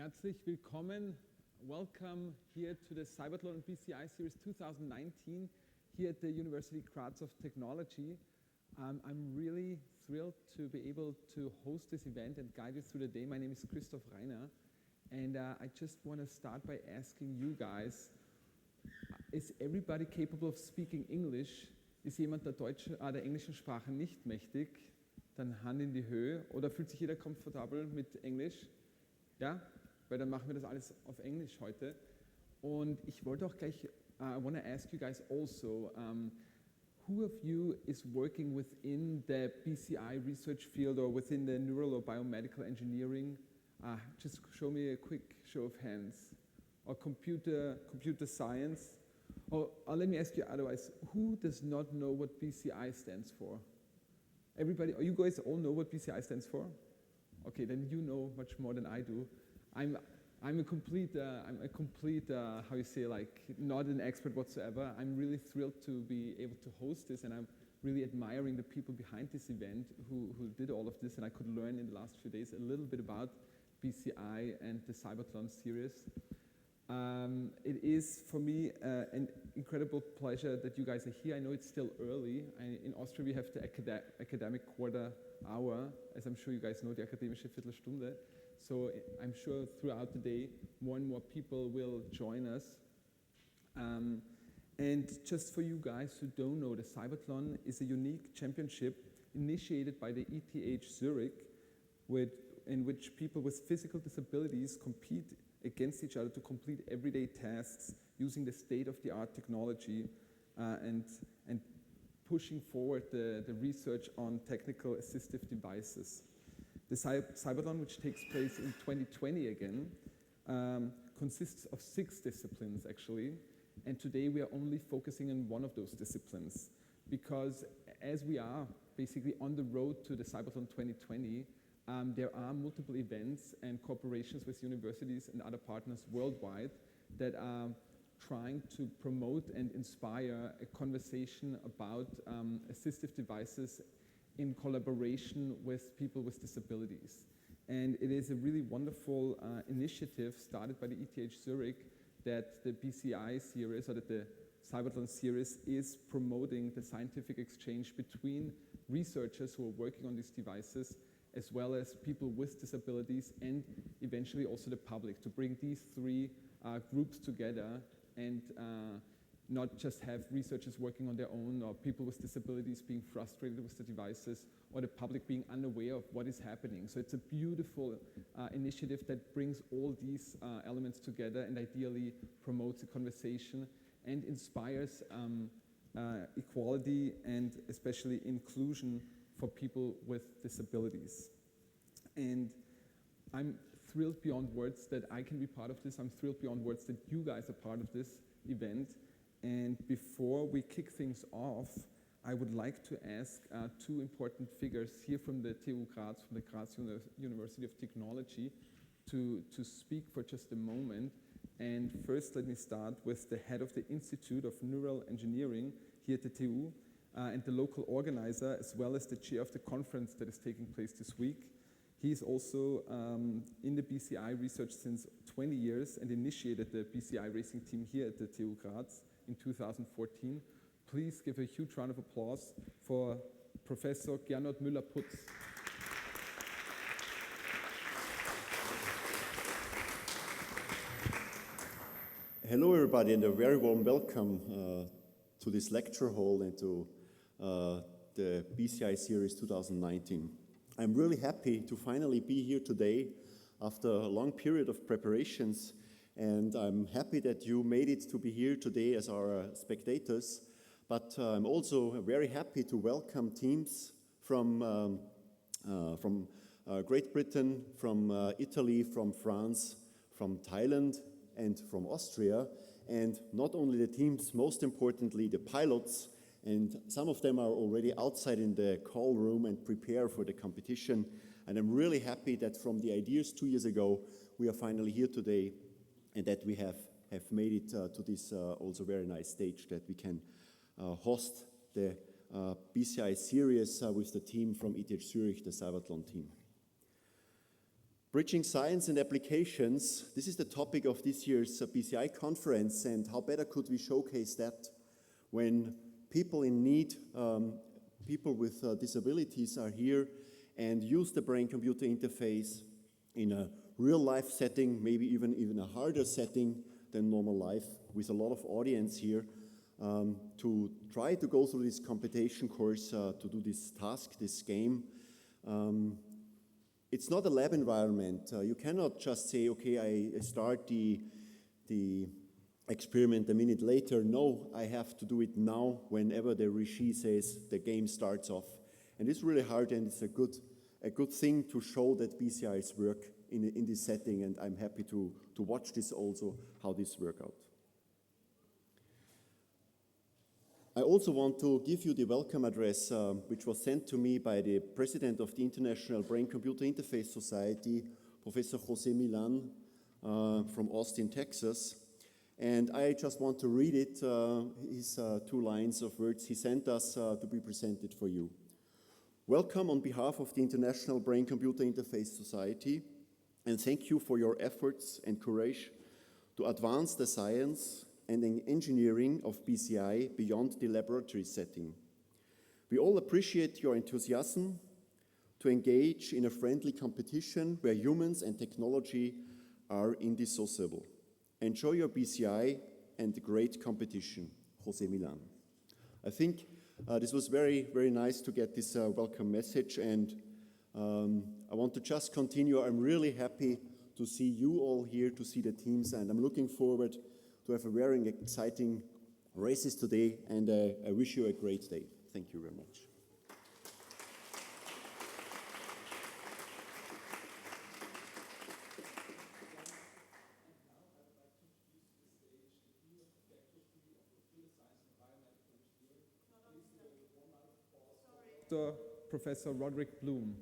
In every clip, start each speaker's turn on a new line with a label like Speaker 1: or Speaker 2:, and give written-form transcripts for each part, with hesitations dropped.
Speaker 1: Herzlich willkommen. Welcome here to the CYBATHLON BCI Series 2019 here at the University of Graz of Technology. I'm really thrilled to be able to host this event and guide you through the day. My name is Christoph Reiner, and I just want to start by asking you guys, is everybody capable of speaking English? Ist jemand der englischen Sprache nicht mächtig? Dann Hand in die Höhe. Oder fühlt sich jeder komfortabel mit Englisch? Ja? Weil dann machen wir das alles auf Englisch heute. Und ich wollte auch gleich, I want to ask you guys also, who of you is working within the BCI research field or within the neural or biomedical engineering? Just show me a quick show of hands. Or computer science? Or let me ask you otherwise, who does not know what BCI stands for? Everybody, you guys all know what BCI stands for? Okay, then you know much more than I do. I'm a complete, how you say, like, not an expert whatsoever. I'm really thrilled to be able to host this, and I'm really admiring the people behind this event who did all of this, and I could learn in the last few days a little bit about BCI and the CYBATHLON series. It is, for me, an incredible pleasure that you guys are here. I know it's still early. In Austria, we have the academic quarter hour, as I'm sure you guys know, the akademische Viertelstunde. So I'm sure throughout the day, more and more people will join us. And just for you guys who don't know, the CYBATHLON is a unique championship initiated by the ETH Zurich, in which people with physical disabilities compete against each other to complete everyday tasks using the state-of-the-art technology and pushing forward the research on technical assistive devices. The CYBATHLON, which takes place in 2020 again, consists of 6 disciplines actually, and today we are only focusing on one of those disciplines because as we are basically on the road to the CYBATHLON 2020, there are multiple events and cooperations with universities and other partners worldwide that are trying to promote and inspire a conversation about assistive devices in collaboration with people with disabilities. And it is a really wonderful initiative started by the ETH Zurich that the BCI series, or that the CYBATHLON series is promoting the scientific exchange between researchers who are working on these devices as well as people with disabilities and eventually also the public, to bring these 3 groups together and not just have researchers working on their own or people with disabilities being frustrated with the devices or the public being unaware of what is happening. So it's a beautiful initiative that brings all these elements together and ideally promotes a conversation and inspires equality and especially inclusion for people with disabilities. And I'm thrilled beyond words that I can be part of this. I'm thrilled beyond words that you guys are part of this event. And before we kick things off, I would like to ask 2 important figures here from the TU Graz, from the Graz University of Technology, to speak for just a moment. And first, let me start with the head of the Institute of Neural Engineering here at the TU, and the local organizer, as well as the chair of the conference that is taking place this week. He is also in the BCI research since 20 years and initiated the BCI racing team here at the TU Graz in 2014. Please give a huge round of applause for Professor Gernot Müller-Putz.
Speaker 2: Hello everybody, and a very warm welcome to this lecture hall and to the BCI Series 2019. I'm really happy to finally be here today after a long period of preparations, and I'm happy that you made it to be here today as our spectators, but I'm also very happy to welcome teams from Great Britain, from Italy, from France, from Thailand, and from Austria, and not only the teams, most importantly the pilots, and some of them are already outside in the call room and prepare for the competition. And I'm really happy that from the ideas 2 years ago, we are finally here today, and that we have made it to this also very nice stage that we can host the BCI series with the team from ETH Zurich, the CYBATHLON team. Bridging science and applications, this is the topic of this year's BCI conference, and how better could we showcase that when people in need, people with disabilities are here and use the brain-computer interface in a real-life setting, maybe even a harder setting than normal life, with a lot of audience here, to try to go through this computation course, to do this task, this game. It's not a lab environment. You cannot just say, okay, I start the experiment a minute later. No, I have to do it now whenever the regie says the game starts off. And it's really hard, and it's a good thing to show that BCI's work in this setting, and I'm happy to watch this also, how this works out. I also want to give you the welcome address, which was sent to me by the president of the International Brain-Computer Interface Society, Professor José Milan from Austin, Texas. And I just want to read it, his 2 lines of words he sent us to be presented for you. Welcome on behalf of the International Brain-Computer Interface Society, and thank you for your efforts and courage to advance the science and engineering of BCI beyond the laboratory setting. We all appreciate your enthusiasm to engage in a friendly competition where humans and technology are indissociable. Enjoy your BCI and the great competition. José Milan. I think this was very, very nice to get this welcome message, and I want to just continue. I'm really happy to see you all here, to see the teams, and I'm looking forward to have a very exciting races today, and I wish you a great day. Thank you very much.
Speaker 1: Professor Roderick Bloom.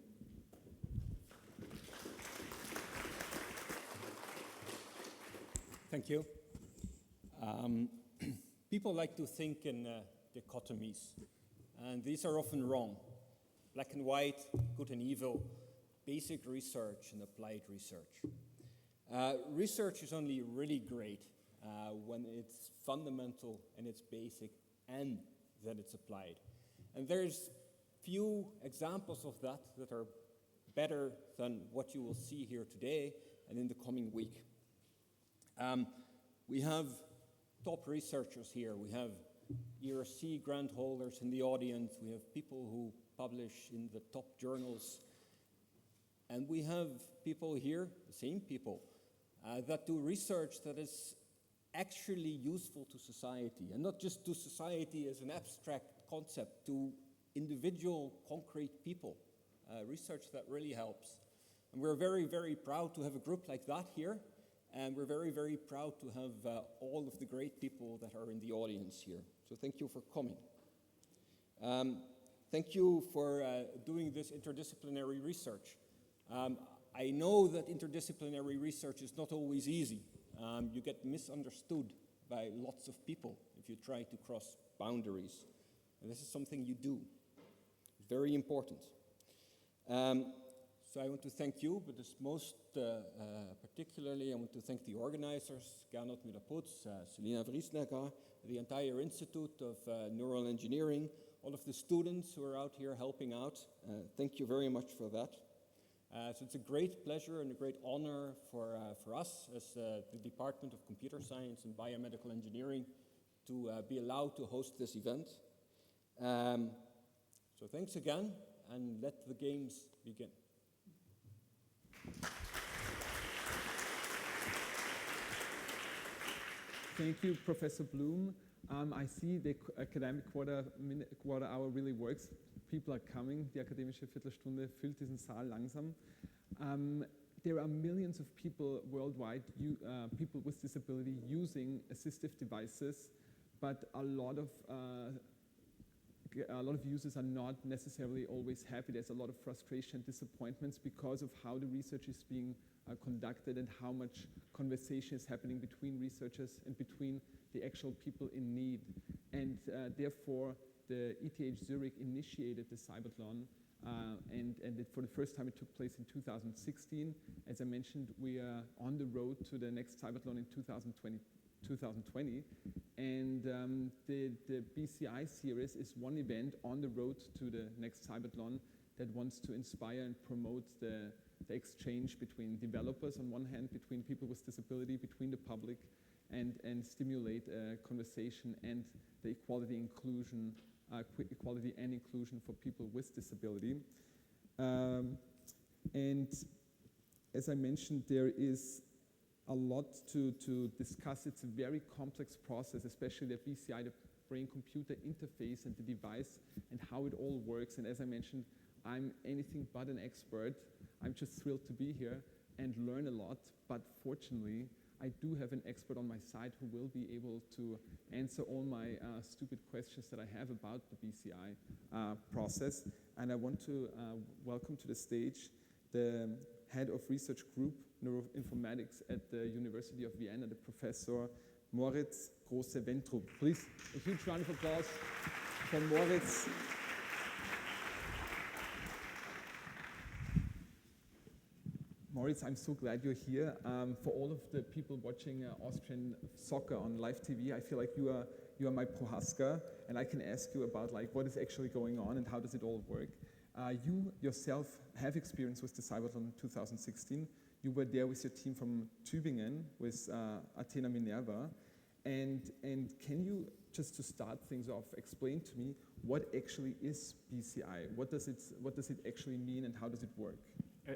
Speaker 3: Thank you. People like to think in dichotomies, and these are often wrong. Black and white, good and evil, basic research and applied research. Research is only really great when it's fundamental and it's basic and that it's applied. And there's few examples of that are better than what you will see here today and in the coming week. We have top researchers here. We have ERC grant holders in the audience. We have people who publish in the top journals. And we have people here, the same people, that do research that is actually useful to society, and not just to society as an abstract concept, to individual concrete people, research that really helps. And we're very, very proud to have a group like that here. And we're very, very proud to have all of the great people that are in the audience here. So thank you for coming. Thank you for doing this interdisciplinary research. I know that interdisciplinary research is not always easy. You get misunderstood by lots of people if you try to cross boundaries. And this is something you do. It's very important. So I want to thank you, but most particularly I want to thank the organizers, Gernot Müller-Putz, Selina Vriesnagar, the entire Institute of Neural Engineering, all of the students who are out here helping out. Thank you very much for that. So it's a great pleasure and a great honor for us as the Department of Computer Science and Biomedical Engineering to be allowed to host this event. So thanks again, and let the games begin.
Speaker 1: Thank you, Professor Bloom. I see the academic quarter hour really works. People are coming. Die akademische Viertelstunde füllt diesen Saal langsam. There are millions of people worldwide, people with disability, using assistive devices, but a lot of users are not necessarily always happy. There's a lot of frustration and disappointments because of how the research is being conducted and how much conversation is happening between researchers and between the actual people in need. And therefore, the ETH Zurich initiated the CYBATHLON and for the first time it took place in 2016. As I mentioned, we are on the road to the next CYBATHLON in 2020, and the BCI series is one event on the road to the next CYBATHLON that wants to inspire and promote the exchange between developers on one hand, between people with disability, between the public, and stimulate conversation and the equality and inclusion for people with disability. And as I mentioned, there is a lot to discuss. It's a very complex process, especially the BCI, the brain-computer interface and the device and how it all works. And as I mentioned, I'm anything but an expert. I'm just thrilled to be here and learn a lot, but fortunately, I do have an expert on my side who will be able to answer all my stupid questions that I have about the BCI process. And I want to welcome to the stage the head of research group neuroinformatics at the University of Vienna, the Professor Moritz Grosse-Wentrup. Please, a huge round of applause for Moritz. Moritz, I'm so glad you're here. For all of the people watching Austrian soccer on live TV, I feel like you are my Prohaska, and I can ask you about like what is actually going on and how does it all work. You yourself have experience with the CYBATHLON in 2016. You were there with your team from Tübingen with Athena Minerva, and can you, just to start things off, explain to me what actually is BCI? What does it actually mean, and how does it work?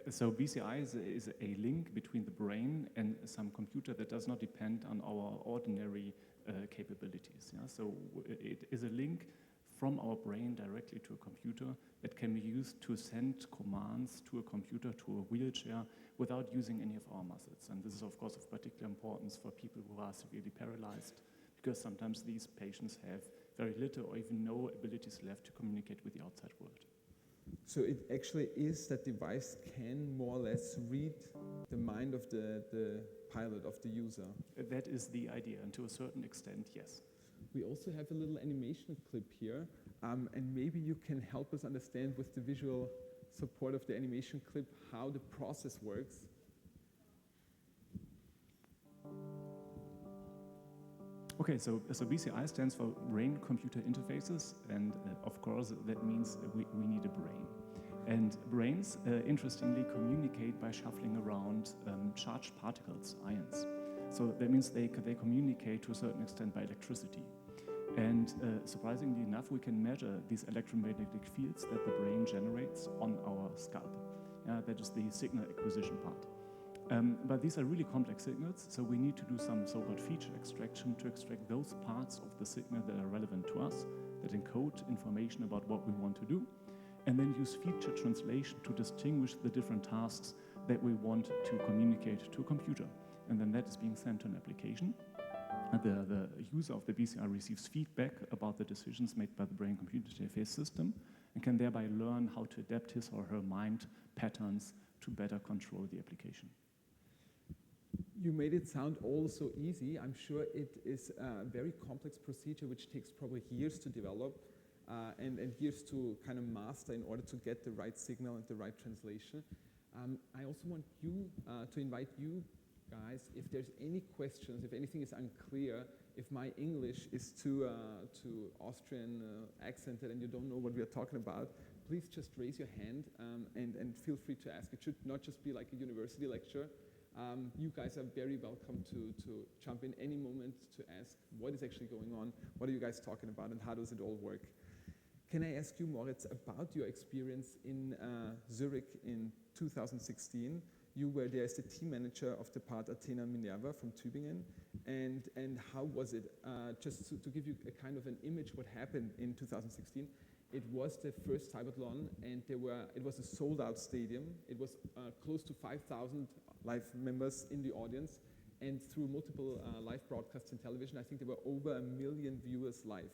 Speaker 4: So BCI is a link between the brain and some computer that does not depend on our ordinary capabilities. Yeah? So it is a link from our brain directly to a computer that can be used to send commands to a computer, to a wheelchair, without using any of our muscles. And this is, of course, of particular importance for people who are severely paralyzed, because sometimes these patients have very little or even no abilities left to communicate with the outside world.
Speaker 1: So it actually is that device can more or less read the mind of the pilot, of the user.
Speaker 4: That is the idea, and to a certain extent, yes.
Speaker 1: We also have a little animation clip here, and maybe you can help us understand with the visual support of the animation clip how the process works.
Speaker 4: Okay, so BCI stands for brain-computer interfaces, and of course that means we need a brain. And brains, interestingly, communicate by shuffling around charged particles, ions. So that means they communicate to a certain extent by electricity. And surprisingly enough, we can measure these electromagnetic fields that the brain generates on our scalp. That is the signal acquisition part. But these are really complex signals, so we need to do some so-called feature extraction to extract those parts of the signal that are relevant to us, that encode information about what we want to do, and then use feature translation to distinguish the different tasks that we want to communicate to a computer. And then that is being sent to an application. The user of the BCI receives feedback about the decisions made by the brain-computer interface system and can thereby learn how to adapt his or her mind patterns to better control the application.
Speaker 1: You made it sound all so easy. I'm sure it is a very complex procedure which takes probably years to develop and years to kind of master in order to get the right signal and the right translation. I also want you to invite you guys, if there's any questions, if anything is unclear, if my English is too Austrian accented and you don't know what we are talking about, please just raise your hand and feel free to ask. It should not just be like a university lecture. You guys are very welcome to jump in any moment to ask what is actually going on, what are you guys talking about, and how does it all work. Can I ask you, Moritz, about your experience in Zurich in 2016? You were there as the team manager of the part Athena Minerva from Tübingen, and how was it? Just to give you a kind of an image what happened in 2016, it was the first CYBATHLON, and it was a sold-out stadium. It was close to 5,000 live members in the audience, and through multiple live broadcasts in television, I think there were over 1 million viewers live.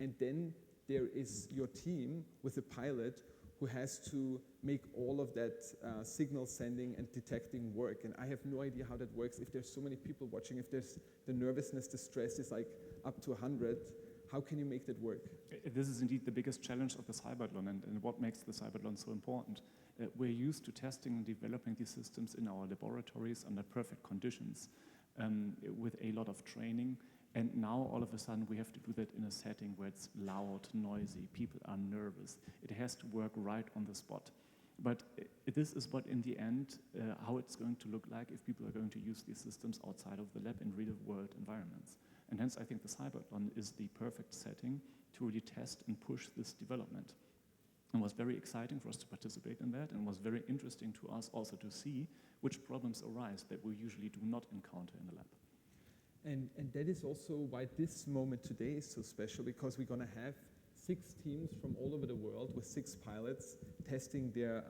Speaker 1: And then there is your team with a pilot who has to make all of that signal sending and detecting work. And I have no idea how that works. If there's so many people watching, if there's the nervousness, the stress is like up to 100, how can you make that work?
Speaker 4: This is indeed the biggest challenge of the CYBATHLON and what makes the CYBATHLON so important. We're used to testing and developing these systems in our laboratories under perfect conditions with a lot of training. And now, all of a sudden, we have to do that in a setting where it's loud, noisy, people are nervous. It has to work right on the spot. But this is what, in the end, how it's going to look like if people are going to use these systems outside of the lab in real-world environments. And hence, I think the CYBATHLON is the perfect setting to really test and push this development. It was very exciting for us to participate in that, and was very interesting to us also to see which problems arise that we usually do not encounter in the lab.
Speaker 1: And that is also why this moment today is so special, because we're going to have 6 teams from all over the world with 6 pilots testing their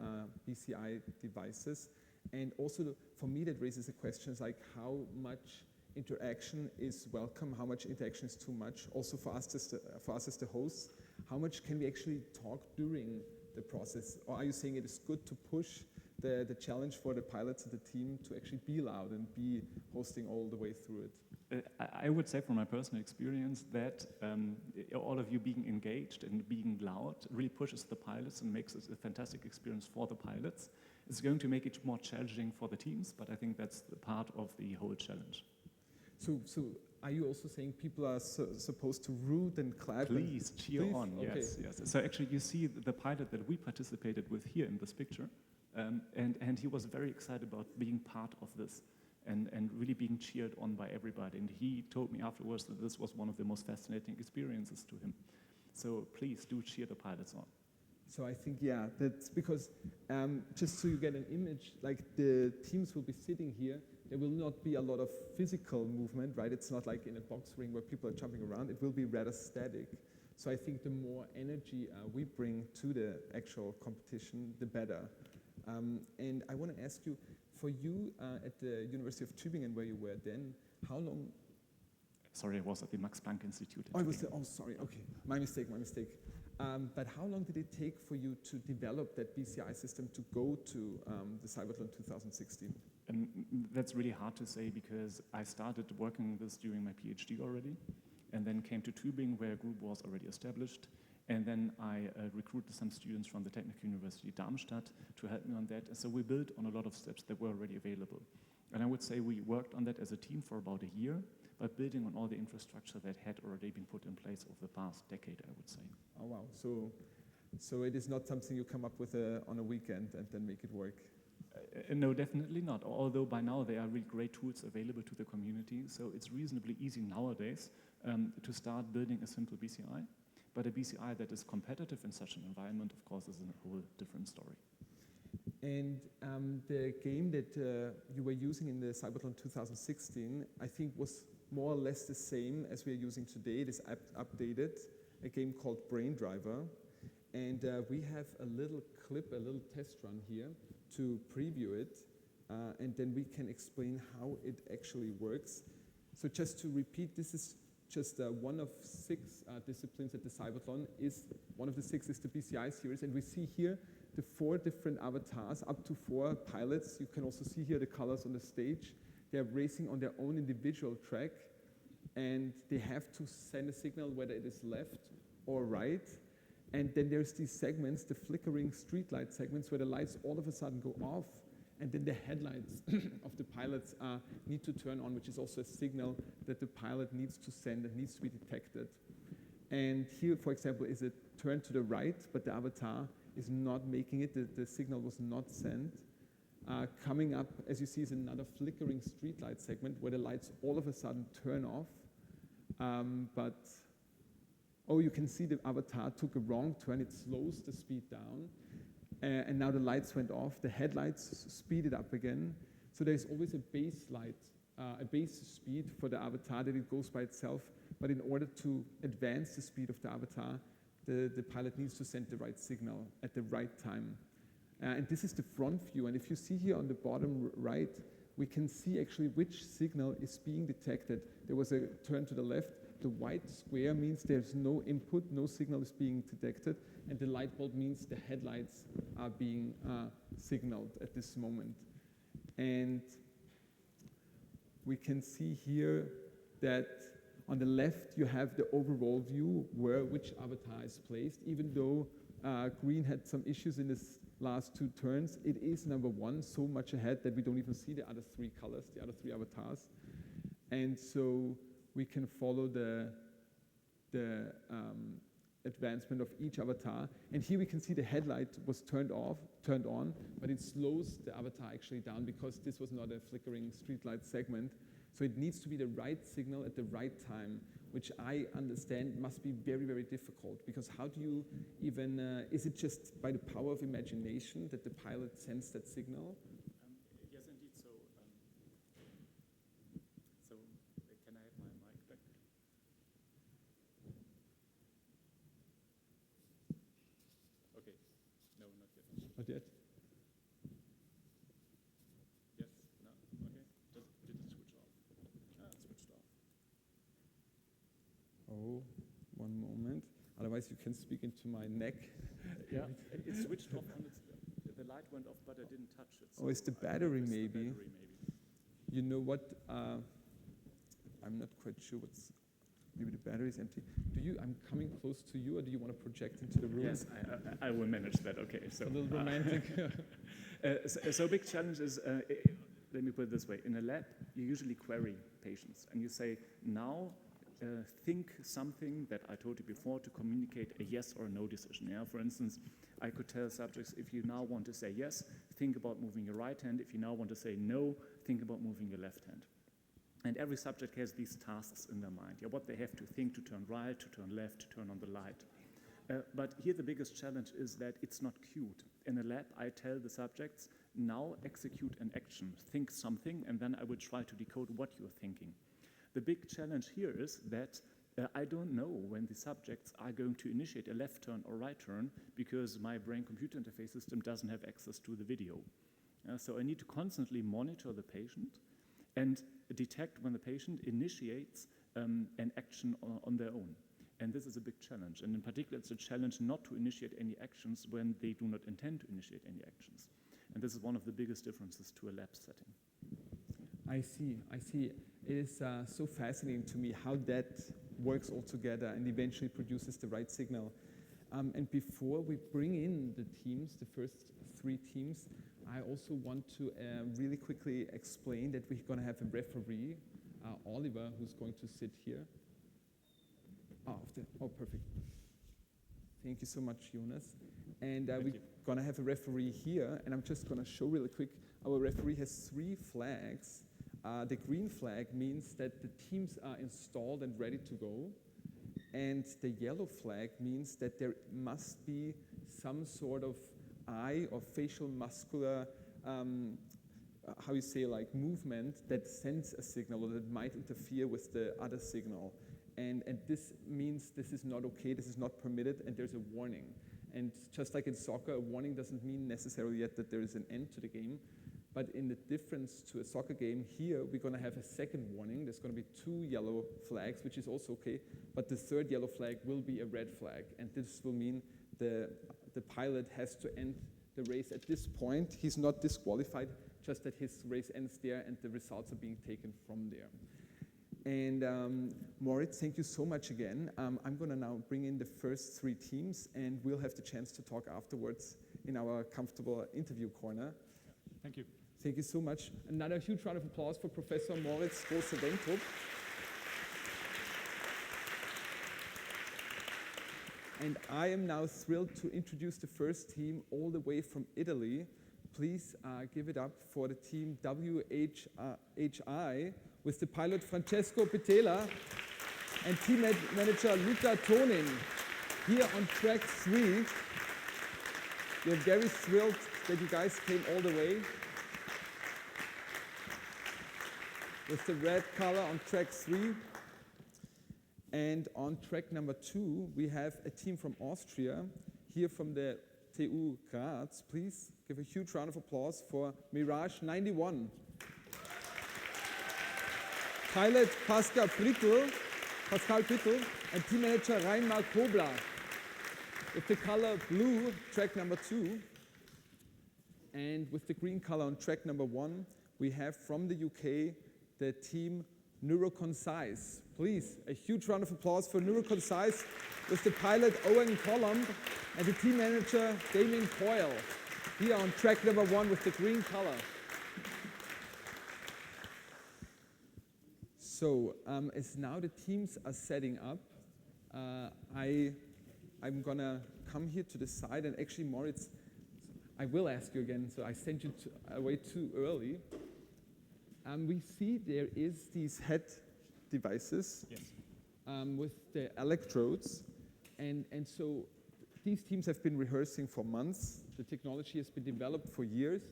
Speaker 1: BCI devices. And also, for me, that raises the questions like how much interaction is welcome, how much interaction is too much. Also for us as the hosts, how much can we actually talk during the process? Or are you saying it is good to push the challenge for the pilots and the team to actually be loud and be hosting all the way through it?
Speaker 4: I would say from my personal experience that all of you being engaged and being loud really pushes the pilots and makes it a fantastic experience for the pilots. It's going to make it more challenging for the teams, but I think that's the part of the whole challenge.
Speaker 1: So are you also saying people are supposed to root and clap?
Speaker 4: Please, cheer on,
Speaker 1: Okay.
Speaker 4: yes. So actually you see the pilot that we participated with here in this picture, and he was very excited about being part of this. And really being cheered on by everybody. And he told me afterwards that this was one of the most fascinating experiences to him. So please do cheer the pilots on.
Speaker 1: So I think, yeah, that's because just so you get an image, like the teams will be sitting here, there will not be a lot of physical movement, right? It's not like in a box ring where people are jumping around. It will be rather static. So I think the more energy we bring to the actual competition, the better. And I want to ask you, for you at the University of Tübingen, where you were then, how long?
Speaker 4: Sorry, I was at the Max Planck Institute.
Speaker 1: Sorry, okay, my mistake. But how long did it take for you to develop that BCI system to go to the CYBATHLON 2016?
Speaker 4: That's really hard to say because I started working on this during my PhD already, and then came to Tübingen where a group was already established. And then I recruited some students from the Technical University Darmstadt to help me on that. And so we built on a lot of steps that were already available. And I would say we worked on that as a team for about a year, but building on all the infrastructure that had already been put in place over the past decade, I would say.
Speaker 1: Oh, wow. So it is not something you come up with on a weekend and then make it work?
Speaker 4: No, definitely not. Although by now there are really great tools available to the community. So it's reasonably easy nowadays to start building a simple BCI. But a BCI that is competitive in such an environment, of course, is a whole different story.
Speaker 1: And the game that you were using in the CYBATHLON 2016, I think was more or less the same as we are using today. It is updated, a game called Brain Driver. And we have a little clip, a little test run here to preview it. And then we can explain how it actually works. So just to repeat, this is just one of 6 disciplines at the CYBATHLON. One of the 6 is the BCI series, and we see here the 4 different avatars, up to 4 pilots. You can also see here the colors on the stage. They're racing on their own individual track, and they have to send a signal whether it is left or right. And then there's these segments, the flickering streetlight segments, where the lights all of a sudden go off, and then the headlights of the pilots need to turn on, which is also a signal that the pilot needs to send, that needs to be detected. And here, for example, is a turn to the right, but the avatar is not making it. The signal was not sent. Coming up, as you see, is another flickering streetlight segment where the lights all of a sudden turn off. You can see the avatar took a wrong turn. It slows the speed down. And now the lights went off, the headlights speeded up again. So there's always a base light, a base speed for the avatar that it goes by itself. But in order to advance the speed of the avatar, the pilot needs to send the right signal at the right time. And this is the front view. And if you see here on the bottom right, we can see actually which signal is being detected. There was a turn to the left. The white square means there's no input, no signal is being detected. And the light bulb means the headlights are being signaled at this moment. And we can see here that On the left, you have the overall view where which avatar is placed. Even though green had some issues in this last 2 turns, it is number 1, so much ahead that we don't even see the other 3 colors, the other 3 avatars. And so we can follow the advancement of each avatar. And here we can see the headlight was turned on, but it slows the avatar actually down because this was not a flickering streetlight segment. So it needs to be the right signal at the right time, which I understand must be very, very difficult, because how do you even, is it just by the power of imagination that the pilot sends that signal?
Speaker 4: Yes, indeed. So can I have my mic back? Okay. No, not yet.
Speaker 1: Not yet?
Speaker 4: Yes. No. Okay. Did it switch off? Ah, it switched off.
Speaker 1: Oh, one moment. Otherwise you can speak into my neck.
Speaker 4: Yeah, it switched off on its, the light went off, but I didn't touch it.
Speaker 1: Oh, it's the battery maybe. You know what? I'm not quite sure what's. Maybe the battery is empty. I'm coming close to you, or do you want to project into the room?
Speaker 4: Yes, I will manage that. Okay, so
Speaker 1: a little romantic.
Speaker 4: So big challenge is, let me put it this way: in a lab, you usually query patients, and you say, now think something that I told you before to communicate a yes or no decision. Yeah, for instance, I could tell subjects, if you now want to say yes, think about moving your right hand. If you now want to say no, think about moving your left hand. And every subject has these tasks in their mind, what they have to think to turn right, to turn left, to turn on the light. But here the biggest challenge is that it's not cued. In a lab, I tell the subjects, now execute an action, think something, and then I will try to decode what you're thinking. The big challenge here is that I don't know when the subjects are going to initiate a left turn or right turn, because my brain-computer interface system doesn't have access to the video. So I need to constantly monitor the patient and detect when the patient initiates an action on their own. And this is a big challenge. And in particular, it's a challenge not to initiate any actions when they do not intend to initiate any actions. And this is one of the biggest differences to a lab setting.
Speaker 1: I see. It is so fascinating to me how that works all together and eventually produces the right signal. And before we bring in the teams, the first 3 teams, I also want to really quickly explain that we're going to have a referee, Oliver, who's going to sit here. Oh, perfect. Thank you so much, Jonas. And we're going to have a referee here, and I'm just going to show really quick. Our referee has 3 flags. The green flag means that the teams are installed and ready to go. And the yellow flag means that there must be some sort of eye or facial muscular, how you say, like movement that sends a signal or that might interfere with the other signal. And this means this is not okay, this is not permitted, and there's a warning. And just like in soccer, a warning doesn't mean necessarily yet that there is an end to the game. But in the difference to a soccer game, here we're going to have a second warning. There's going to be 2 yellow flags, which is also okay. But the 3rd yellow flag will be a red flag. And this will mean the pilot has to end the race at this point. He's not disqualified, just that his race ends there and the results are being taken from there. And Moritz, thank you so much again. I'm going to now bring in the first 3 teams, and we'll have the chance to talk afterwards in our comfortable interview corner.
Speaker 4: Thank you.
Speaker 1: Thank you so much. Another huge round of applause for Professor Moritz Große-Wendrup. And I am now thrilled to introduce the first team all the way from Italy. Please give it up for the team WHI with the pilot Francesco Petela and team manager Luca Tonin. Here on track 3, we're very thrilled that you guys came all the way. With the red color on track 3. And on track number 2, we have a team from Austria, here from the TU Graz. Please give a huge round of applause for Mirage 91. Pilot Pascal Prittel, and team manager Reinmar Kobler. With the color blue, track number 2. And with the green color on track number 1, we have from the UK the team Neuroconcise. Please, a huge round of applause for Neuroconcise with the pilot Owen Columb and the team manager Damien Coyle here on track number 1 with the green color. So as now the teams are setting up, I'm gonna come here to the side, and actually, Moritz, I will ask you again, so I sent you away too early. We see there is these head devices.
Speaker 4: Yes.
Speaker 1: With the electrodes, and so these teams have been rehearsing for months. The technology has been developed for years,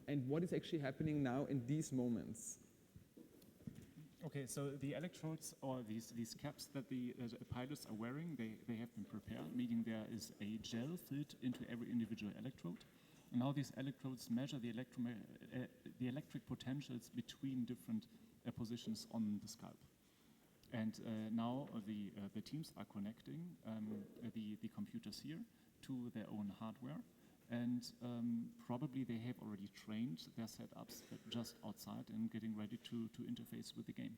Speaker 1: and what is actually happening now in these moments?
Speaker 4: Okay, so the electrodes, or these caps that the pilots are wearing, they have been prepared, meaning there is a gel filled into every individual electrode. And now these electrodes measure the electric potentials between different positions on the scalp. And now the teams are connecting the computers here to their own hardware. And probably they have already trained their setups just outside and getting ready to interface with the game.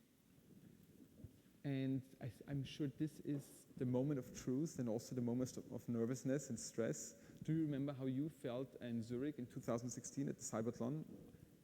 Speaker 1: And I'm sure this is the moment of truth and also the moment of nervousness and stress. Do you remember how you felt in Zurich in 2016 at the CYBATHLON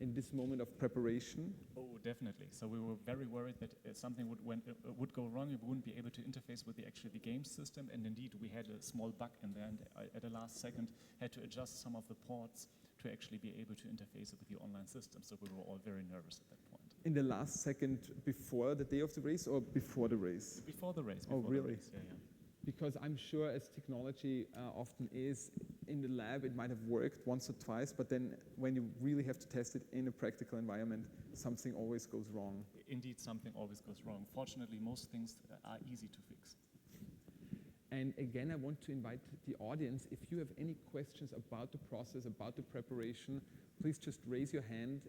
Speaker 1: in this moment of preparation?
Speaker 4: Oh, definitely. So we were very worried that something would go wrong. We wouldn't be able to interface with the game system. And indeed, we had a small bug in there, and at the last second had to adjust some of the ports to actually be able to interface with the online system. So we were all very nervous at that point.
Speaker 1: In the last second before the day of the race or before the race?
Speaker 4: Before the race.
Speaker 1: Oh, really?
Speaker 4: The race. Yeah, yeah.
Speaker 1: Because I'm sure as technology often is, in the lab it might have worked once or twice, but then when you really have to test it in a practical environment, something always goes wrong.
Speaker 4: Indeed, something always goes wrong. Fortunately, most things are easy to fix.
Speaker 1: And again, I want to invite the audience, if you have any questions about the process, about the preparation, please just raise your hand,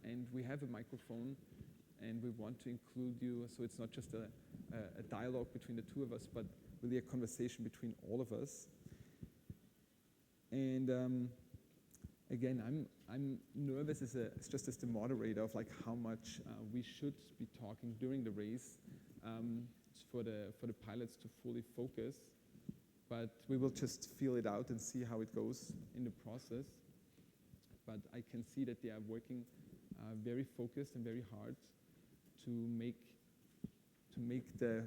Speaker 1: and we have a microphone, and we want to include you, so it's not just a dialogue between the two of us, but really a conversation between all of us. And again, I'm nervous just as the moderator of like how much we should be talking during the race for the pilots to fully focus. But we will just feel it out and see how it goes in the process. But I can see that they are working very focused and very hard to make the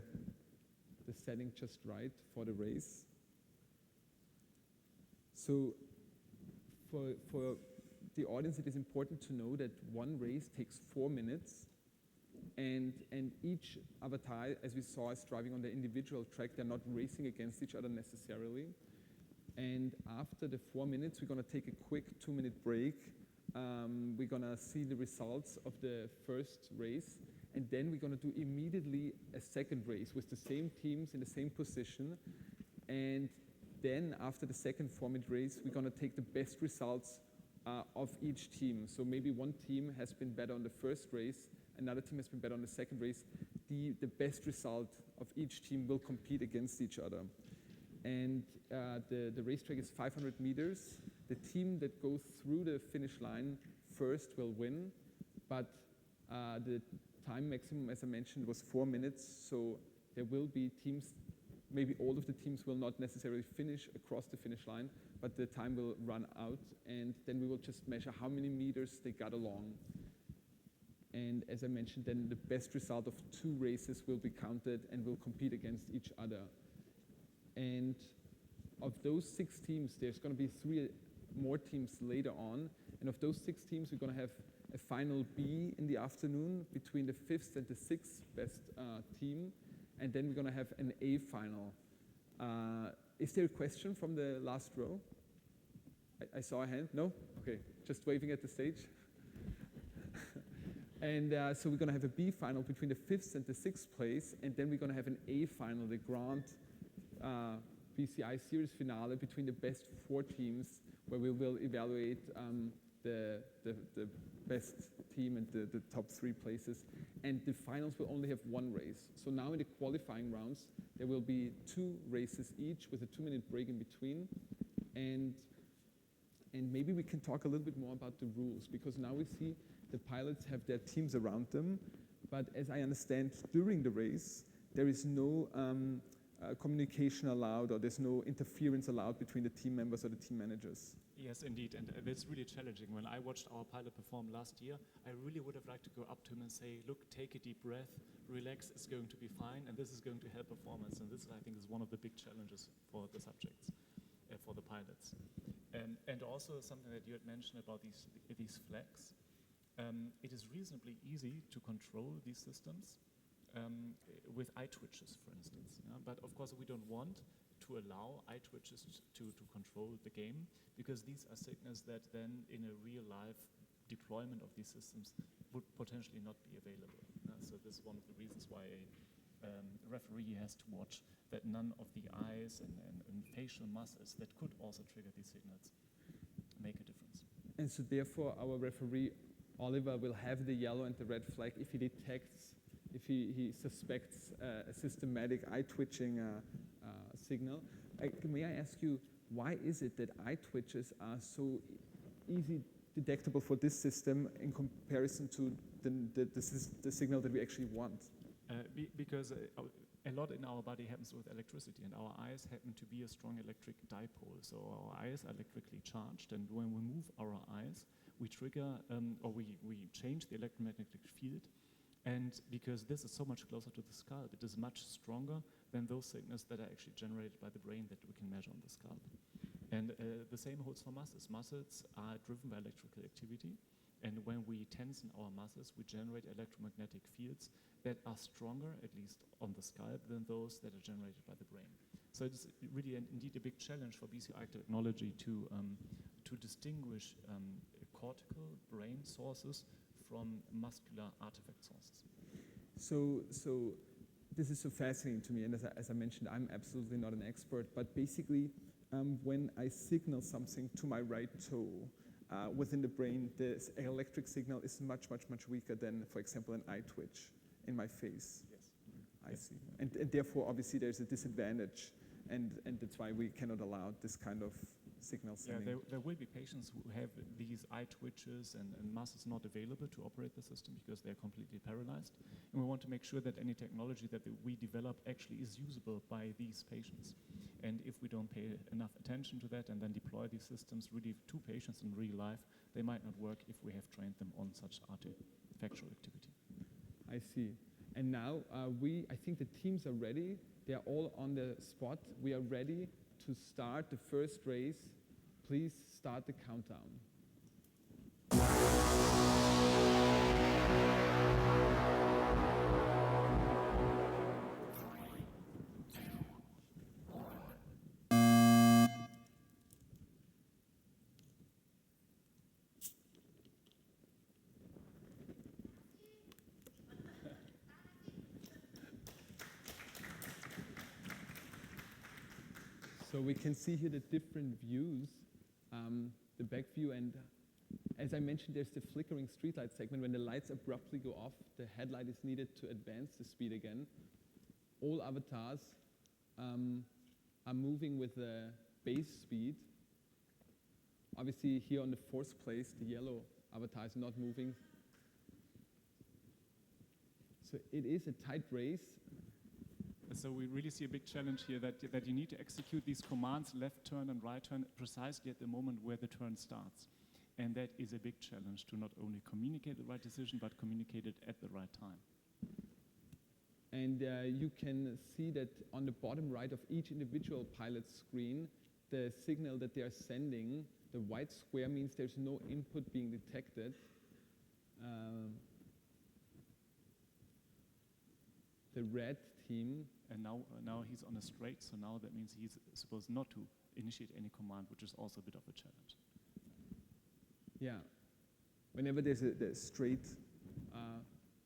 Speaker 1: setting just right for the race. So for the audience, it is important to know that one race takes 4 minutes, and each avatar, as we saw, is driving on the individual track. They're not racing against each other necessarily. And after the 4 minutes, we're going to take a quick 2-minute break. We're going to see the results of the first race, and then we're going to do immediately a second race with the same teams in the same position. And then after the second 4-minute race, we're going to take the best results of each team. So maybe one team has been better on the first race, another team has been better on the second race. The best result of each team will compete against each other. And the racetrack is 500 meters. The team that goes through the finish line first will win, but the time maximum, as I mentioned, was 4 minutes, so there will be teams, maybe all of the teams will not necessarily finish across the finish line, but the time will run out, and then we will just measure how many meters they got along. And as I mentioned, then the best result of 2 races will be counted and will compete against each other. And of those 6 teams, there's going to be 3 more teams later on, and of those 6 teams, we're going to have a final B in the afternoon between the 5th and the 6th best team, and then we're going to have an A final. Is there a question from the last row? I saw a hand. No? Okay, just waving at the stage. And so we're going to have a B final between the 5th and the 6th place, and then we're going to have an A final, the Grand BCI Series finale between the best 4 teams, where we will evaluate the best team and the top 3 places. And the finals will only have 1 race. So now in the qualifying rounds, there will be 2 races each with a 2-minute break in between. And maybe we can talk a little bit more about the rules, because now we see the pilots have their teams around them. but as I understand, during the race, there is no communication allowed, or there's no interference allowed between the team members or the team managers.
Speaker 4: Yes, indeed, and that's really challenging. When I watched our pilot perform last year, I really would have liked to go up to him and say, look, take a deep breath, relax, it's going to be fine, and this is going to help performance. And this, I think, is one of the big challenges for the subjects, for the pilots. And also something that you had mentioned about these flags. It is reasonably easy to control these systems with eye twitches, for instance. But of course, we don't want to allow eye twitches to control the game, because these are signals that then in a real-life deployment of these systems would potentially not be available. So this is one of the reasons why a referee has to watch that none of the eyes and facial muscles that could also trigger these signals make a difference.
Speaker 1: And so therefore, our referee, Oliver, will have the yellow and the red flag if he detects, if he suspects a systematic eye twitching signal. May I ask you, why is it that eye twitches are so easy detectable for this system in comparison to the signal that we actually want?
Speaker 4: Because a lot in our body happens with electricity, and our eyes happen to be a strong electric dipole. So our eyes are electrically charged, and when we move our eyes, we trigger, or we change the electromagnetic field. And because this is so much closer to the scalp, it is much stronger than those signals that are actually generated by the brain that we can measure on the scalp. And the same holds for muscles. Muscles are driven by electrical activity. And when we tension our muscles, we generate electromagnetic fields that are stronger, at least on the scalp, than those that are generated by the brain. So it is really indeed a big challenge for BCI technology to distinguish cortical brain sources from muscular artifact sources.
Speaker 1: So this is so fascinating to me, and as I mentioned, I'm absolutely not an expert, but basically when I signal something to my right toe within the brain, the electric signal is much weaker than, for example, an eye twitch in my face.
Speaker 4: Yes.
Speaker 1: I see. And therefore, obviously, there's a disadvantage, and that's why we cannot allow this kind of signal sending.
Speaker 4: Yeah, there will be patients who have these eye twitches and muscles not available to operate the system because they're completely paralyzed. And we want to make sure that any technology that we develop actually is usable by these patients. And if we don't pay enough attention to that and then deploy these systems really to patients in real life, they might not work if we have trained them on such artifactual activity.
Speaker 1: I see. And now I think the teams are ready. They're all on the spot. We are ready to start the first race. Please start the countdown. So we can see here the different views, the back view, and as I mentioned, there's the flickering streetlight segment. When the lights abruptly go off, the headlight is needed to advance the speed again. All avatars are moving with the base speed. Obviously, here on the fourth place, the yellow avatar is not moving. So it is a tight race.
Speaker 4: So we really see a big challenge here that you need to execute these commands, left turn and right turn, precisely at the moment where the turn starts. And that is a big challenge to not only communicate the right decision, but communicate it at the right time.
Speaker 1: And you can see that on the bottom right of each individual pilot screen, the signal that they are sending, the white square means there's no input being detected. The red team.
Speaker 4: And now he's on a straight, so now that means he's supposed not to initiate any command, which is also a bit of a challenge.
Speaker 1: Yeah. Whenever there's a straight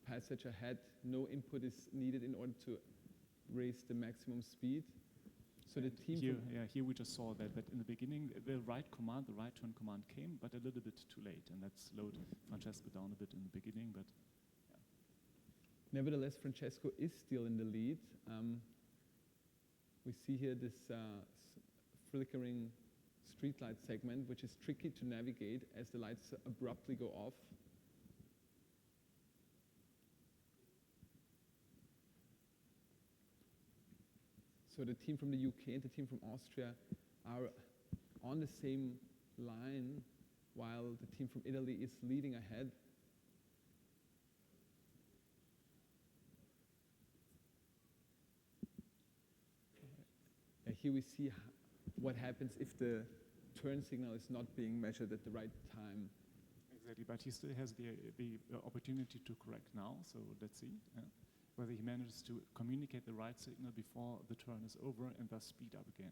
Speaker 1: passage ahead, no input is needed in order to raise the maximum speed. So the team
Speaker 4: here we just saw that in the beginning, the right turn command came, but a little bit too late, and that slowed Francesco down a bit in the beginning, but
Speaker 1: nevertheless, Francesco is still in the lead. We see here this flickering streetlight segment, which is tricky to navigate as the lights abruptly go off. So the team from the UK and the team from Austria are on the same line, while the team from Italy is leading ahead. Here we see what happens if the turn signal is not being measured at the right time.
Speaker 4: Exactly, but he still has the opportunity to correct now, so let's see whether he manages to communicate the right signal before the turn is over and thus speed up again.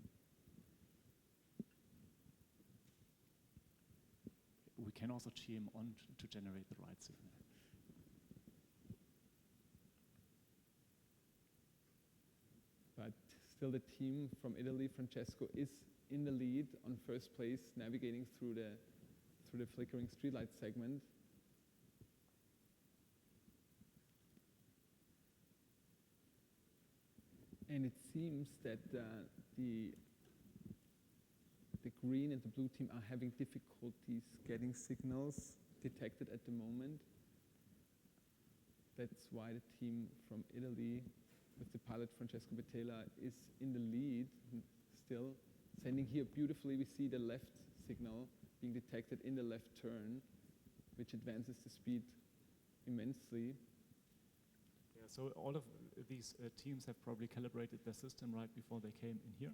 Speaker 4: We can also cheer him on to generate the right signal.
Speaker 1: But still the team from Italy, Francesco, is in the lead on first place, navigating through the flickering streetlight segment. And it seems that the green and the blue team are having difficulties getting signals detected at the moment. That's why the team from Italy, with the pilot Francesco Bettela, is in the lead still. Sending here beautifully, we see the left signal being detected in the left turn, which advances the speed immensely.
Speaker 4: Yeah, so all of these teams have probably calibrated their system right before they came in here.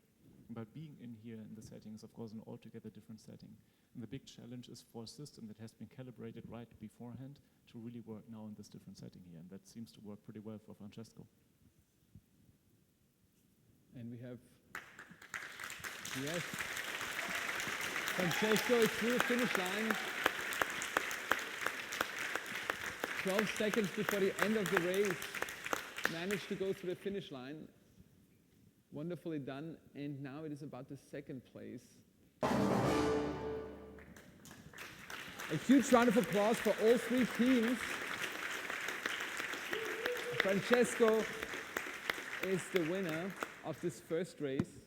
Speaker 4: But being in here in the setting is, of course, an altogether different setting. And the big challenge is for a system that has been calibrated right beforehand to really work now in this different setting here. And that seems to work pretty well for Francesco.
Speaker 1: And we have, yes, Francesco is through the finish line. 12 seconds before the end of the race, managed to go through the finish line. Wonderfully done, and now it is about the second place. A huge round of applause for all three teams. Francesco is the winner of this first race.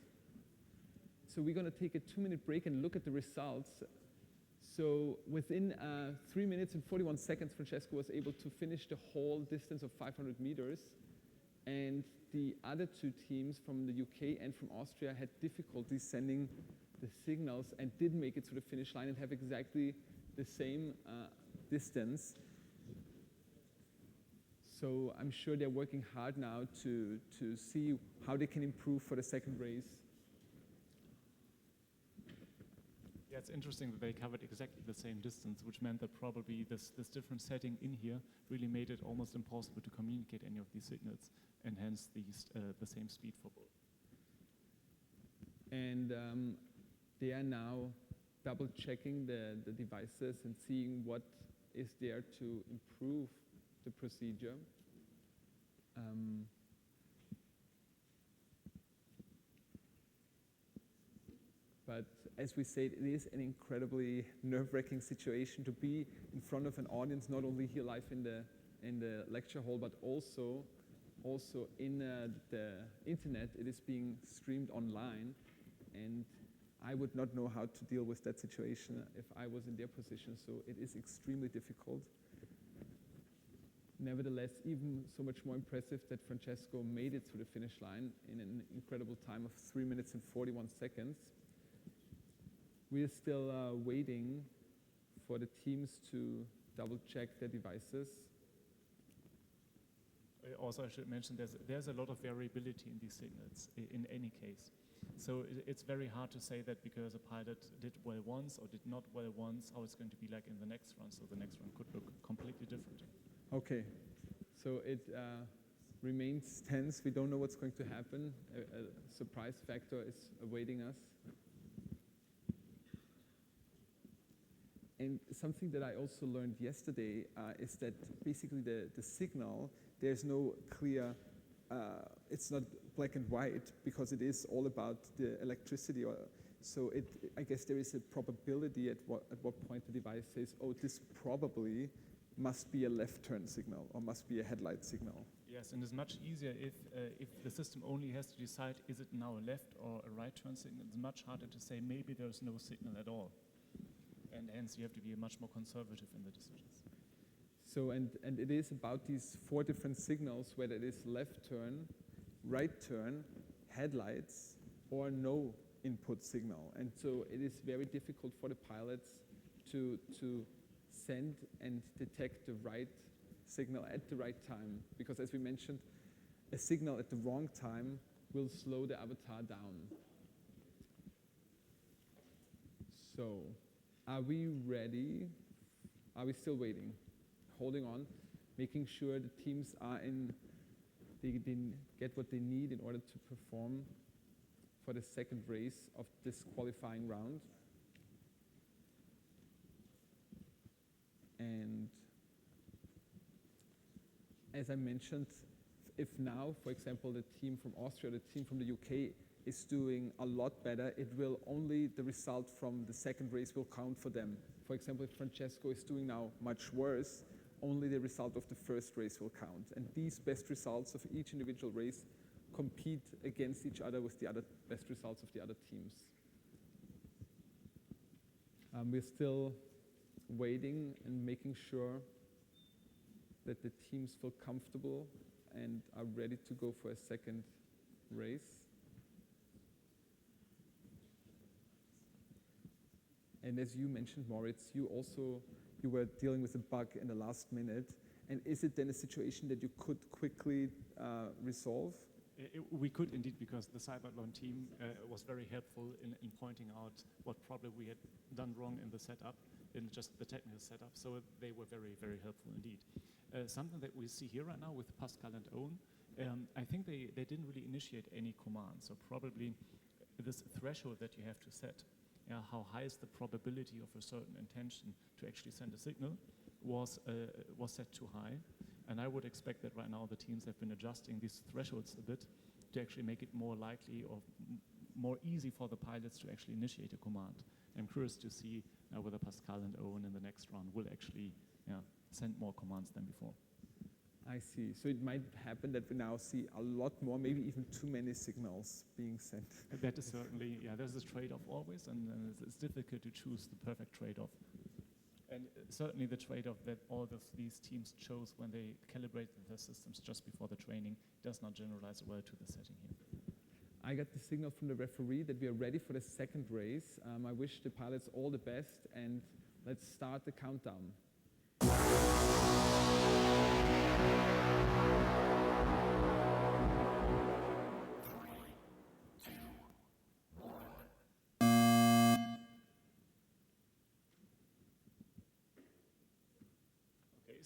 Speaker 1: So we're going to take a 2-minute break and look at the results. So within 3 minutes and 41 seconds, Francesco was able to finish the whole distance of 500 meters. And the other two teams from the UK and from Austria had difficulty sending the signals and didn't make it to the finish line and have exactly the same distance. So I'm sure they're working hard now to see how they can improve for the second race.
Speaker 4: Yeah, it's interesting that they covered exactly the same distance, which meant that probably this different setting in here really made it almost impossible to communicate any of these signals, and hence the same speed for both. And
Speaker 1: they are now double-checking the devices and seeing what is there to improve the procedure. But as we said, it is an incredibly nerve-wracking situation to be in front of an audience, not only here live in the lecture hall, but also in the internet. It is being streamed online, and I would not know how to deal with that situation if I was in their position, so it is extremely difficult. Nevertheless, even so much more impressive that Francesco made it to the finish line in an incredible time of 3 minutes and 41 seconds. We are still waiting for the teams to double-check their devices.
Speaker 4: Also, I should mention there's a lot of variability in these signals in any case. So it's very hard to say that because a pilot did well once or did not well once, how it's going to be like in the next run. So the next run could look completely different.
Speaker 1: Okay, so it remains tense. We don't know what's going to happen. A surprise factor is awaiting us. And something that I also learned yesterday is that basically the signal, there's no clear, it's not black and white, because it is all about the electricity. So I guess there is a probability at what point the device says, oh, this probably must be a left turn signal or must be a headlight signal.
Speaker 4: Yes, and it's much easier if the system only has to decide, is it now a left or a right turn signal? It's much harder to say maybe there's no signal at all. And hence you have to be much more conservative in the decisions.
Speaker 1: So, and it is about these 4 different signals, whether it is left turn, right turn, headlights or no input signal. And so it is very difficult for the pilots to send and detect the right signal at the right time, because as we mentioned, a signal at the wrong time will slow the avatar down. So, are we ready? Are we still waiting? Holding on, making sure the teams are they get what they need in order to perform for the second race of this qualifying round. And as I mentioned, if now, for example, the team from Austria, the team from the UK is doing a lot better, it will only the result from the second race will count for them. For example, if Francesco is doing now much worse, only the result of the first race will count. And these best results of each individual race compete against each other with the other best results of the other teams. We're still waiting and making sure that the teams feel comfortable and are ready to go for a second race. And as you mentioned, Moritz, you were dealing with a bug in the last minute. And is it then a situation that you could quickly resolve?
Speaker 4: We could indeed, because the CYBATHLON team was very helpful in pointing out what probably we had done wrong in the setup, in just the technical setup. So they were very, very helpful indeed. Something that we see here right now with Pascal and Owen, I think they didn't really initiate any commands. So probably this threshold that you have to set, how high is the probability of a certain intention to actually send a signal, was set too high. And I would expect that right now the teams have been adjusting these thresholds a bit to actually make it more likely or more easy for the pilots to actually initiate a command. I'm curious to see now whether Pascal and Owen in the next round will actually send more commands than before.
Speaker 1: I see. So it might happen that we now see a lot more, maybe even too many signals being sent.
Speaker 4: That is certainly, there's a trade-off always, and it's difficult to choose the perfect trade-off. And certainly the trade-off that all of these teams chose when they calibrated their systems just before the training does not generalize well to the setting here.
Speaker 1: I got the signal from the referee that we are ready for the second race. I wish the pilots all the best, and let's start the countdown.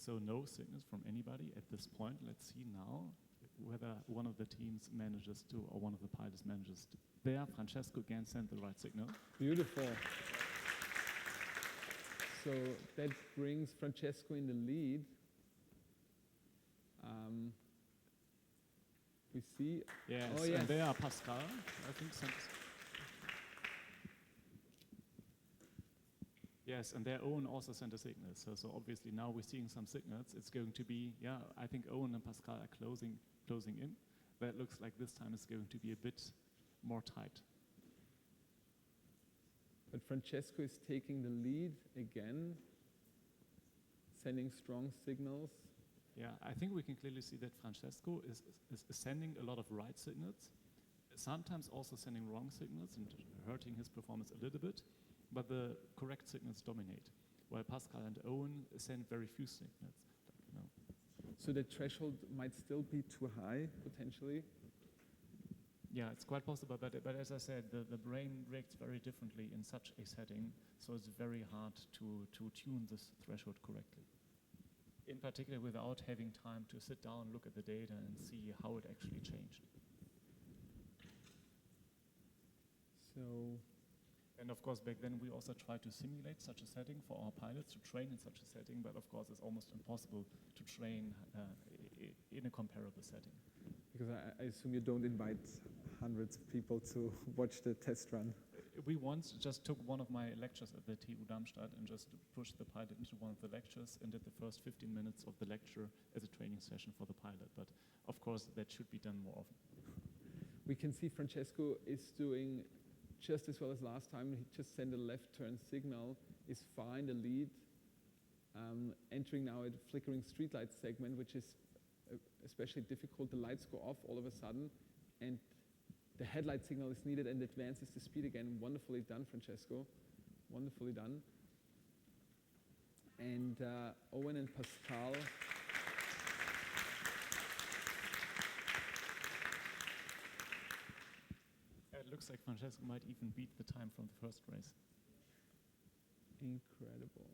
Speaker 4: So no signals from anybody at this point. Let's see now whether one of the teams manages to, or one of the pilots manages to. There, Francesco again sent the right signal.
Speaker 1: Beautiful. So that brings Francesco in the lead. We see.
Speaker 4: Yes,
Speaker 1: oh, yes.
Speaker 4: And there Pascal, I think, sent. Yes, and their Owen also sent a signal. So obviously now we're seeing some signals. It's going to be, I think Owen and Pascal are closing in. That looks like this time it's going to be a bit more tight.
Speaker 1: But Francesco is taking the lead again, sending strong signals.
Speaker 4: Yeah, I think we can clearly see that Francesco is sending a lot of right signals, sometimes also sending wrong signals and hurting his performance a little bit. But the correct signals dominate, while Pascal and Owen send very few signals.
Speaker 1: So the threshold might still be too high, potentially?
Speaker 4: Yeah, it's quite possible, but as I said, the brain reacts very differently in such a setting, so it's very hard to tune this threshold correctly. In particular, without having time to sit down, look at the data, and see how it actually changed. And of course, back then we also tried to simulate such a setting for our pilots to train in such a setting, but of course it's almost impossible to train in a comparable setting.
Speaker 1: Because I assume you don't invite hundreds of people to watch the test run.
Speaker 4: We once just took one of my lectures at the TU Darmstadt and just pushed the pilot into one of the lectures and did the first 15 minutes of the lecture as a training session for the pilot. But of course that should be done more often. We
Speaker 1: can see Francesco is doing just as well as last time. He just sent a left turn signal, is far in the lead, entering now a flickering streetlight segment, which is especially difficult. The lights go off all of a sudden, and the headlight signal is needed and advances the speed again. Wonderfully done, Francesco. Wonderfully done. And Owen and Pascal.
Speaker 4: It looks like Francesco might even beat the time from the first race.
Speaker 1: Incredible.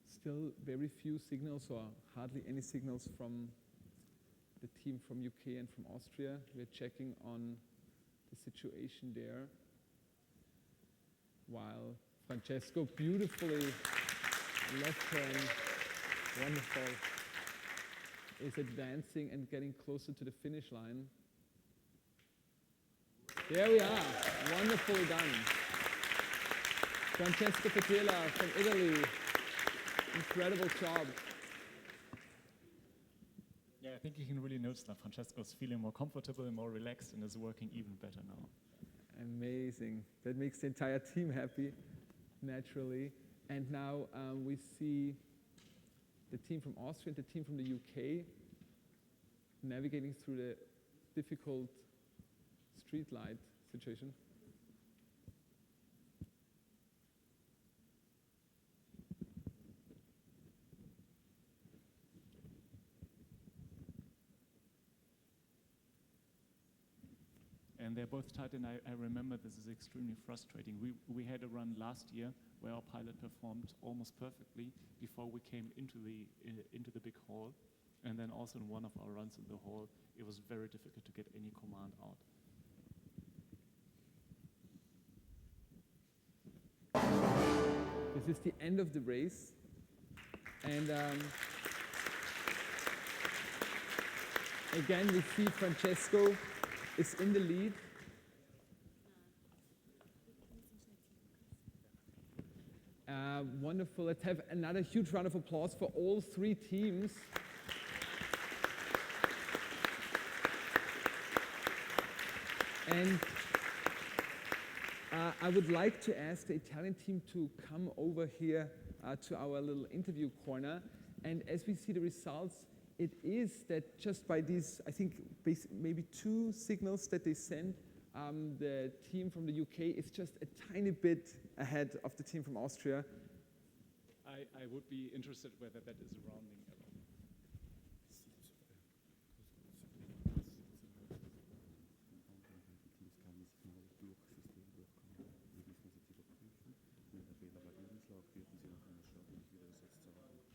Speaker 1: Still very few signals, or hardly any signals from the team from UK and from Austria. We're checking on the situation there. While Francesco beautifully left turn, wonderful, is advancing and getting closer to the finish line. There we are, wonderfully done. Francesco Petrella from Italy, incredible job.
Speaker 4: Yeah, I think you can really notice that Francesco's feeling more comfortable and more relaxed and is working even better now.
Speaker 1: Amazing. That makes the entire team happy, naturally. And now we see the team from Austria and the team from the UK navigating through the difficult street light situation.
Speaker 4: And they're both tight, and I remember this is extremely frustrating. We had a run last year where our pilot performed almost perfectly before we came into the big hall, and then also in one of our runs in the hall, it was very difficult to get any command out.
Speaker 1: This is the end of the race, and again we see Francesco is in the lead. Wonderful. Let's have another huge round of applause for all three teams. And I would like to ask the Italian team to come over here to our little interview corner. And as we see the results, it is that just by these, I think, maybe two signals that they sent, the team from the UK is just a tiny bit ahead of the team from Austria.
Speaker 4: I would be interested whether that is a rounding error.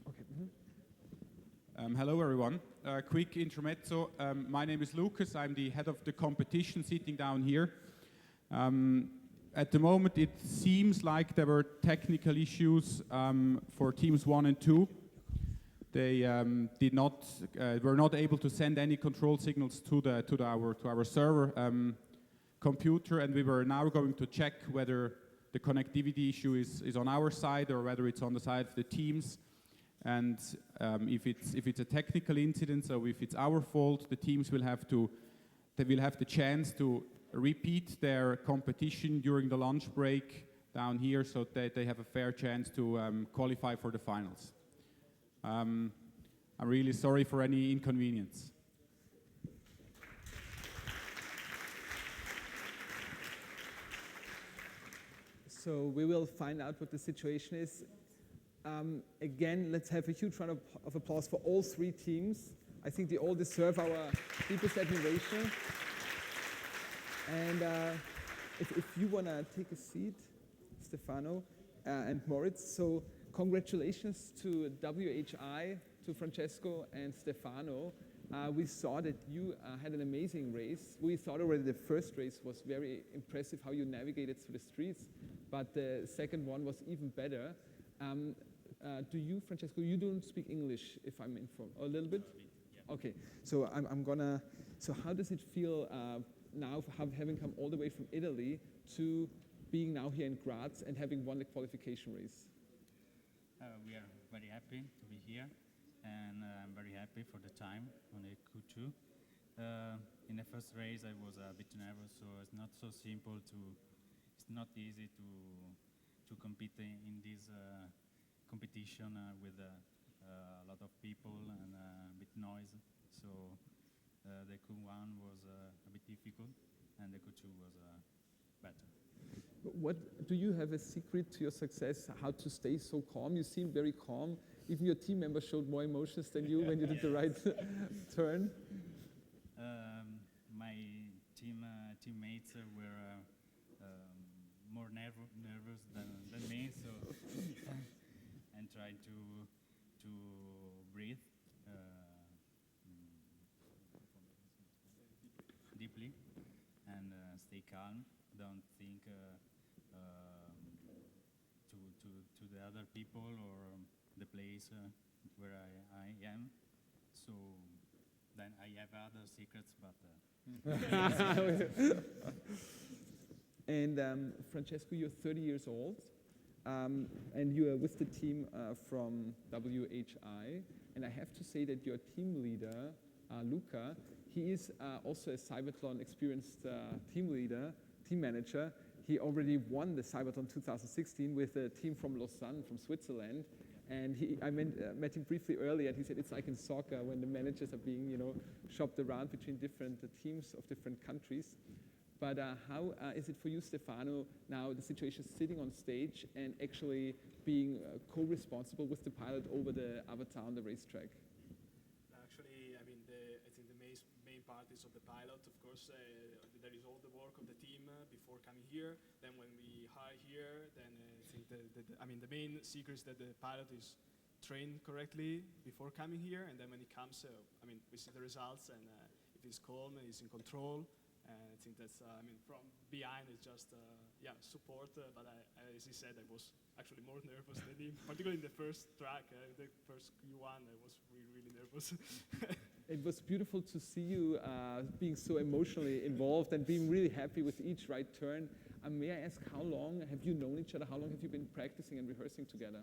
Speaker 1: Okay.
Speaker 5: Hello everyone. Quick intermezzo. My name is Lucas. I'm the head of the competition sitting down here. At the moment it seems like there were technical issues for teams 1 and 2. They were not able to send any control signals to our server computer, and we were now going to check whether the connectivity issue is on our side or whether it's on the side of the teams. And if it's a technical incident, so if it's our fault, the teams will have the chance to repeat their competition during the lunch break down here, so that they have a fair chance to qualify for the finals. I'm really sorry for any inconvenience.
Speaker 1: So we will find out what the situation is. Again, let's have a huge round of applause for all three teams. I think they all deserve our deepest admiration. And if you want to take a seat, Stefano and Moritz. So congratulations to WHI, to Francesco and Stefano. We saw that you had an amazing race. We thought already the first race was very impressive, how you navigated through the streets, but the second one was even better. Do you, Francesco, you don't speak English, if I'm informed, a little bit?
Speaker 6: Yeah.
Speaker 1: Okay, so so how does it feel now having come all the way from Italy to being now here in Graz and having won the qualification race?
Speaker 6: We are very happy to be here, and I'm very happy for the time on the Q2. In the first race I was a bit nervous, so it's not so simple it's not easy to compete in this competition with a lot of people and a bit noise. So the Q1 was a bit difficult. and the Q2 was better.
Speaker 1: What do you have a secret to your success? How to stay so calm? You seem very calm. Even your team members showed more emotions than you when you did the right turn.
Speaker 6: My teammates were more nervous than me, so and tried to breathe deeply and stay calm. Don't think to the other people or the place where I am. So then I have other secrets, but.
Speaker 1: And Francesco, you're 30 years old, and you are with the team from WHI. And I have to say that your team leader, Luca, he is also a CYBATHLON experienced team leader, team manager. He already won the CYBATHLON 2016 with a team from Lausanne, from Switzerland. And I met him briefly earlier, and he said it's like in soccer when the managers are being, shopped around between different teams of different countries. But how is it for you, Stefano, now the situation sitting on stage and actually being co-responsible with the pilot over the avatar on the racetrack?
Speaker 7: Actually, I mean, I think the main part is of the pilot. Of course, there is all the work of the team before coming here. Then when we hire here, then I think the main secret is that the pilot is trained correctly before coming here, and then when he comes, we see the results, and if he's calm and he's in control, I think that's, from behind it's just, support, but as he said, I was actually more nervous than him, particularly in the first track, the first Q1, I was really, really nervous.
Speaker 1: It was beautiful to see you being so emotionally involved and being really happy with each right turn. May I ask, how long have you known each other? How long have you been practicing and rehearsing together?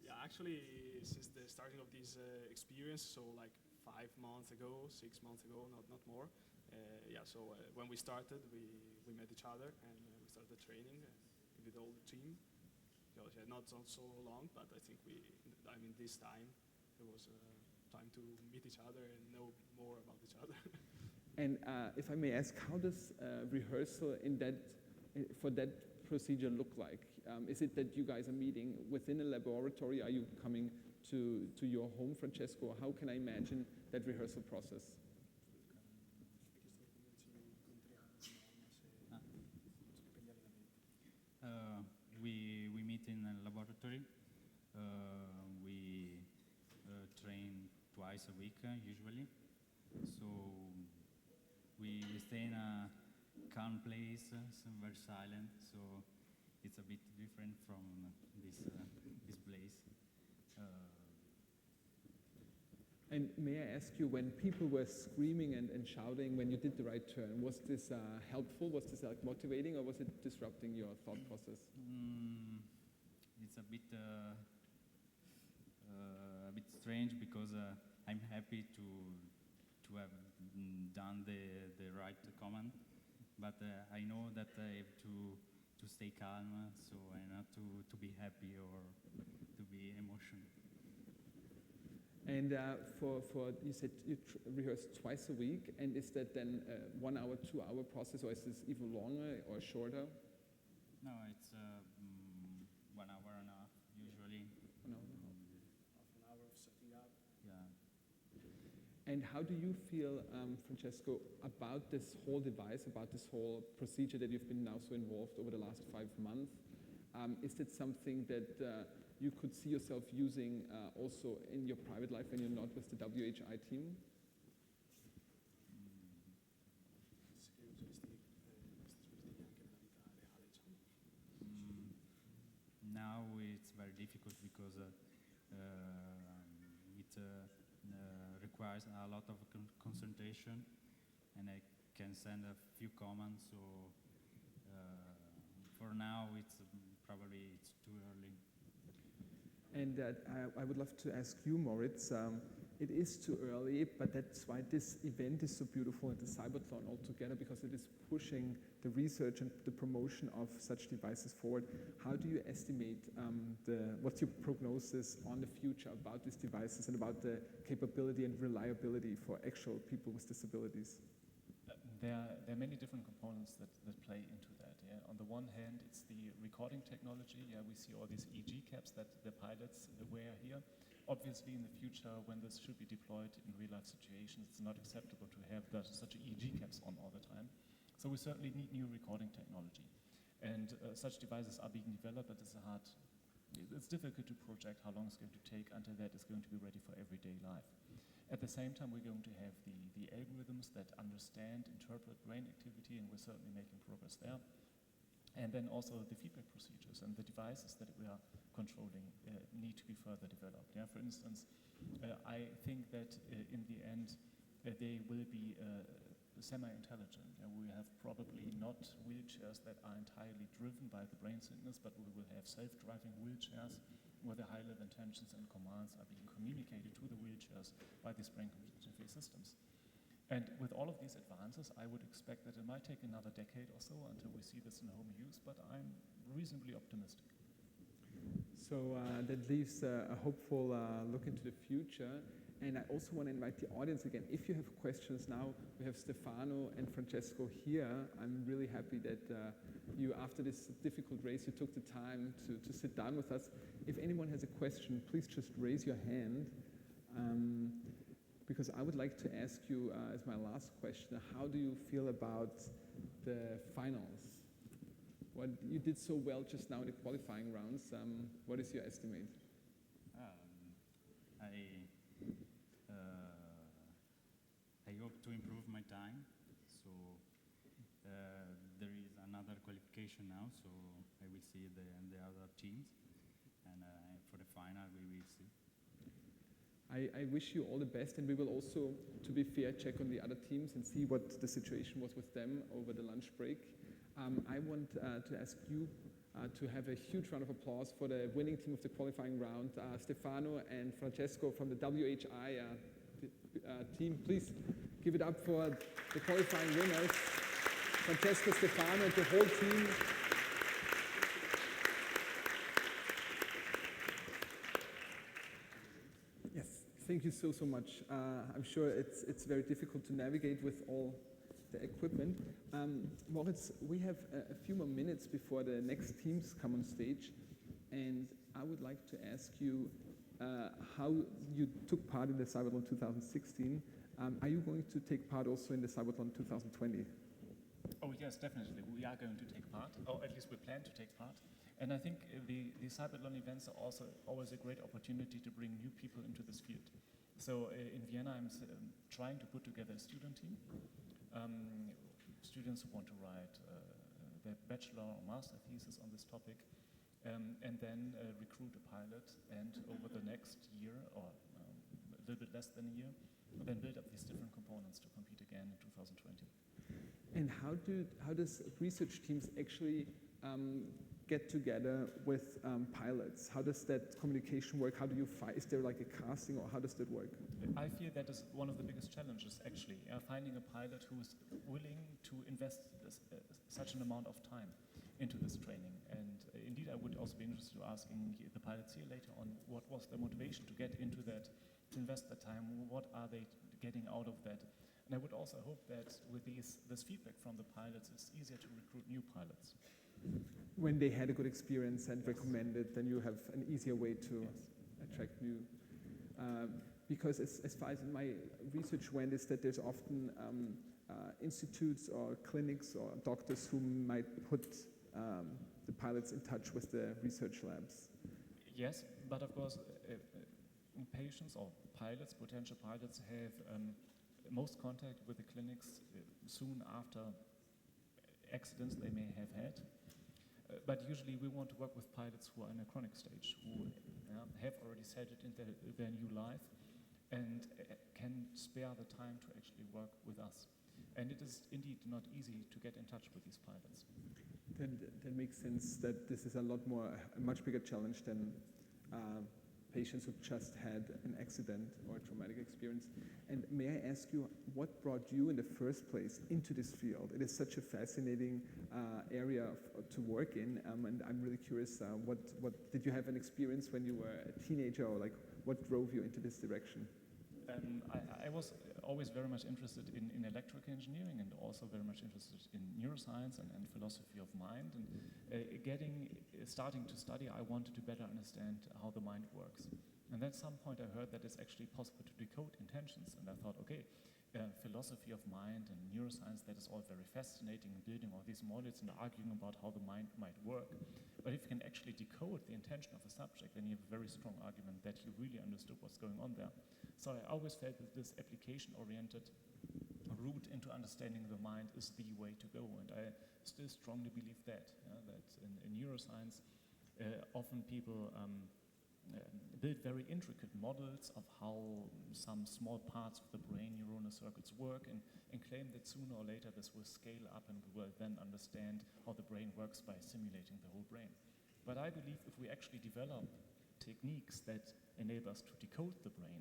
Speaker 7: Yeah, actually, since the starting of this experience, so like 5 months ago, 6 months ago, not more. So when we started, we met each other and we started training with all the team. Not so long, but I think this time it was time to meet each other and know more about each other.
Speaker 1: And if I may ask, how does rehearsal for that procedure look like? Is it that you guys are meeting within a laboratory? Are you coming to your home, Francesco? How can I imagine that rehearsal process?
Speaker 6: We meet in a laboratory. We train twice a week usually. So we stay in a calm place, very silent. So it's a bit different from this place.
Speaker 1: And may I ask you, when people were screaming and shouting when you did the right turn, was this helpful? Was this motivating, or was it disrupting your thought process?
Speaker 6: It's a bit strange because I'm happy to have done the right command, but I know that I have to stay calm, so I not to be happy or to be emotional.
Speaker 1: And you said you rehearse twice a week, and is that then a 1 hour, 2 hour process, or is this even longer or shorter?
Speaker 6: No, it's 1 hour and a half usually.
Speaker 1: 1 hour and a half.
Speaker 7: Half an hour of setting up.
Speaker 6: Yeah.
Speaker 1: And how do you feel, Francesco, about this whole device, about this whole procedure that you've been now so involved over the last 5 months? Is it something that you could see yourself using also in your private life when you're not with the WHI team?
Speaker 6: Now it's very difficult because it requires a lot of concentration, and I can send a few commands. So for now, it's too early.
Speaker 1: And I would love to ask you, Moritz, it is too early, but that's why this event is so beautiful at the CYBATHLON altogether, because it is pushing the research and the promotion of such devices forward. How do you estimate, what's your prognosis on the future about these devices and about the capability and reliability for actual people with disabilities?
Speaker 4: there are many different components that play into that. Yeah? On the one hand, it's the recording technology. Yeah, we see all these EG caps that the pilots wear here. Obviously, in the future, when this should be deployed in real-life situations, it's not acceptable to have such EG caps on all the time. So we certainly need new recording technology. And such devices are being developed, but it's difficult to project how long it's going to take until that is going to be ready for everyday life. At the same time, we're going to have the algorithms that understand, interpret brain activity, and we're certainly making progress there. And then also the feedback procedures and the devices that we are controlling need to be further developed. Yeah, for instance, I think that in the end, they will be semi-intelligent. We have probably not wheelchairs that are entirely driven by the brain signals, but we will have self-driving wheelchairs where the high-level intentions and commands are being communicated to the wheelchairs by these brain-computer interface systems. And with all of these advances, I would expect that it might take another decade or so until we see this in home use, but I'm reasonably optimistic.
Speaker 1: So that leaves a hopeful look into the future. And I also want to invite the audience again, if you have questions now, we have Stefano and Francesco here. I'm really happy that you, after this difficult race, you took the time to sit down with us. If anyone has a question, please just raise your hand. Because I would like to ask you, as my last question, how do you feel about the finals? You did so well just now in the qualifying rounds. What is your estimate?
Speaker 6: I hope to improve my time. So there is another qualification now, so I will see the other teams. And for the final, we will see.
Speaker 1: I wish you all the best, and we will also, to be fair, check on the other teams and see what the situation was with them over the lunch break. I want to ask you to have a huge round of applause for the winning team of the qualifying round, Stefano and Francesco from the WHI team. Please give it up for the qualifying winners, Francesco, Stefano, and the whole team. Yes, thank you so much. I'm sure it's very difficult to navigate with all the equipment. Moritz, we have a few more minutes before the next teams come on stage, and I would like to ask you how you took part in the CYBATHLON 2016. Are you going to take part also in the CYBATHLON 2020?
Speaker 4: Oh yes, definitely. We are going to take part, or at least we plan to take part. And I think the CYBATHLON events are also always a great opportunity to bring new people into this field. So in Vienna, I'm trying to put together a student team. Students who want to write their bachelor or master thesis on this topic, and then recruit a pilot, and over the next year, or a little bit less than a year, then build up these different components to compete again in 2020.
Speaker 1: And how does research teams actually get together with pilots? How does that communication work? How do you find? Is there like a casting, or how does that work?
Speaker 4: I feel that is one of the biggest challenges, actually, finding a pilot who is willing to invest such an amount of time into this training. And indeed, I would also be interested in asking the pilots here later on, what was their motivation to get into that, to invest that time? What are they getting out of that? And I would also hope that with this feedback from the pilots, it's easier to recruit new pilots.
Speaker 1: When they had a good experience and recommend it, then you have an easier way to attract new. Because as far as my research went, is that there's often institutes or clinics or doctors who might put the pilots in touch with the research labs.
Speaker 4: Yes, but of course, patients or pilots, potential pilots, have most contact with the clinics soon after accidents they may have had. But usually we want to work with pilots who are in a chronic stage, who have already settled into their new life and can spare the time to actually work with us. And it is indeed not easy to get in touch with these pilots.
Speaker 1: Then that makes sense that this is a much bigger challenge than patients who just had an accident or a traumatic experience. And may I ask you, what brought you in the first place into this field? It is such a fascinating area to work in, and I'm really curious, what did you have an experience when you were a teenager, or like what drove you into this direction?
Speaker 4: I was always very much interested in electrical engineering and also very much interested in neuroscience and philosophy of mind. And starting to study, I wanted to better understand how the mind works. And then at some point I heard that it's actually possible to decode intentions. And I thought, okay, philosophy of mind and neuroscience, that is all very fascinating, building all these models and arguing about how the mind might work. But if you can actually decode the intention of a subject, then you have a very strong argument that you really understood what's going on there. So I always felt that this application-oriented route into understanding the mind is the way to go. And I still strongly believe that in neuroscience, often people build very intricate models of how some small parts of the brain neuronal circuits work and claim that sooner or later this will scale up and we will then understand how the brain works by simulating the whole brain. But I believe if we actually develop techniques that enable us to decode the brain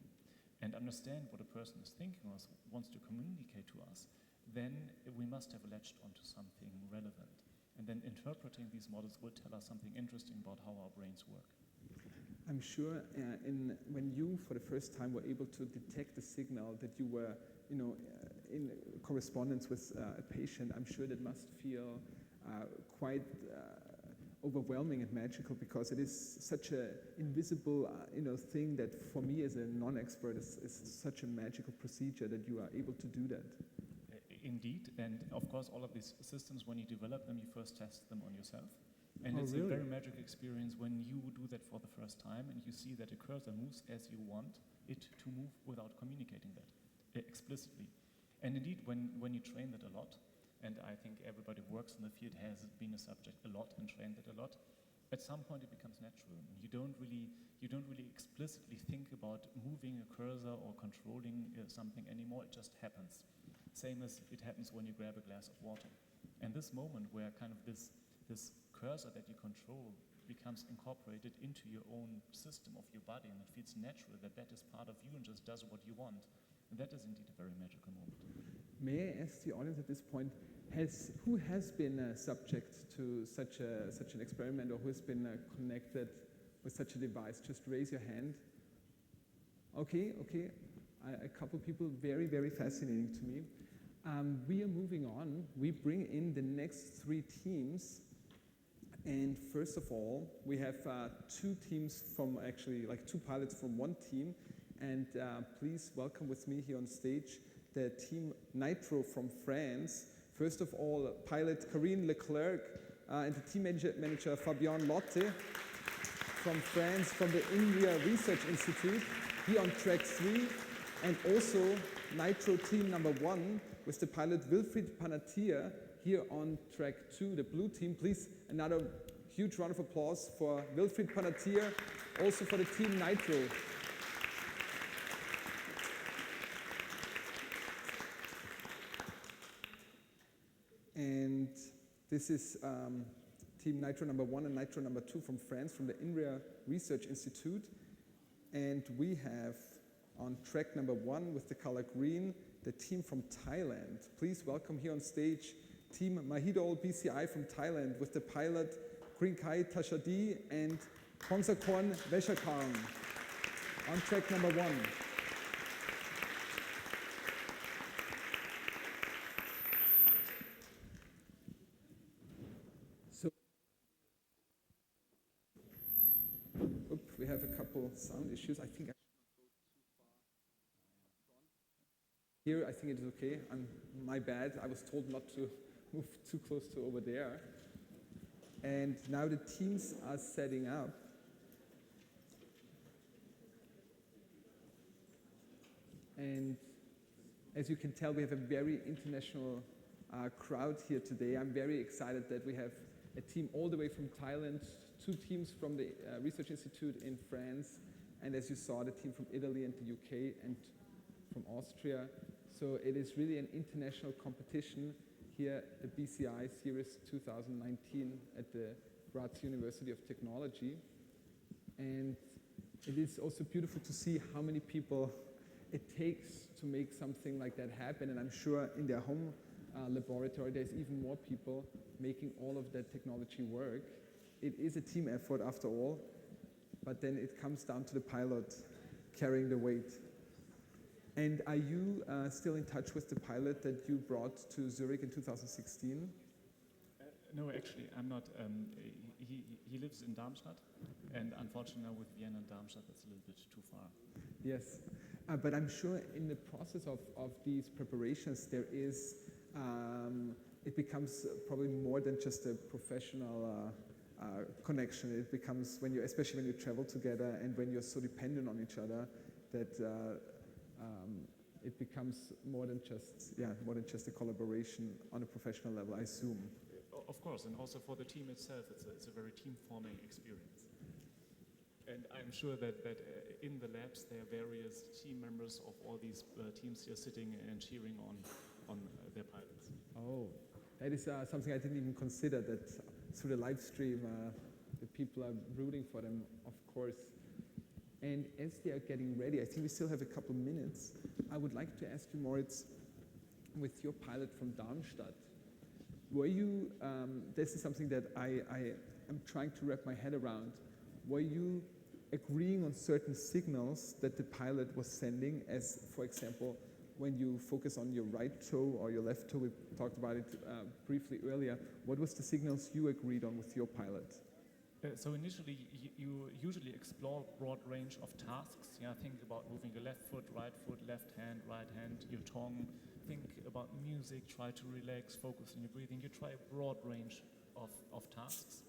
Speaker 4: and understand what a person is thinking or wants to communicate to us, then we must have latched onto something relevant. And then interpreting these models will tell us something interesting about how our brains work.
Speaker 1: I'm sure when you, for the first time, were able to detect the signal that you were, in correspondence with a patient, I'm sure that must feel quite overwhelming and magical, because it is such an invisible, thing that for me as a non-expert is such a magical procedure that you are able to do that.
Speaker 4: Indeed, and of course, all of these systems, when you develop them, you first test them on yourself. And it's
Speaker 1: really?
Speaker 4: A very magical experience when you do that for the first time and you see that a cursor moves as you want it to move without communicating that explicitly. And indeed, when you train that a lot, and I think everybody who works in the field has been a subject a lot and trained it a lot, at some point it becomes natural. You don't really explicitly think about moving a cursor or controlling something anymore. It just happens. Same as it happens when you grab a glass of water. And this moment where kind of this cursor that you control becomes incorporated into your own system of your body, and it feels natural that is part of you and just does what you want. And that is indeed a very magical moment.
Speaker 1: May I ask the audience at this point, who has been subject to such an experiment, or who has been connected with such a device? Just raise your hand. Okay. A couple people, very, very fascinating to me. We are moving on. We bring in the next three teams. And first of all, we have two teams from, actually, like two pilots from one team. And please welcome with me here on stage the team Nitro from France. First of all, pilot Karine Leclerc and the team manager Fabien Lotte from France, from the INRIA Research Institute, here on track 3. And also Nitro team number 1 with the pilot Wilfried Panattier here on track 2, the blue team. Please, another huge round of applause for Wilfried Panattier, also for the team Nitro. And this is team Nitro number 1 and Nitro number 2 from France, from the INRIA Research Institute. And we have on track number 1 with the color green, the team from Thailand. Please welcome here on stage team CYBATHLON BCI from Thailand with the pilot Krinkai Tashadi and Pongsakorn Veshakarn on track number 1. So, we have a couple sound issues. I think I should not go too far front. Here, I think it is okay. My bad. I was told not to move too close to over there. And now the teams are setting up. And as you can tell, we have a very international crowd here today. I'm very excited that we have a team all the way from Thailand, 2 teams from the Research Institute in France, and as you saw, the team from Italy and the UK and from Austria. So it is really an international competition here at the BCI Series 2019 at the Graz University of Technology. And it is also beautiful to see how many people it takes to make something like that happen. And I'm sure in their home laboratory, there's even more people making all of that technology work. It is a team effort after all, but then it comes down to the pilot carrying the weight. And are you still in touch with the pilot that you brought to Zurich in 2016?
Speaker 4: No, actually, I'm not. He lives in Darmstadt, and unfortunately now with Vienna and Darmstadt, that's a little bit too far.
Speaker 1: Yes, but I'm sure in the process of these preparations, there is, it becomes probably more than just a professional connection. It becomes, especially when you travel together and when you're so dependent on each other, that it becomes more than just a collaboration on a professional level, I assume.
Speaker 4: Of course, and also for the team itself, it's a very team-forming experience. And I'm sure that in the labs there are various team members of all these teams here sitting and cheering on their pilots.
Speaker 1: Oh, that is something I didn't even consider, that through the live stream the people are rooting for them, of course. And as they are getting ready, I think we still have a couple minutes. I would like to ask you, Moritz, with your pilot from Darmstadt, were you, this is something that I am trying to wrap my head around, were you agreeing on certain signals that the pilot was sending, as for example, when you focus on your right toe or your left toe, we talked about it briefly earlier, what was the signals you agreed on with your pilot?
Speaker 4: So initially, you usually explore a broad range of tasks. Yeah, think about moving your left foot, left hand, right hand, your tongue. Think about music, try to relax, focus on your breathing. You try a broad range of tasks,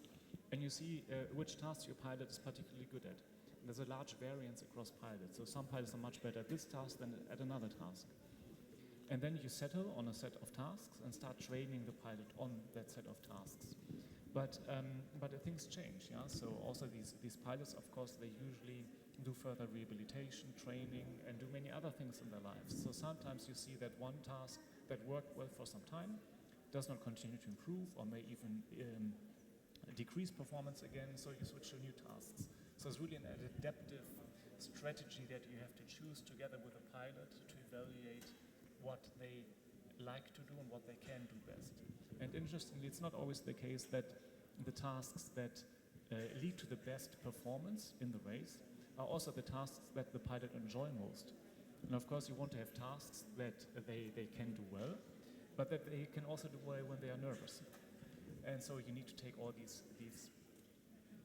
Speaker 4: and you see which tasks your pilot is particularly good at. There's a large variance across pilots, so some pilots are much better at this task than at another task. And then you settle on a set of tasks and start training the pilot on that set of tasks. But things change, yeah. So also these pilots, of course, they usually do further rehabilitation, training, and do many other things in their lives. So sometimes you see that one task that worked well for some time does not continue to improve, or may even decrease performance again. So you switch to new tasks. So it's really an adaptive strategy that you have to choose together with a pilot to evaluate what they like to do and what they can do best. And interestingly, it's not always the case that the tasks that lead to the best performance in the race are also the tasks that the pilot enjoy most. And of course, you want to have tasks that they can do well, but that they can also do well when they are nervous. And so you need to take all these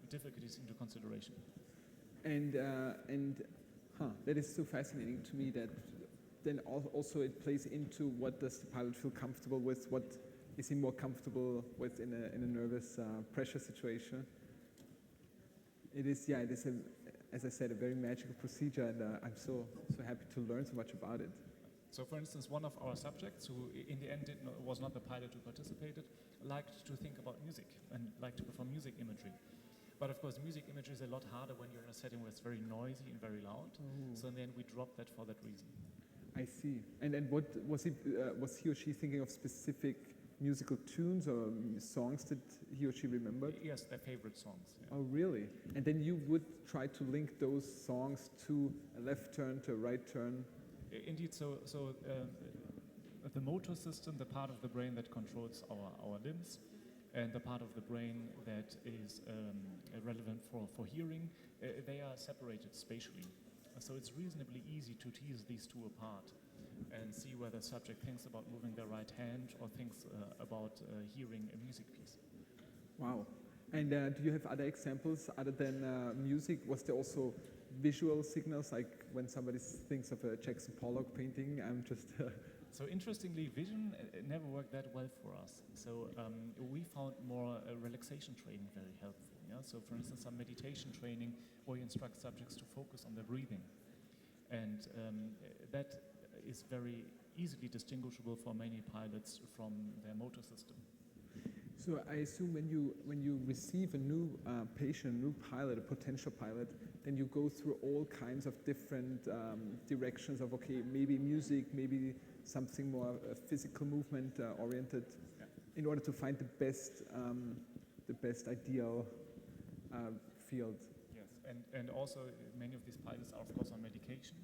Speaker 4: difficulties into consideration. And
Speaker 1: that is so fascinating to me, that then also it plays into what does the pilot feel comfortable with, what is he more comfortable with in a nervous pressure situation. It is, as I said, a very magical procedure, and I'm so happy to learn so much about it.
Speaker 4: So for instance, one of our subjects, who in the end was not the pilot who participated, liked to think about music and liked to perform music imagery. But of course, music imagery is a lot harder when you're in a setting where it's very noisy and very loud. So then we dropped that for that reason.
Speaker 1: I see. And what was he or she thinking of specific musical tunes or songs that he or she remembered?
Speaker 4: Yes, their favorite songs. Yeah.
Speaker 1: Oh, really? And then you would try to link those songs to a left turn, to a right turn?
Speaker 4: Indeed. So the motor system, the part of the brain that controls our limbs, and the part of the brain that is relevant for hearing, they are separated spatially. So it's reasonably easy to tease these two apart and see whether the subject thinks about moving their right hand or thinks about hearing a music piece.
Speaker 1: Wow. And do you have other examples other than music? Was there also visual signals, like when somebody thinks of a Jackson Pollock painting? I'm just...
Speaker 4: So interestingly, vision never worked that well for us. So we found more relaxation training very helpful. Yeah? So for instance, some meditation training where you instruct subjects to focus on their breathing. And that is very easily distinguishable for many pilots from their motor system.
Speaker 1: So I assume when you receive a new patient, a new pilot, a potential pilot, then you go through all kinds of different directions of, okay, maybe music, maybe something more physical movement oriented, in order to find the best ideal field.
Speaker 4: Yes, and also many of these pilots are of course on medication.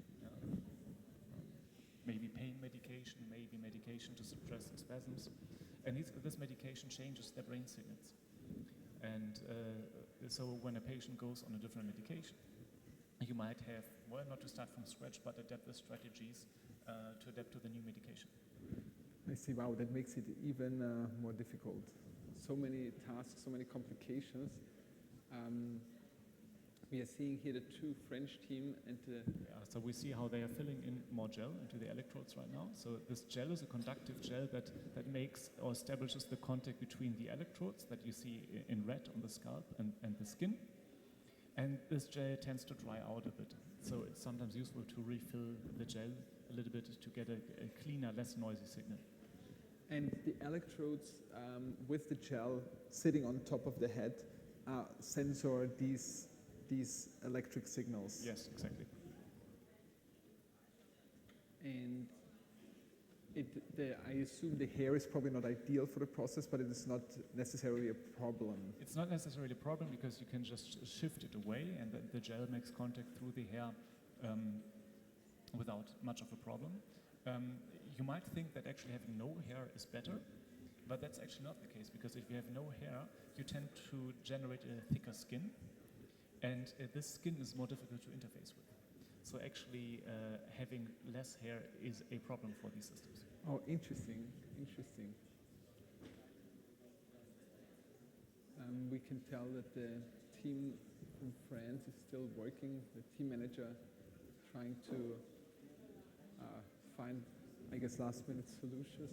Speaker 4: Maybe pain medication, maybe medication to suppress spasms. And this medication changes their brain signals. And so when a patient goes on a different medication, you might have, well, not to start from scratch, but adaptive strategies to adapt to the new medication.
Speaker 1: I see. Wow, that makes it even more difficult. So many tasks, so many complications. We are seeing here the two French team and the...
Speaker 4: So we see how they are filling in more gel into the electrodes right now. So this gel is a conductive gel that makes or establishes the contact between the electrodes that you see in red on the scalp and the skin. And this gel tends to dry out a bit. So it's sometimes useful to refill the gel a little bit to get a cleaner, less noisy signal.
Speaker 1: And the electrodes with the gel sitting on top of the head sensor these electric signals.
Speaker 4: Yes, exactly.
Speaker 1: And I assume the hair is probably not ideal for the process, but it is not necessarily a problem.
Speaker 4: It's not necessarily a problem because you can just shift it away and the gel makes contact through the hair without much of a problem. You might think that actually having no hair is better, but that's actually not the case, because if you have no hair, you tend to generate a thicker skin, and this skin is more difficult to interface with. So actually having less hair is a problem for these systems.
Speaker 1: Oh, interesting, interesting. We can tell that the team from France is still working, the team manager trying to find, I guess, last-minute solutions.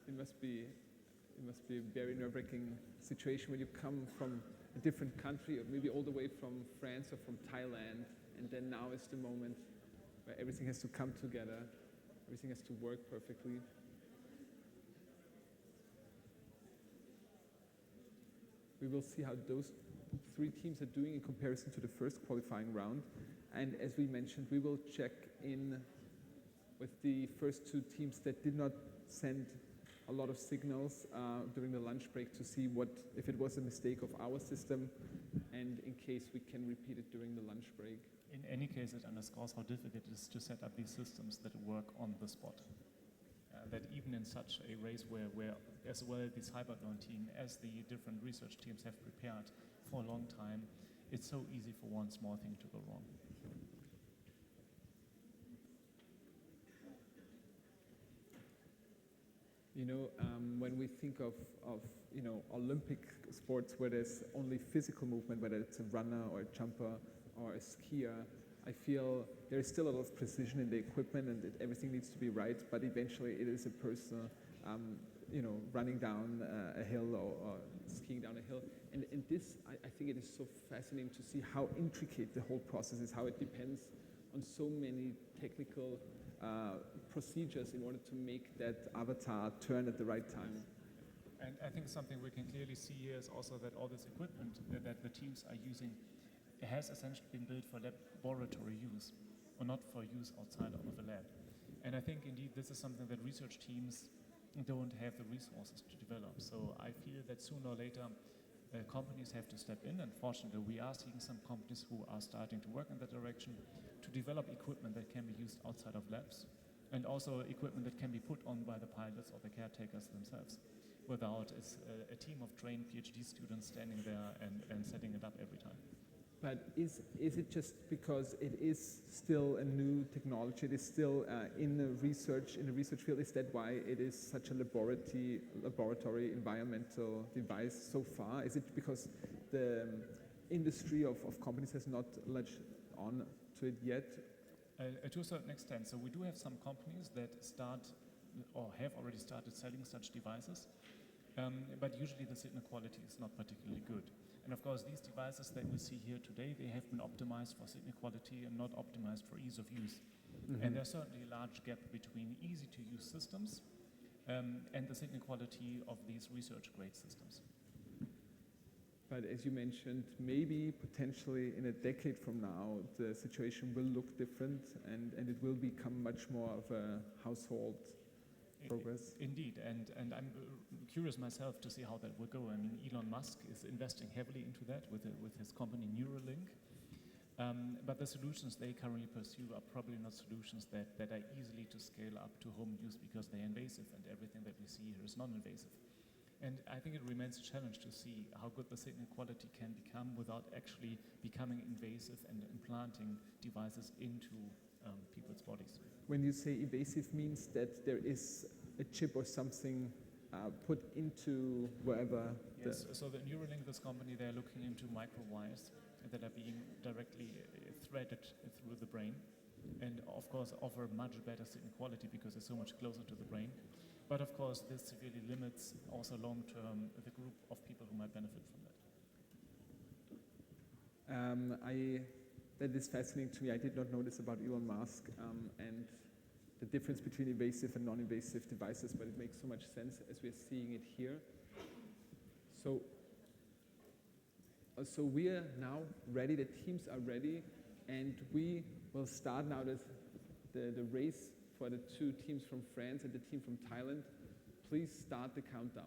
Speaker 1: It must be a very nerve-wracking situation when you come from a different country, or maybe all the way from France or from Thailand, and then now is the moment where everything has to come together, everything has to work perfectly. We will see how those three teams are doing in comparison to the first qualifying round. And as we mentioned, we will check in with the first two teams that did not send a lot of signals during the lunch break to see if it was a mistake of our system, and in case we can repeat it during the lunch break.
Speaker 4: In any case, it underscores how difficult it is to set up these systems that work on the spot. That even in such a race where as well the CYBATHLON team as the different research teams have prepared for a long time, it's so easy for one small thing to go wrong.
Speaker 1: You know, when we think of Olympic sports where there's only physical movement, whether it's a runner or a jumper or a skier, I feel there is still a lot of precision in the equipment and everything needs to be right, but eventually it is a person, running down a hill or skiing down a hill. And this, I think it is so fascinating to see how intricate the whole process is, how it depends on so many technical procedures in order to make that avatar turn at the right time.
Speaker 4: And I think something we can clearly see here is also that all this equipment that the teams are using has essentially been built for laboratory use, or not for use outside of a lab. And I think indeed this is something that research teams don't have the resources to develop. So I feel that sooner or later companies have to step in, and fortunately we are seeing some companies who are starting to work in that direction to develop equipment that can be used outside of labs, and also equipment that can be put on by the pilots or the caretakers themselves without a team of trained PhD students standing there and setting it up every time.
Speaker 1: But is it just because it is still a new technology, it is still in the research field, is that why it is such a laboratory environmental device so far? Is it because the industry of companies has not latched on to it yet?
Speaker 4: To a certain extent. So we do have some companies that start or have already started selling such devices, but usually the signal quality is not particularly good. And of course, these devices that we see here today, they have been optimized for signal quality and not optimized for ease of use. Mm-hmm. And there's certainly a large gap between easy-to-use systems and the signal quality of these research-grade systems.
Speaker 1: But as you mentioned, maybe potentially in a decade from now, the situation will look different and it will become much more of a household progress.
Speaker 4: Indeed, and I'm curious myself to see how that will go. I mean, Elon Musk is investing heavily into that with his company Neuralink. But the solutions they currently pursue are probably not solutions that are easily to scale up to home use because they're invasive, and everything that we see here is non-invasive. And I think it remains a challenge to see how good the signal quality can become without actually becoming invasive and implanting devices into people's bodies.
Speaker 1: When you say invasive, means that there is a chip or something put into wherever.
Speaker 4: Yes, so the Neuralink, this company, they're looking into microwires that are being directly threaded through the brain, and of course offer much better signal quality because they're so much closer to the brain. But of course, this severely limits also long-term the group of people who might benefit from that.
Speaker 1: That is fascinating to me. I did not know this about Elon Musk and the difference between invasive and non-invasive devices, but it makes so much sense as we're seeing it here. So we are now ready, the teams are ready, and we will start now the race for the two teams from France and the team from Thailand. Please start the countdown.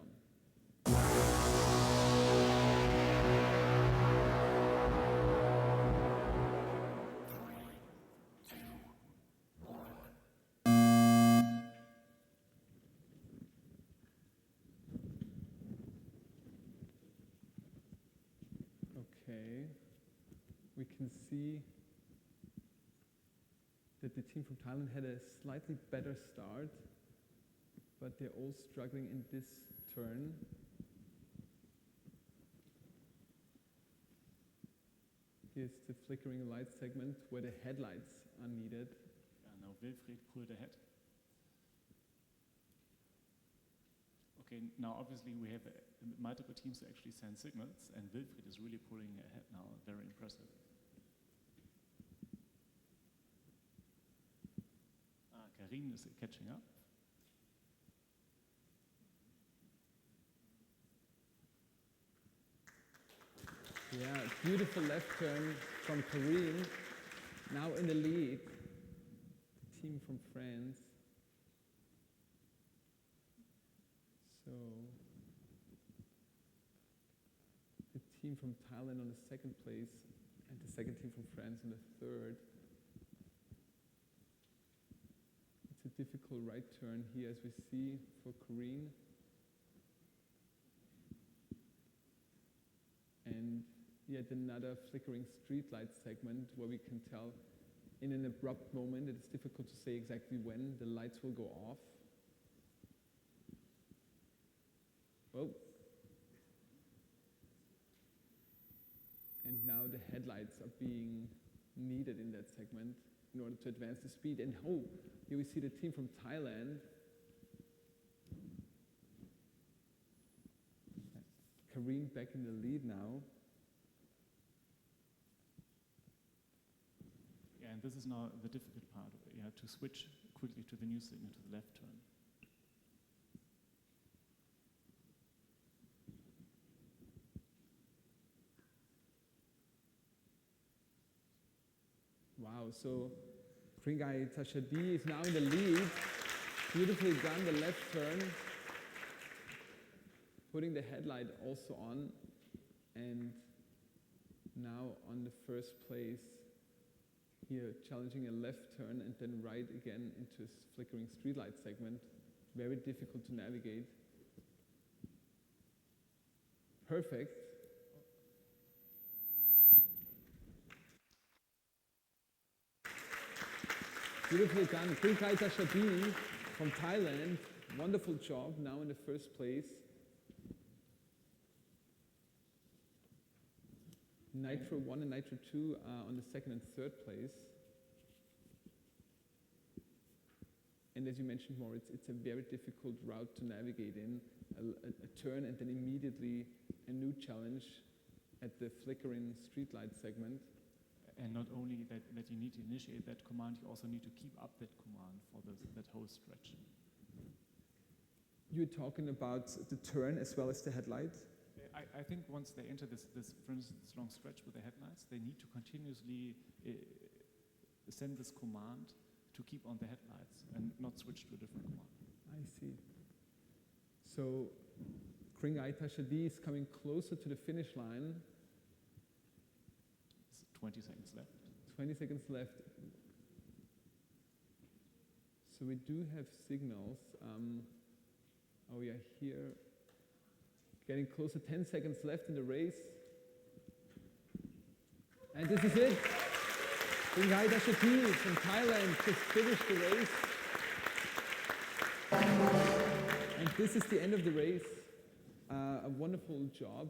Speaker 1: Okay, we can see that the team from Thailand had a slightly better start, but they're all struggling in this turn. Here's the flickering light segment where the headlights are needed.
Speaker 4: Now Wilfried pulled ahead. Okay, now obviously we have multiple teams to actually send signals, and Wilfried is really pulling ahead now, very impressive. Karin is catching up.
Speaker 1: Yeah, beautiful left turn from Karin. Now in the lead, the team from France. So the team from Thailand on the second place, and the second team from France on the third. It's a difficult right turn here, as we see for Karin. And yet another flickering streetlight segment where we can tell in an abrupt moment, it's difficult to say exactly when the lights will go off. Oh. And now the headlights are being needed in that segment in order to advance the speed. And oh, here we see the team from Thailand. Karin back in the lead now.
Speaker 4: Yeah, and this is now the difficult part. You have to switch quickly to the new signal, to the left turn.
Speaker 1: Wow, so Kringai Tashadi is now in the lead. Beautifully done, the left turn. Putting the headlight also on. And now on the first place here, challenging a left turn and then right again into a flickering streetlight segment. Very difficult to navigate. Perfect. Beautifully done. Kringai Tashadi from Thailand. Wonderful job, now in the first place. Nitro 1 and Nitro 2 are on the second and third place. And as you mentioned, Moritz, it's a very difficult route to navigate in, a turn and then immediately a new challenge at the flickering streetlight segment.
Speaker 4: And not only that you need to initiate that command, you also need to keep up that command for that whole stretch.
Speaker 1: You're talking about the turn as well as the headlight?
Speaker 4: I think once they enter this, for instance, this long stretch with the headlights, they need to continuously send this command to keep on the headlights and not switch to a different command.
Speaker 1: I see. So Kringai Tashadi is coming closer to the finish line.
Speaker 4: 20 seconds left.
Speaker 1: 20 seconds left. So we do have signals. Oh yeah, here Getting closer, 10 seconds left in the race. And this is it. Graz University from Thailand just finished the race. And this is the end of the race. A wonderful job.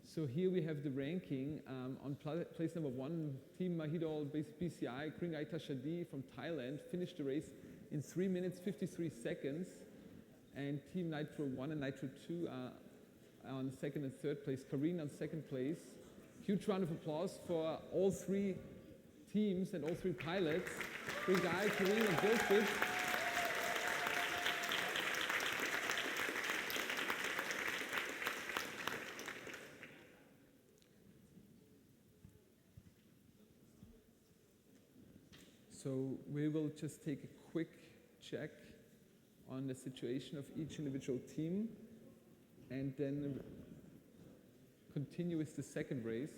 Speaker 1: So here we have the ranking. On place number 1, Team Mahidol BCI, Kringai Tashadi from Thailand finished the race in 3 minutes 53 seconds. And Team Nitro 1 and Nitro 2 on second and third place. Karine on second place. Huge round of applause for all 3 teams and all 3 pilots. Kringai, Karine and Wilfried. So we will just take a quick check on the situation of each individual team and then continue with the second race.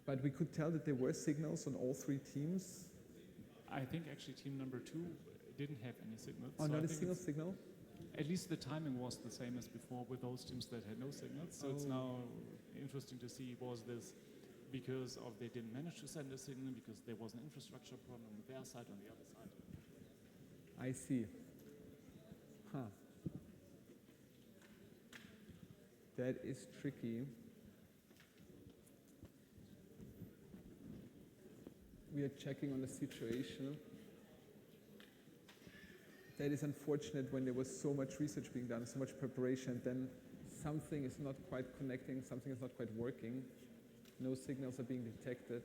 Speaker 1: But we could tell that there were signals on all 3 teams.
Speaker 4: I think actually team number 2 didn't have any signals.
Speaker 1: Oh,
Speaker 4: so
Speaker 1: not
Speaker 4: I
Speaker 1: a
Speaker 4: think
Speaker 1: single signal?
Speaker 4: at least the timing was the same as before with those teams that had no signals. So it's now interesting to see, was this because of they didn't manage to send a signal, because there was an infrastructure problem on their side, on the other side?
Speaker 1: I see. Huh. That is tricky. We are checking on the situation. That is unfortunate when there was so much research being done, so much preparation, then something is not quite connecting, something is not quite working. No signals are being detected.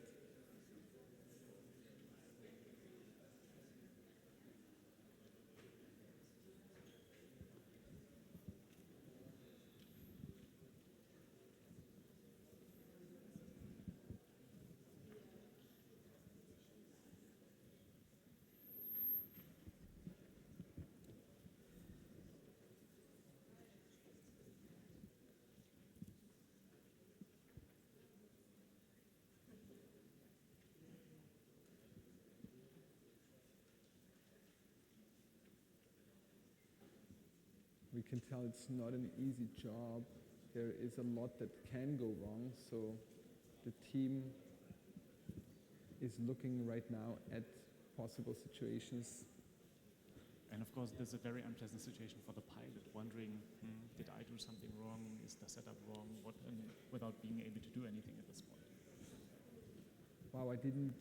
Speaker 1: We can tell it's not an easy job. There is a lot that can go wrong, so the team is looking right now at possible situations.
Speaker 4: And of course, there's a very unpleasant situation for the pilot, wondering, did I do something wrong? Is the setup wrong? Without being able to do anything at this point.
Speaker 1: Wow, I didn't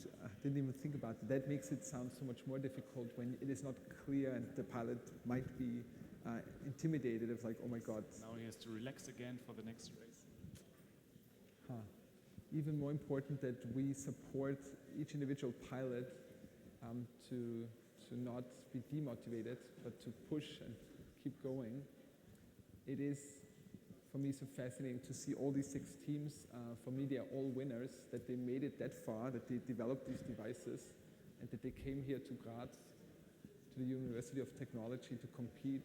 Speaker 1: even think about it. That makes it sound so much more difficult when it is not clear and the pilot might be intimidated. It's like, oh my God.
Speaker 4: Now he has to relax again for the next race.
Speaker 1: Even more important that we support each individual pilot to not be demotivated, but to push and keep going. It is, for me, so fascinating to see all these 6 teams. For me, they are all winners, that they made it that far, that they developed these devices, and that they came here to Graz, to the University of Technology to compete.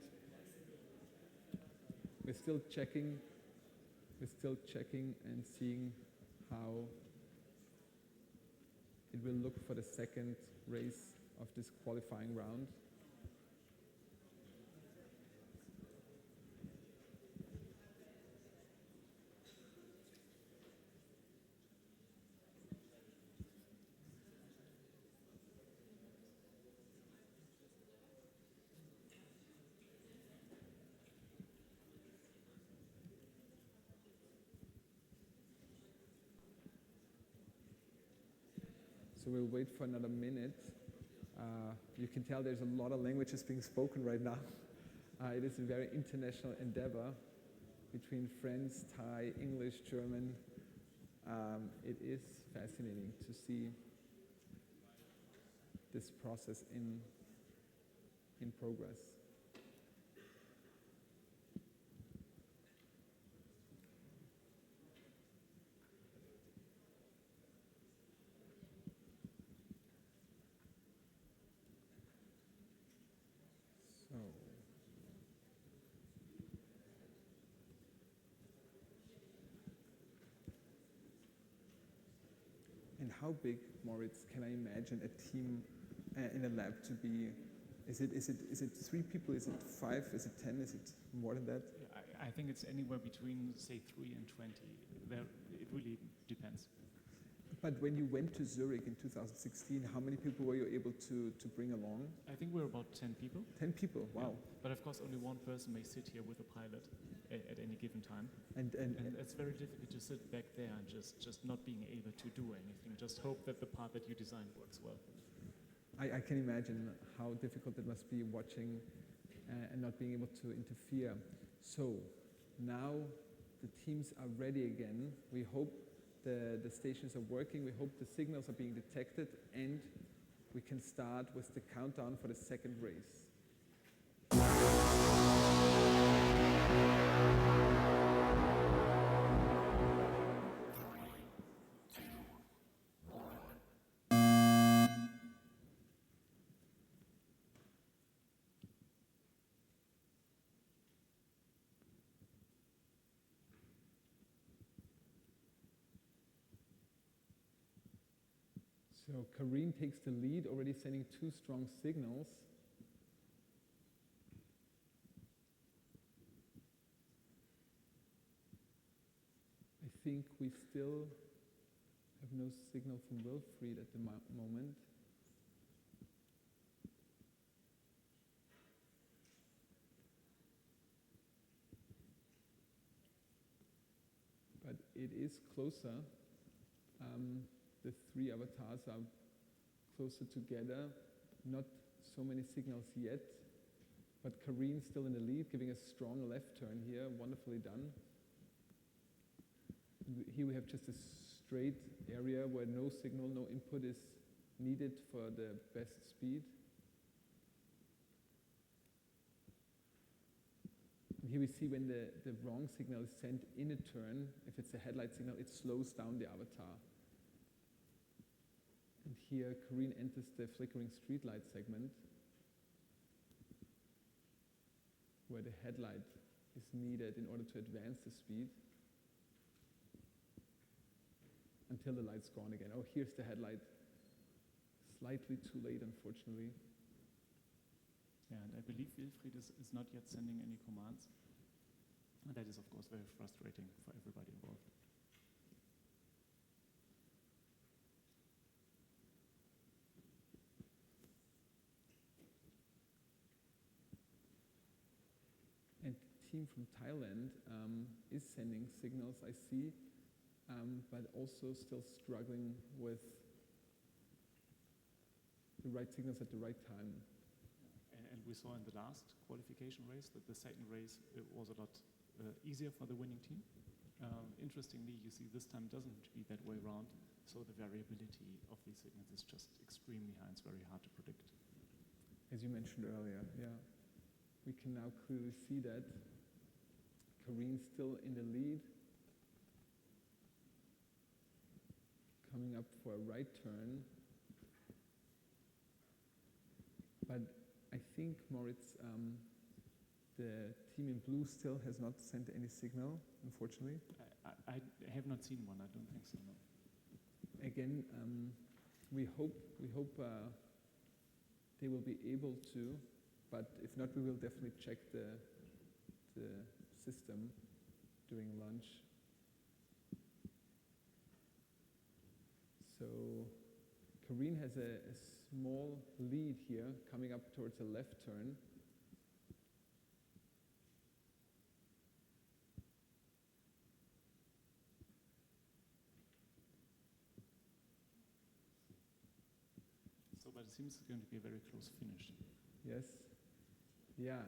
Speaker 1: We're still checking and seeing how it will look for the second race of this qualifying round. So we'll wait for another minute. You can tell there's a lot of languages being spoken right now. It is a very international endeavor between French, Thai, English, German. It is fascinating to see this process in progress. And how big, Moritz, can I imagine a team in a lab to be Is it 3 people? Is it 5? Is it 10? Is it more than that?
Speaker 4: I think it's anywhere between, say, 3 and 20. It really depends.
Speaker 1: But when you went to Zurich in 2016, how many people were you able to bring along?
Speaker 4: I think we're about 10 people.
Speaker 1: 10 people, wow.
Speaker 4: Yeah. But of course, only one person may sit here with a pilot at any given time.
Speaker 1: And
Speaker 4: it's very difficult to sit back there and just not being able to do anything. Just hope that the part that you designed works well.
Speaker 1: I can imagine how difficult it must be watching and not being able to interfere. So now the teams are ready again. We hope the stations are working. We hope the signals are being detected, and we can start with the countdown for the second race. So Karine takes the lead, already sending 2 strong signals. I think we still have no signal from Wilfried at the moment. But it is closer. The 3 avatars are closer together, not so many signals yet, but Karine's still in the lead, giving a strong left turn here, wonderfully done. Here we have just a straight area where no signal, no input is needed for the best speed. And here we see when the wrong signal is sent in a turn, if it's a headlight signal, it slows down the avatar. And here, Karine enters the flickering streetlight segment, where the headlight is needed in order to advance the speed, until the light's gone again. Oh, here's the headlight. Slightly too late, unfortunately.
Speaker 4: Yeah, and I believe Wilfried is not yet sending any commands. And that is, of course, very frustrating for everybody involved.
Speaker 1: Team from Thailand is sending signals, I see, but also still struggling with the right signals at the right time.
Speaker 4: And we saw in the last qualification race that the second race was a lot easier for the winning team. Interestingly, you see this time doesn't be that way around, so the variability of these signals is just extremely high. It's very hard to predict.
Speaker 1: As you mentioned earlier, yeah. We can now clearly see that. Karine's still in the lead. Coming up for a right turn. But I think, Moritz, the team in blue still has not sent any signal, unfortunately.
Speaker 4: I have not seen one, I don't think so, no.
Speaker 1: Again, we hope they will be able to, but if not, we will definitely check the system during lunch. So Karine has a small lead here, coming up towards a left turn.
Speaker 4: So, but it seems it's going to be a very close finish.
Speaker 1: Yes. Yeah.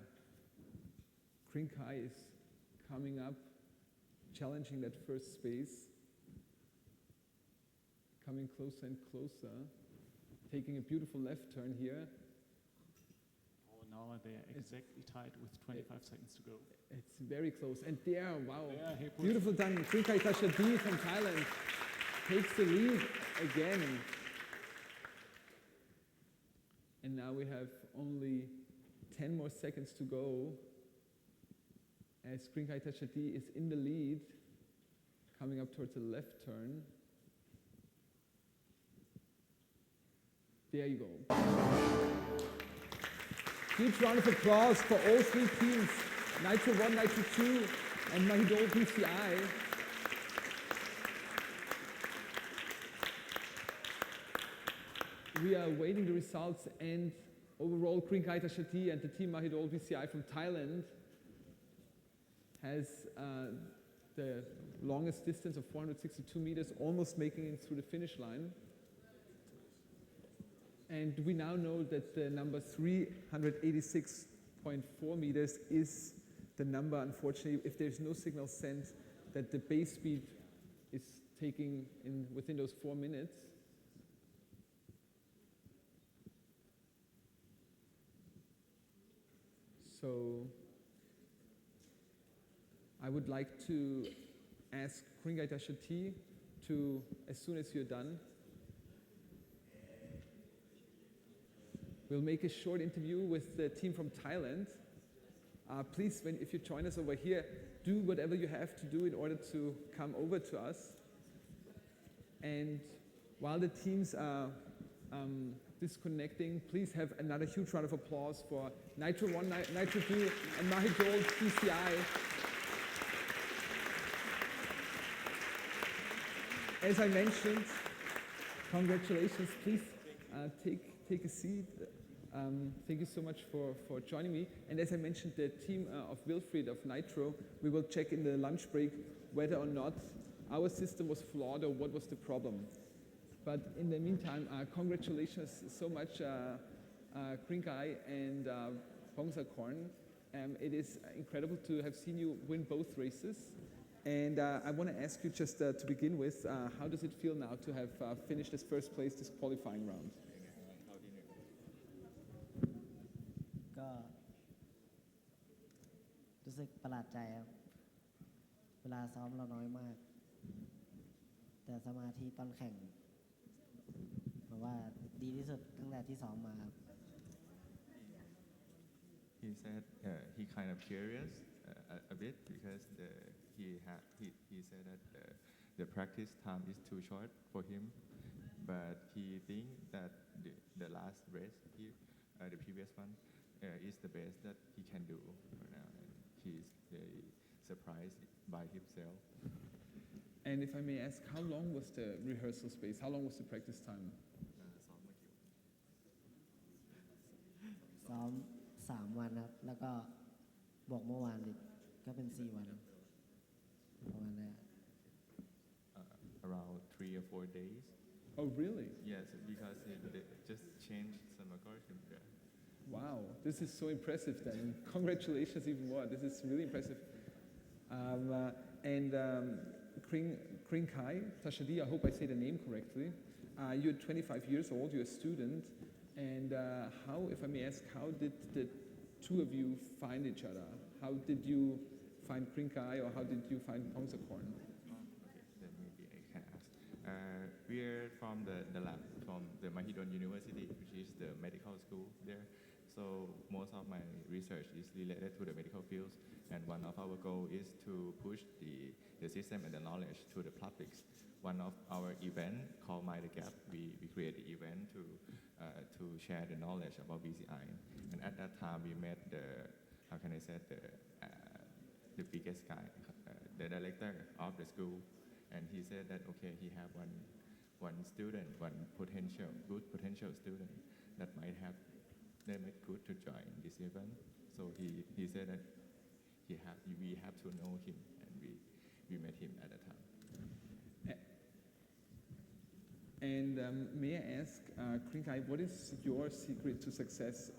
Speaker 1: Krinkai is coming up, challenging that first space, coming closer and closer, taking a beautiful left turn here.
Speaker 4: Oh, now they are exactly tied with 25 seconds to go.
Speaker 1: It's very close. And there, wow,
Speaker 4: Yeah,
Speaker 1: beautiful done. Krinkai Tashadi from Thailand takes the lead again. And now we have only 10 more seconds to go, as Krinkai Tashadi is in the lead, coming up towards the left turn. There you go. Huge round of applause for all three teams, Nitro 1, Nitro 2, and Mahidol BCI. We are awaiting the results, and overall Krinkai Tashati and the team Mahidol BCI from Thailand has the longest distance of 462 meters, almost making it through the finish line. And we now know that the number 386.4 meters is the number, unfortunately, if there's no signal sent, that the base speed is taking in within those 4 minutes. So I would like to ask Kringai Tashati to, as soon as you're done, we'll make a short interview with the team from Thailand. Please, if you join us over here, do whatever you have to do in order to come over to us. And while the teams are disconnecting, please have another huge round of applause for Nitro 1, Nitro 2, and Mahidol BCI. As I mentioned, congratulations. Please take a seat. Thank you so much for joining me. And as I mentioned, the team of Wilfried of Nitro, we will check in the lunch break whether or not our system was flawed or what was the problem. But in the meantime, congratulations so much, Krinkai and Pongsakorn. It is incredible to have seen you win both races. And I want to ask you just to begin with, how does it feel now to have finished as first place this qualifying round?
Speaker 8: ก็รู้สึกประหลาดใจครับเวลาซ้อมเราน้อยมากแต่สมาธิตอนแข่งแบบว่าดีที่สุดตั้งแต่ที่ซ้อมมาครับ
Speaker 9: He said he kind of curious a bit because he said that the practice time is too short for him, but he think that the last race the previous one is the best that he can do right now, and he's very surprised by himself.
Speaker 1: And if I may ask, how long was the rehearsal space? How long was the practice time?
Speaker 8: ซ้อม3 วันครับแล้วก็บอกเมื่อวานอีกก็เป็น4 วันประมาณนั้น
Speaker 9: Around 3 or 4 days.
Speaker 1: Oh, really?
Speaker 9: Yes, because they just changed some algorithm there.
Speaker 1: Wow, this is so impressive then. Congratulations even more. This is really impressive. Krinkai Tashadi, I hope I say the name correctly. You're 25 years old, you're a student. And how, if I may ask, how did the two of you find each other? How did you find Krinkai, or how did you find Pongsakorn?
Speaker 9: Then maybe I can ask. We're from the lab from the Mahidol University, which is the medical school there. So most of my research is related to the medical fields, and one of our goal is to push the system and the knowledge to the public. One of our event called Mind the Gap, we create the event to share the knowledge about BCI. And at that time, we met how can I say, the biggest guy, the director of the school, and he said that okay, he have one student, one good potential student that might good to join this event. So he said that we have to know him, and we met him at the time.
Speaker 1: And may I ask, Krinkai, what is your secret to success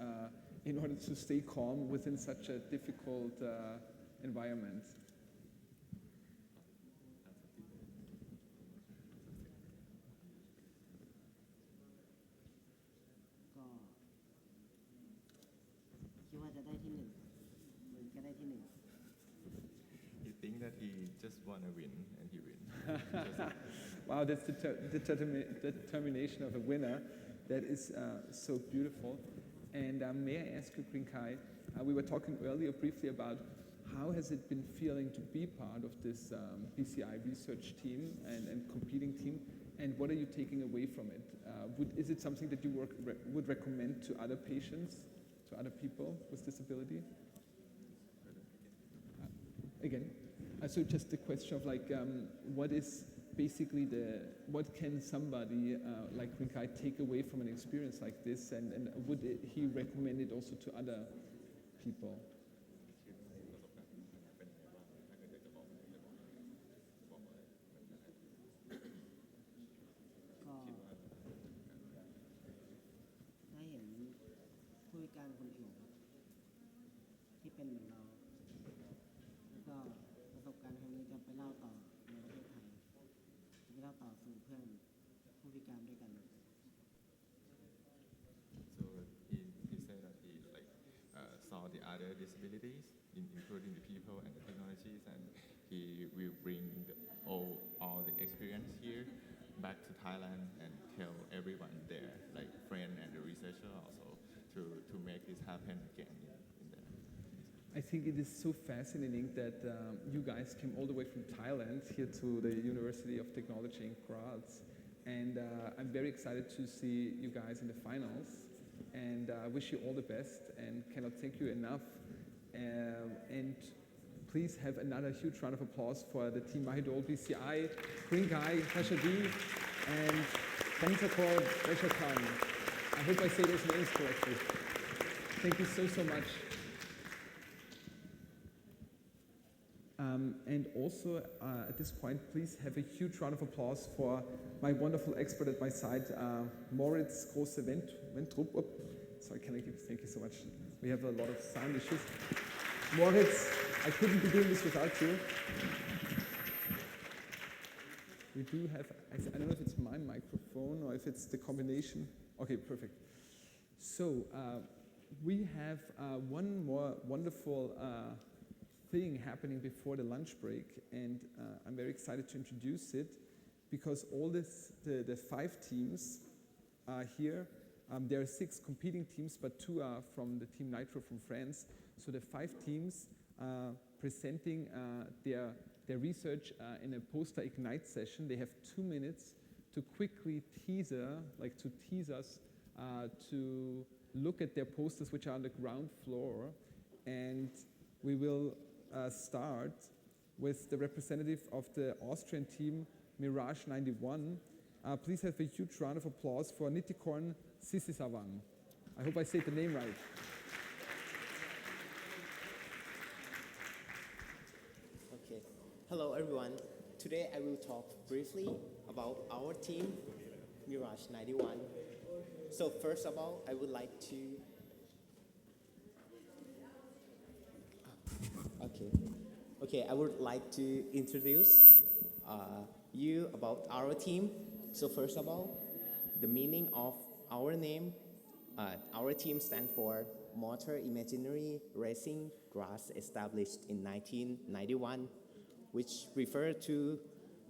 Speaker 1: in order to stay calm within such a difficult environment?
Speaker 9: He think that he just want to win, and he win.
Speaker 1: Wow, that's the determination of a winner. That is so beautiful. And may I ask you, Krinkai, we were talking earlier briefly about how has it been feeling to be part of this BCI research team and competing team, and what are you taking away from it? Is it something that you would recommend to other patients? to other people with disability? Again, so just the question of like, what is basically what can somebody like Rinkai take away from an experience like this, and would he recommend it also to other people?
Speaker 9: So he said that he like saw the other disabilities, including the people and the technologies, and he will bring all the experience here back to Thailand and tell everyone there, like friend and the researcher also, to make this happen again in there.
Speaker 1: I think it is so fascinating that you guys came all the way from Thailand here to the University of Technology in Graz. And I'm very excited to see you guys in the finals. And I wish you all the best and cannot thank you enough. And please have another huge round of applause for the team Mahidol BCI, Rinkai, Hashadi, and Pankakor Reshakan. I hope I say those names correctly. Thank you so, so much. And also, at this point, please have a huge round of applause for my wonderful expert at my side, Moritz Grosse-Wentrup. Sorry, thank you so much. We have a lot of sound issues. Moritz, I couldn't be doing this without you. We do have, I don't know if it's my microphone or if it's the combination. Okay, perfect. So, we have one more wonderful thing happening before the lunch break, and I'm very excited to introduce it because all the 5 teams are here. There are 6 competing teams, but 2 are from the team Nitro from France. So the 5 teams presenting their research in a poster ignite session. They have 2 minutes to quickly tease us to look at their posters, which are on the ground floor, and we will start with the representative of the Austrian team, Mirage 91. Please have a huge round of applause for Nitikorn Sisisawang. I hope I said the name right.
Speaker 10: Okay. Hello, everyone. Today I will talk briefly about our team, Mirage 91. So first of all, I would like to I would like to introduce you about our team. So first of all, the meaning of our name. Our team stands for Motor Imaginary Racing Graz, established in 1991, which refers to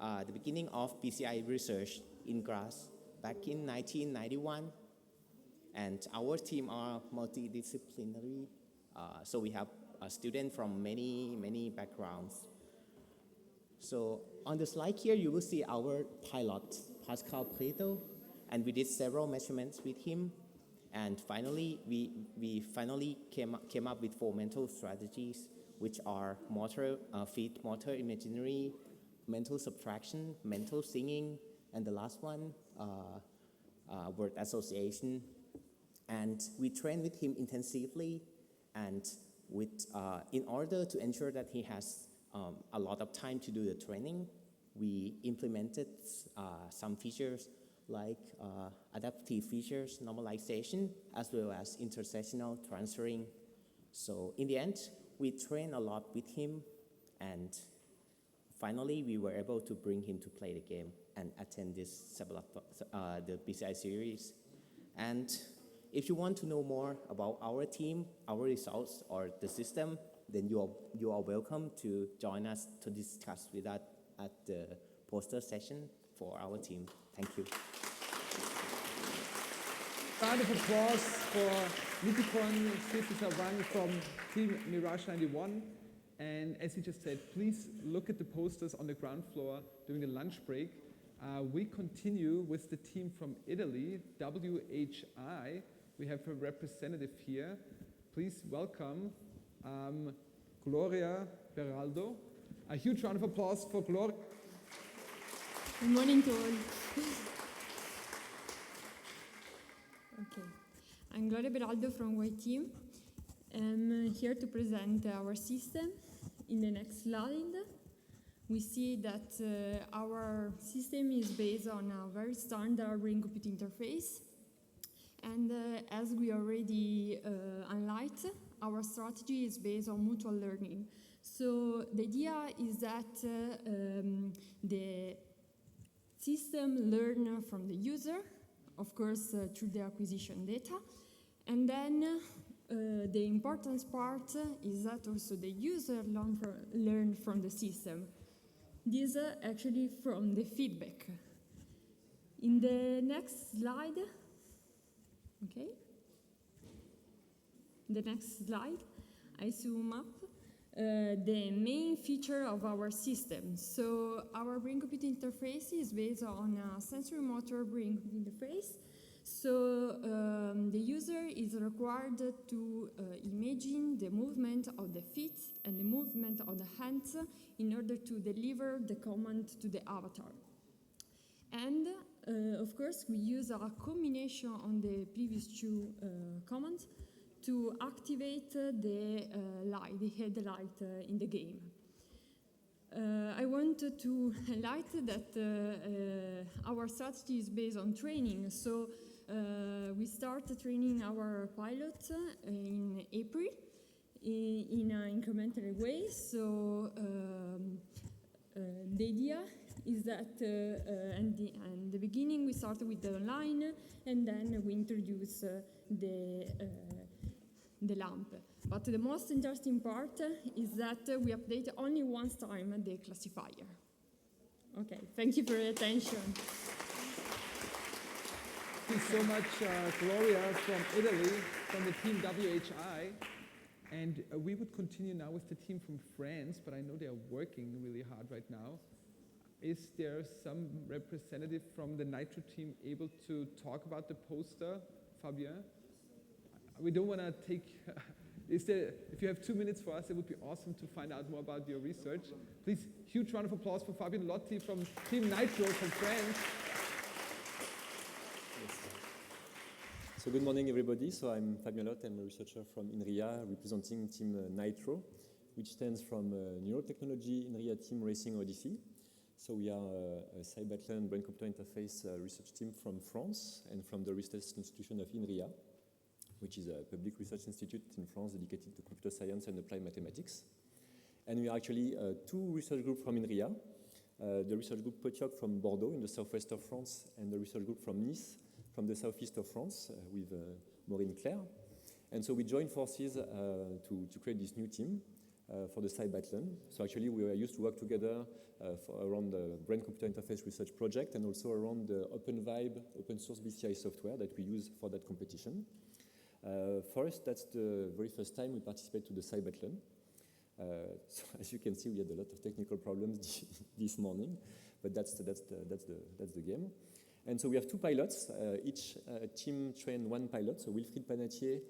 Speaker 10: the beginning of BCI research in Graz back in 1991. And our team are multidisciplinary, so we have students from many backgrounds. So on the slide here, you will see our pilot, Pascal Preto, and we did several measurements with him. And finally, we finally came up with 4 mental strategies, which are feed motor imaginary, mental subtraction, mental singing, and the last one, word association. And we trained with him intensively, and in order to ensure that he has a lot of time to do the training, we implemented some features like adaptive features, normalization, as well as intersectional transferring. So in the end, we trained a lot with him, and finally we were able to bring him to play the game and attend this the BCI series. And if you want to know more about our team, our results, or the system, then you are welcome to join us to discuss with us at the poster session for our team. Thank you.
Speaker 1: Round of applause for Nitikorn Sisisawang from Team Mirage 91. And as he just said, please look at the posters on the ground floor during the lunch break. We continue with the team from Italy, WHI. We have a representative here, please welcome Gloria Beraldo. A huge round of applause for Gloria.
Speaker 11: Good morning to all. Okay, I'm Gloria Beraldo from Y Team. I'm here to present our system. In the next slide, we see that our system is based on a very standard brain-computer interface. And as we already highlighted, our strategy is based on mutual learning. So the idea is that the system learns from the user, of course, through the acquisition data. And then the important part is that also the user learn from the system. This actually from the feedback. In the next slide, okay. The next slide, I zoom up the main feature of our system. So our brain-computer interface is based on a sensory-motor brain-computer interface. So the user is required to imagine the movement of the feet and the movement of the hands in order to deliver the command to the avatar. And of course, we use a combination on the previous two commands to activate the light, the headlight in the game. I want to highlight that our strategy is based on training. So we start training our pilots in April in an incremental way. So the idea is that in the beginning we start with the online, and then we introduce the lamp. But the most interesting part is that we update only once time the classifier. Okay, thank you for your attention.
Speaker 1: Thank you so much, Gloria from Italy, from the team WHI. And we would continue now with the team from France, but I know they are working really hard right now. Is there some representative from the Nitro team able to talk about the poster, Fabien? We don't want to take, if you have 2 minutes for us, it would be awesome to find out more about your research. Please, huge round of applause for Fabien Lotti from Team Nitro from France.
Speaker 12: So good morning, everybody. So I'm Fabien Lotti. I'm a researcher from INRIA, representing Team Nitro, which stands from Neurotechnology INRIA Team Racing Odyssey. So we are a CYBATHLON brain-computer interface research team from France and from the research institution of INRIA, which is a public research institute in France dedicated to computer science and applied mathematics. And we are actually two research groups from INRIA, the research group Potioc from Bordeaux in the southwest of France, and the research group from Nice from the southeast of France with Maureen Claire. And so we joined forces to create this new team for the CYBATHLON. So actually we were used to work together around the brain-computer interface research project and also around the OpenVibe, open source BCI software that we use for that competition. For us, that's the very first time we participate to the CYBATHLON. So as you can see, we had a lot of technical problems this morning, but that's the game. And so we have two pilots. Each team trained one pilot, so Wilfried Panatier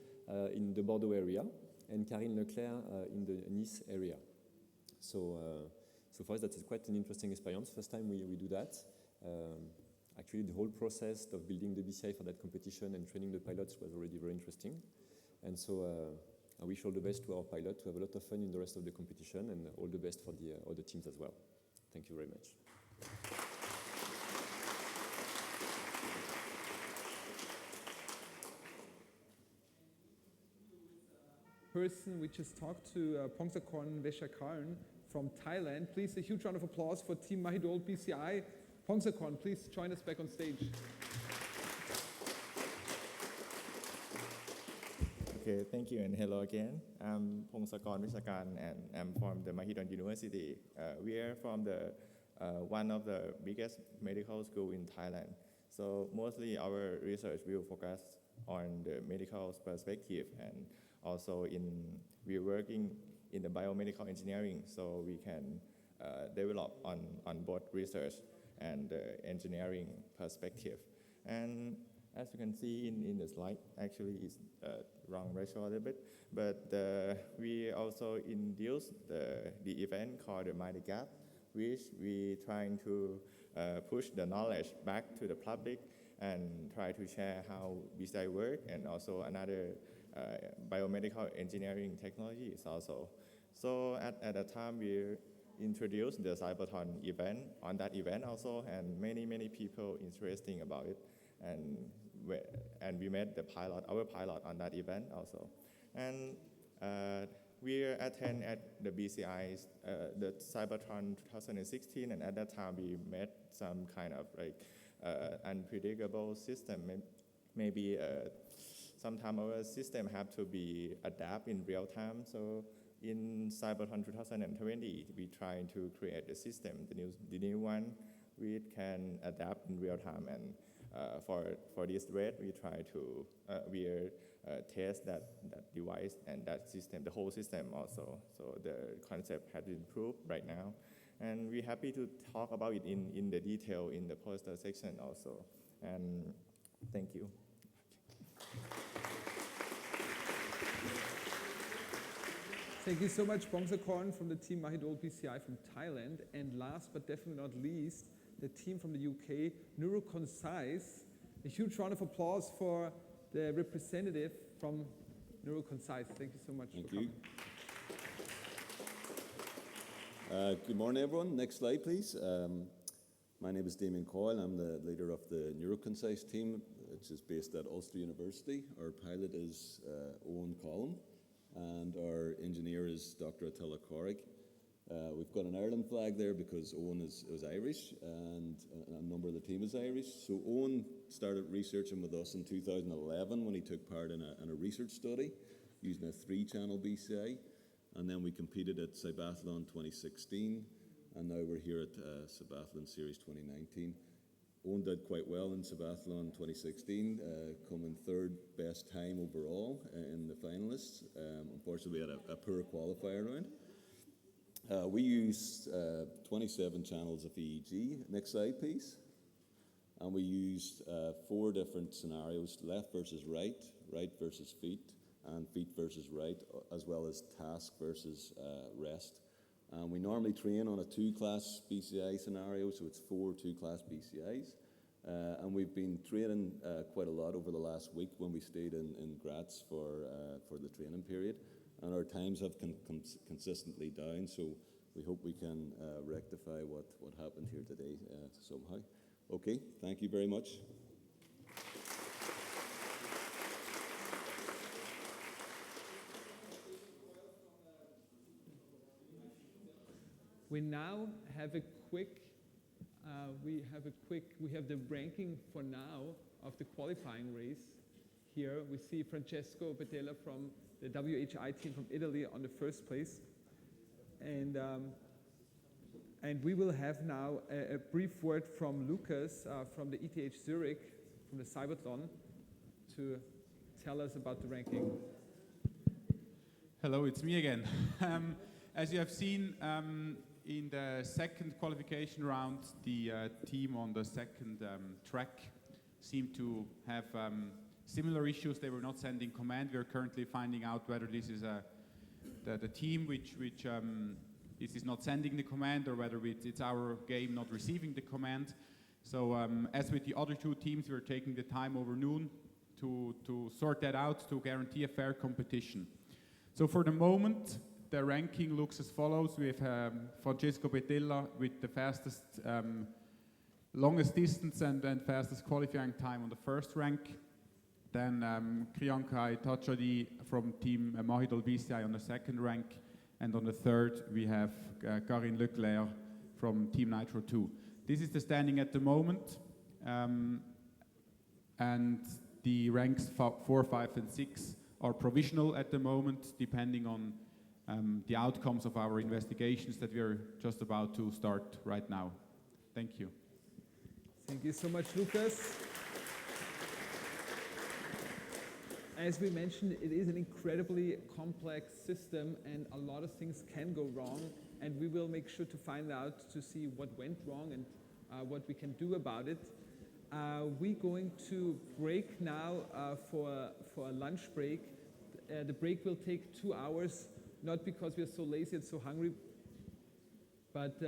Speaker 12: in the Bordeaux area and Karine Leclerc in the Nice area. So for us, that's quite an interesting experience. First time we do that. Actually, the whole process of building the BCI for that competition and training the pilots was already very interesting. And so I wish all the best to our pilot, to have a lot of fun in the rest of the competition, and all the best for the other teams as well. Thank you very much.
Speaker 1: Person we just talked to, Pongsakorn Veshakarn from Thailand. Please, a huge round of applause for Team Mahidol BCI. Pongsakorn, please join us back on stage.
Speaker 9: Okay, thank you and hello again. I'm Pongsakorn Veshakarn and I'm from the Mahidol University. We are from the one of the biggest medical school in Thailand. So mostly our research will focus on the medical perspective, and also we're working in the biomedical engineering, so we can develop on both research and engineering perspective. And As you can see in the slide, actually it's wrong ratio a little bit, but we also induced the event called the Mighty Gap, which we trying to push the knowledge back to the public and try to share how BCI work, and also another biomedical engineering technology is also. So at the time we introduced the CYBATHLON event on that event also, and many people interesting about it, and we made the our pilot on that event also, and we attend at the BCI's the CYBATHLON 2016, and at that time we made some kind of like unpredictable system. Maybe sometimes our system have to be adapt in real time. So in CYBATHLON 2020, we trying to create a system, the new one, we can adapt in real time. And for this rate, we try to test that device and that system, the whole system also. So the concept has improved right now. And we're happy to talk about it in the detail in the poster section also. And thank you.
Speaker 1: Thank you so much, Bongsakorn from the team Mahidol BCI from Thailand. And last but definitely not least, the team from the UK, Neuroconcise. A huge round of applause for the representative from Neuroconcise. Thank you so much.
Speaker 13: Thank you. Good morning, everyone. Next slide, please. My name is Damien Coyle. I'm the leader of the Neuroconcise team, which is based at Ulster University. Our pilot is Owen Collum, and our engineer is Dr. Attila Corrig. We've got an Ireland flag there because Owen is Irish, and a number of the team is Irish. So Owen started researching with us in 2011 when he took part in a research study using a 3-channel BCI. And then we competed at CYBATHLON 2016, and now we're here at CYBATHLON Series 2019. Owen did quite well in CYBATHLON 2016, coming 3rd best time overall in the finalists. Unfortunately, we had a poor qualifier round. We used 27 channels of EEG. Next slide, please. And we used 4 different scenarios: left versus right, right versus feet, and feet versus right, as well as task versus rest. And we normally train on a 2-class BCI scenario, so it's 4 2-class BCIs. And we've been training quite a lot over the last week when we stayed in Graz for the training period. And our times have consistently down, so we hope we can rectify what happened here today somehow. Okay, thank you very much.
Speaker 1: We now have a quick, we have the ranking for now of the qualifying race. Here we see Francesco Betella from the WHI team from Italy on the 1st place. And we will have now a brief word from Lucas from the ETH Zurich, from the CYBATHLON, to tell us about the ranking.
Speaker 5: Hello, it's me again. As you have seen, in the 2nd qualification round, the team on the 2nd track seemed to have similar issues. They were not sending command. We are currently finding out whether this is the team which is not sending the command, or whether it's our game not receiving the command. So as with the other 2 teams, we're taking the time over noon to sort that out, to guarantee a fair competition. So for the moment, the ranking looks as follows. We have Francesco Betella with the fastest, longest distance and fastest qualifying time on the 1st rank. Then Kriyanka Itachadi from team Mahidol BCI on the 2nd rank. And on the 3rd, we have Karin Leclerc from team Nitro 2. This is the standing at the moment. And the ranks 4, 5, and 6 are provisional at the moment, depending on the outcomes of our investigations that we are just about to start right now. Thank you.
Speaker 1: Thank you so much, Lucas. As we mentioned, it is an incredibly complex system, and a lot of things can go wrong, and we will make sure to find out to see what went wrong and what we can do about it. We're going to break now for a lunch break. The break will take 2 hours, not because we're so lazy and so hungry, but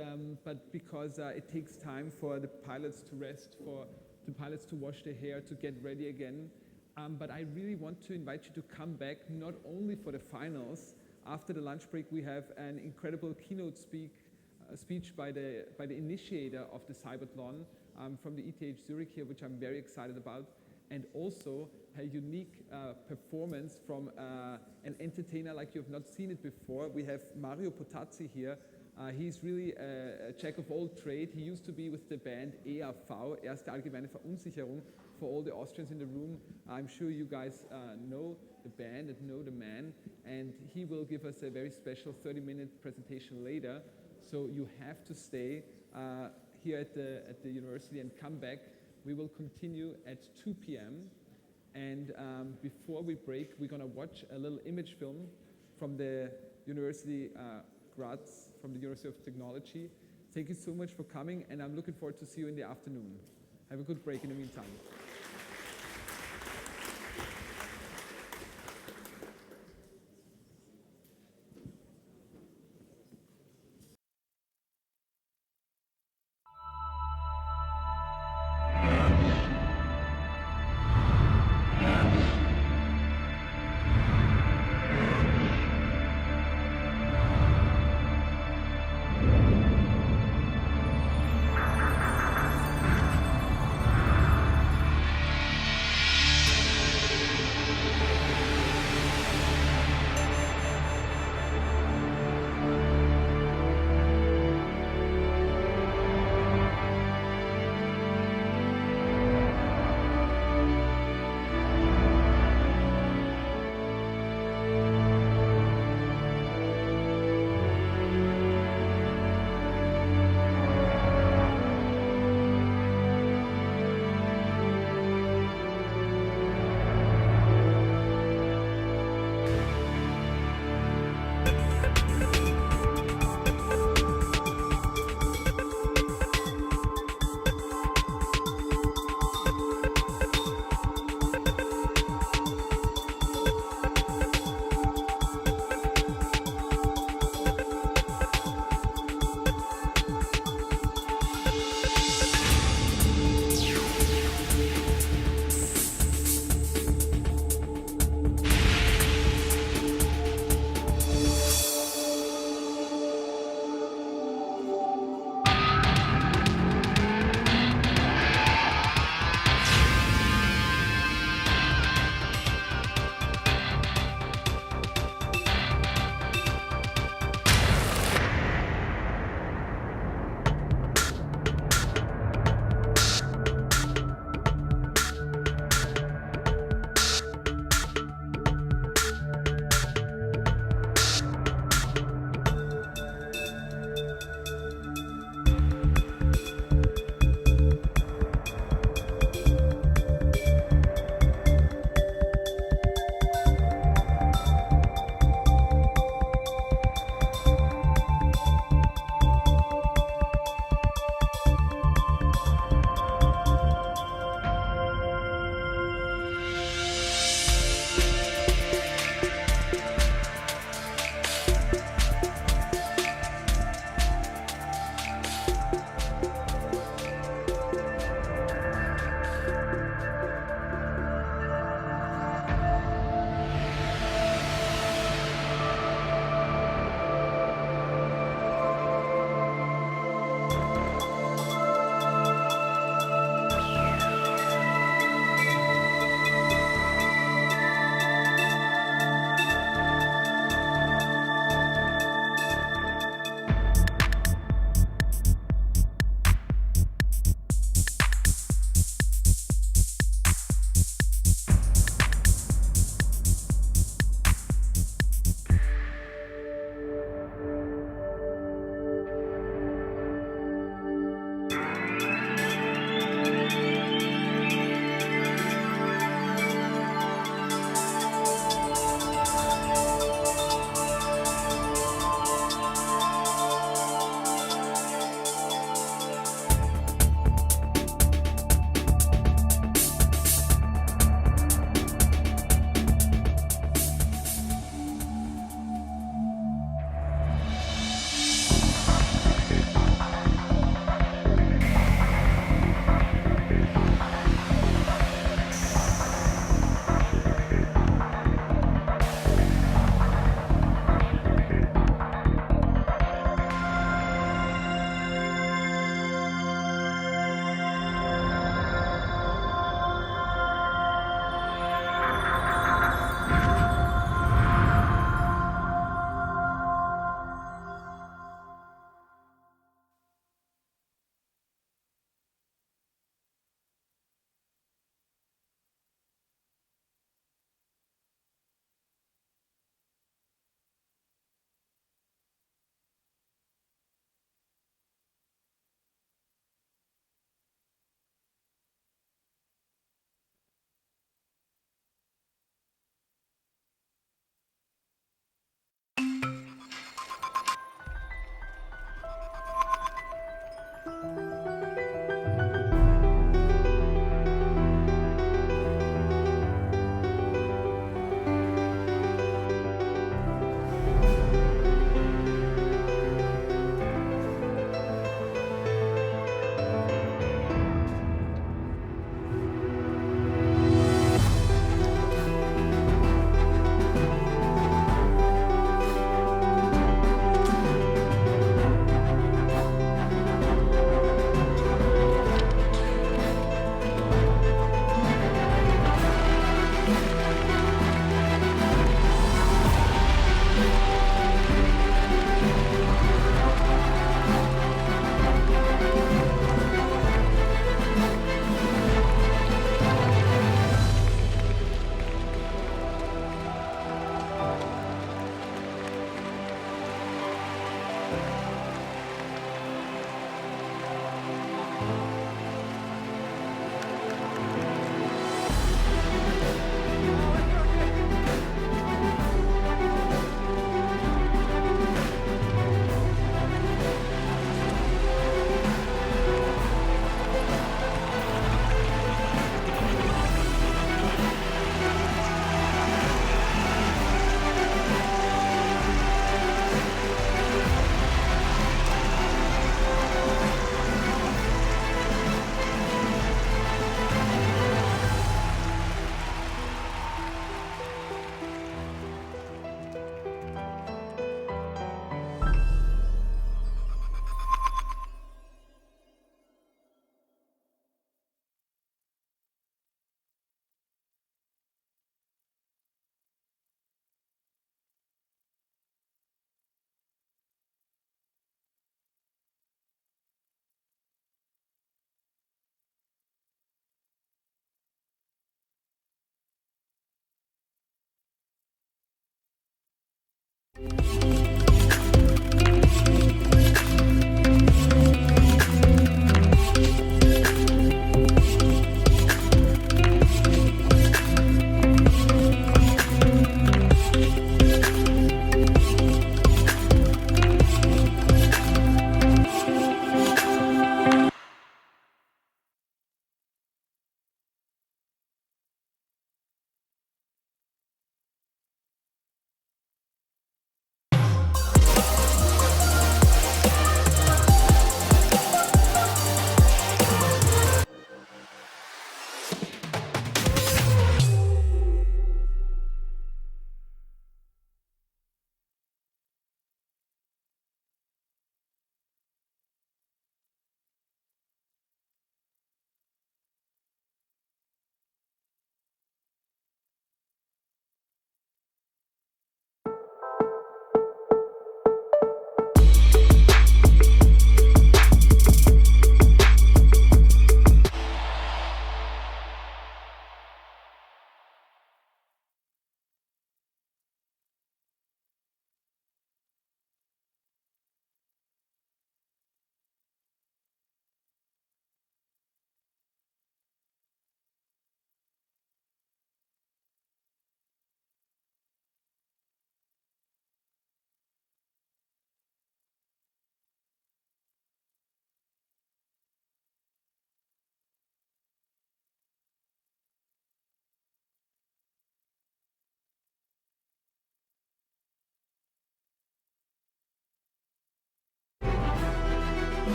Speaker 1: because it takes time for the pilots to rest, for the pilots to wash their hair, to get ready again. But I really want to invite you to come back, not only for the finals. After the lunch break, we have an incredible keynote speech by the initiator of the CYBATHLON from the ETH Zurich here, which I'm very excited about, and also a unique performance from an entertainer like you have not seen it before. We have Mario Potazzi here. He's really a jack of all trade. He used to be with the band EAV, Erste Allgemeine Verunsicherung, for all the Austrians in the room. I'm sure you guys know the band and know the man, and he will give us a very special 30-minute presentation later. So you have to stay here at the university and come back. We will continue at 2 p.m. And before we break, we're going to watch a little image film from the University Graz, from the University of Technology. Thank you so much for coming, and I'm looking forward to see you in the afternoon. Have a good break in the meantime.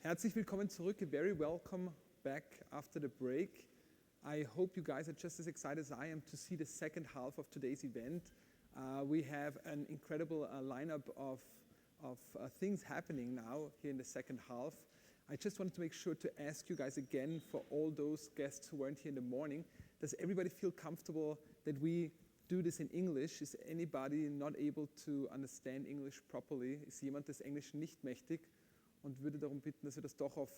Speaker 1: Herzlich willkommen zurück. Very welcome back after the break. I hope you guys are just as excited as I am to see the second half of today's event. We have an incredible lineup of things happening now here in the second half. I just wanted to make sure to ask you guys again, for all those guests who weren't here in the morning, does everybody feel comfortable that we do this in English? Is anybody not able to understand English properly? Ist jemand des Englischen nicht mächtig und würde darum bitten, dass wir das doch auf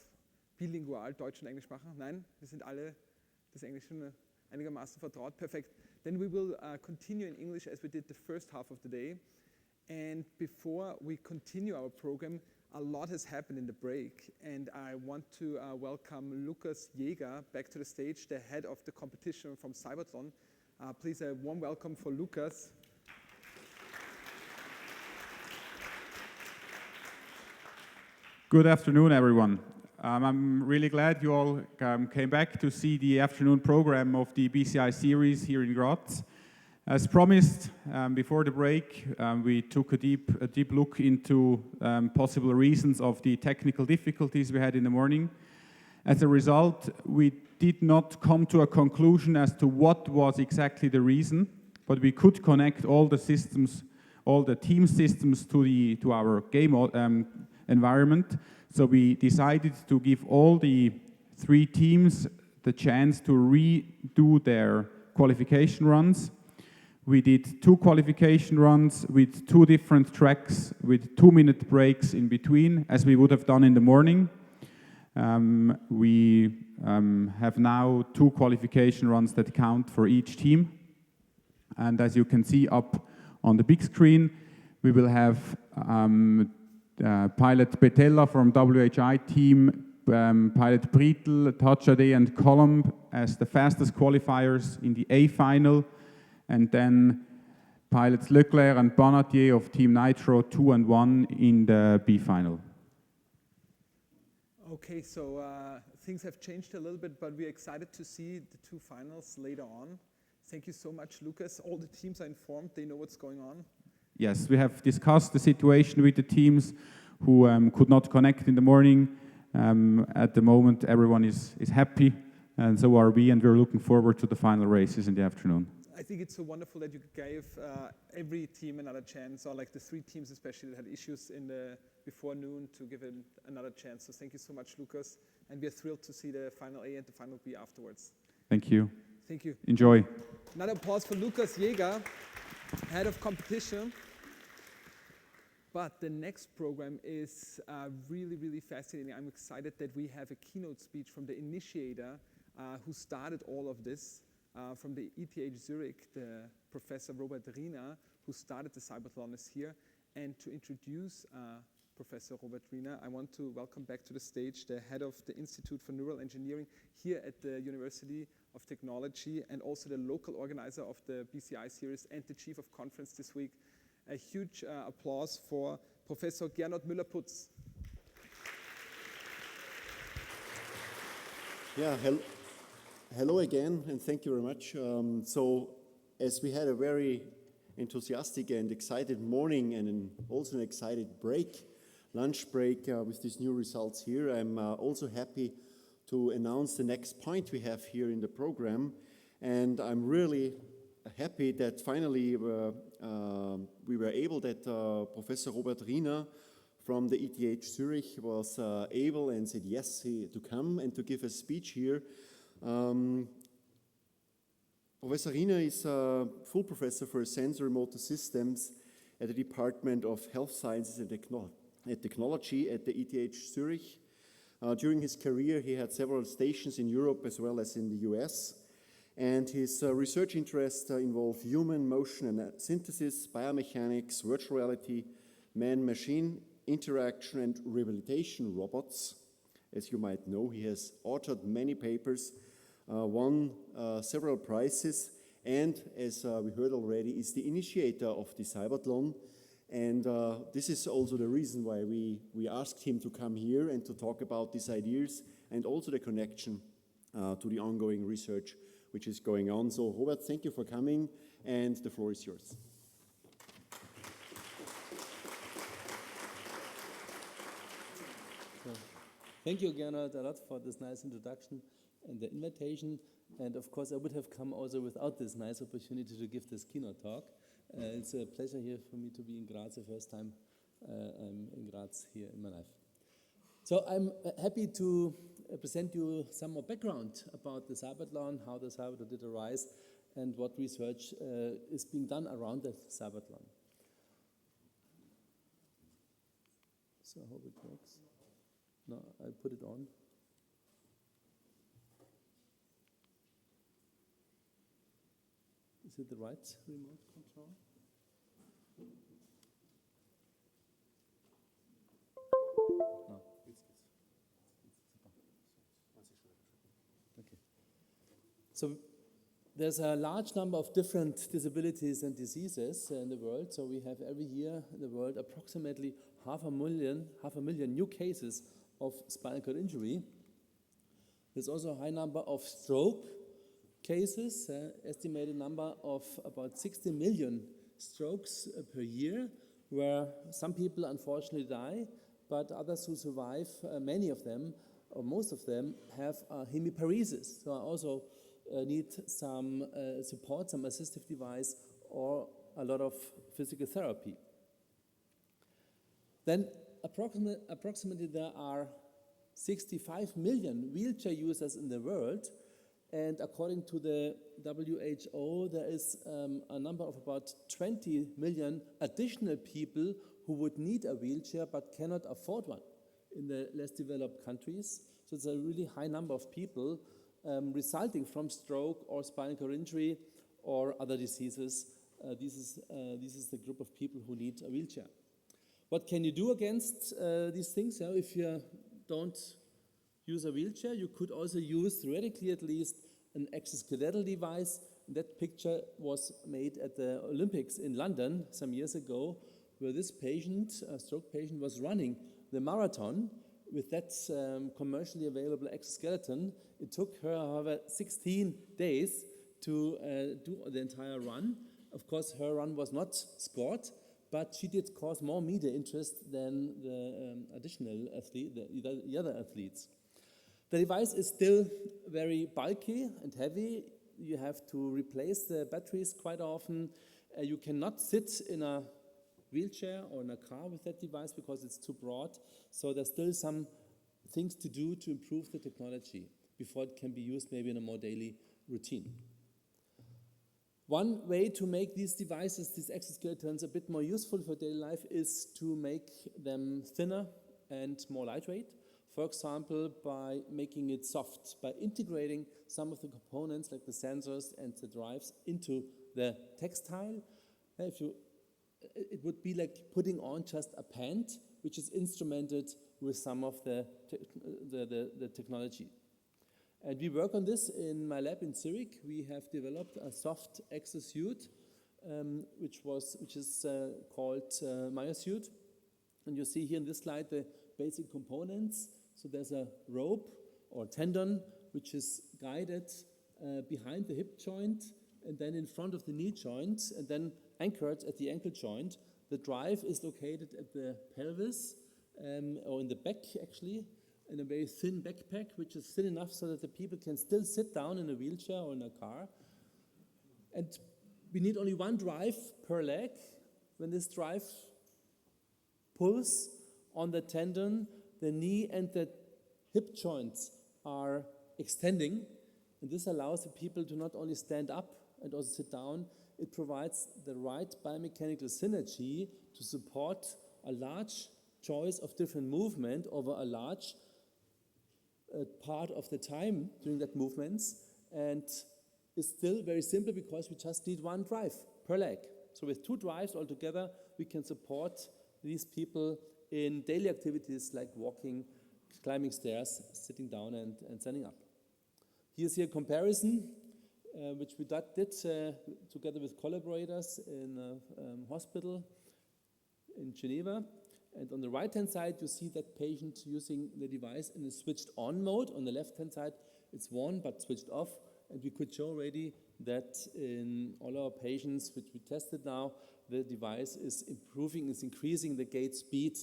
Speaker 1: bilingual, Deutsch und Englisch machen? Nein, wir sind alle des Englischen einigermaßen vertraut. Perfect. Then we will continue in English as we did the first half of the day. And before we continue our program, a lot has happened in the break, and I want to welcome Lukas Jäger back to the stage, the head of the competition from CYBATHLON. Please, a warm welcome for Lukas.
Speaker 5: Good afternoon, everyone. I'm really glad you all came back to see the afternoon program of the BCI series here in Graz. As promised, before the break, we took a deep look into possible reasons of the technical difficulties we had in the morning. As a result, we did not come to a conclusion as to what was exactly the reason, but we could connect all the systems, all the team systems to our game environment. So we decided to give all the 3 teams the chance to redo their qualification runs. We did 2 qualification runs with 2 different tracks with 2-minute breaks in between, as we would have done in the morning. We have now 2 qualification runs that count for each team. And as you can see up on the big screen, we will have pilot Petella from WHI team, pilot Brietl, Tachade and Colomb as the fastest qualifiers in the A final, and then pilots Leclerc and Bonatier of Team Nitro 2 and 1 in the B final.
Speaker 1: Okay, so things have changed a little bit, but we're excited to see the 2 finals later on. Thank you so much, Lukas. All the teams are informed, they know what's going on.
Speaker 5: Yes, we have discussed the situation with the teams who could not connect in the morning. At the moment, everyone is happy, and so are we, and we're looking forward to the final races in the afternoon.
Speaker 1: I think it's so wonderful that you gave every team another chance, or like the 3 teams especially that had issues in the before noon, to give it another chance. So thank you so much, Lukas, and we are thrilled to see the final A and the final B afterwards.
Speaker 5: Thank you.
Speaker 1: Thank you.
Speaker 5: Enjoy.
Speaker 1: Another applause for Lukas Jäger, head of competition. But the next program is really, really fascinating. I'm excited that we have a keynote speech from the initiator who started all of this, from the ETH Zurich, the Professor Robert Riener, who started the CYBATHLON, is here. And to introduce Professor Robert Riener, I want to welcome back to the stage the head of the Institute for Neural Engineering here at the University of Technology, and also the local organizer of the BCI series and the chief of conference this week. A huge applause for Professor Gernot Müller-Putz.
Speaker 2: Yeah, hello again, and thank you very much. So, as we had a very enthusiastic and excited morning, and also an excited lunch break with these new results here, I'm also happy to announce the next point we have here in the program, and I'm really happy that finally we were able that Professor Robert Riener from the ETH Zurich was able and said yes to come and to give a speech here. Professor Riener is a full professor for sensory motor systems at the Department of Health Sciences and Technology at the ETH Zurich. During his career, he had several stations in Europe as well as in the US. And his research interests involve human motion and synthesis, biomechanics, virtual reality, man-machine interaction, and rehabilitation robots. As you might know, he has authored many papers, won several prizes, and as we heard already, is the initiator of the CYBATHLON. And this is also the reason why we asked him to come here and to talk about these ideas, and also the connection to the ongoing research which is going on. So, Robert, thank you for coming, and the floor is yours.
Speaker 14: Thank you, Gernot, a lot for this nice introduction and the invitation. And of course, I would have come also without this nice opportunity to give this keynote talk. It's a pleasure here for me to be in Graz the first time I'm in Graz here in my life. So I'm happy to present you some more background about the CYBATHLON, how the CYBATHLON did arise, and what research is being done around the CYBATHLON. So I hope it works. No, I put it on. Is it the right remote control? No. Okay. So there's a large number of different disabilities and diseases in the world. So we have every year in the world approximately half a million new cases of spinal cord injury. There's also a high number of stroke cases, estimated number of about 60 million strokes per year, where some people unfortunately die, but others who survive, many of them, or most of them, have hemiparesis. So I also need some support, some assistive device, or a lot of physical therapy. Then approximately there are 65 million wheelchair users in the world, and according to the WHO, there is a number of about 20 million additional people who would need a wheelchair but cannot afford one in the less developed countries. So it's a really high number of people resulting from stroke or spinal cord injury or other diseases. This is the group of people who need a wheelchair. What can you do against these things? If you don't use a wheelchair, you could also use, theoretically at least, an exoskeletal device. That picture was made at the Olympics in London some years ago, where this patient, a stroke patient, was running the marathon with that commercially available exoskeleton. It took her, however, 16 days to do the entire run. Of course, her run was not scored, but she did cause more media interest than the additional athlete, the other athletes. The device is still very bulky and heavy. You have to replace the batteries quite often. You cannot sit in a wheelchair or in a car with that device because it's too broad. So there's still some things to do to improve the technology before it can be used maybe in a more daily routine. One way to make these devices, these exoskeletons, a bit more useful for daily life is to make them thinner and more lightweight. For example, by making it soft, by integrating some of the components like the sensors and the drives into the textile. It would be like putting on just a pant, which is instrumented with some of the technology. And we work on this in my lab in Zurich. We have developed a soft exosuit, which is called MyoSuit. And you see here in this slide the basic components. So there's a rope or tendon which is guided behind the hip joint and then in front of the knee joint and then anchored at the ankle joint. The drive is located at the pelvis or in the back actually, in a very thin backpack, which is thin enough so that the people can still sit down in a wheelchair or in a car. And we need only one drive per leg. When this drive pulls on the tendon, the knee and the hip joints are extending, and this allows the people to not only stand up and also sit down, it provides the right biomechanical synergy to support a large choice of different movement over a large part of the time during that movements, and it's still very simple because we just need one drive per leg. So with two drives altogether, we can support these people in daily activities like walking, climbing stairs, sitting down and standing up. Here's here a comparison which we did together with collaborators in a hospital in Geneva. And on the right-hand side, you see that patient using the device in a switched on mode. On the left-hand side, it's on but switched off. And we could show already that in all our patients, which we tested now, the device is improving, is increasing the gait speed.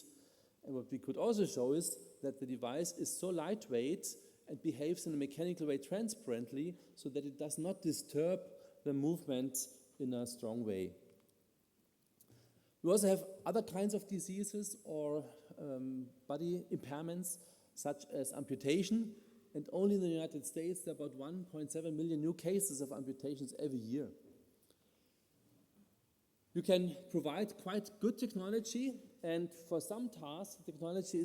Speaker 14: And what we could also show is that the device is so lightweight and behaves in a mechanical way transparently so that it does not disturb the movement in a strong way. We also have other kinds of diseases or body impairments, such as amputation, and only in the United States there are about 1.7 million new cases of amputations every year. You can provide quite good technology, and for some tasks, technology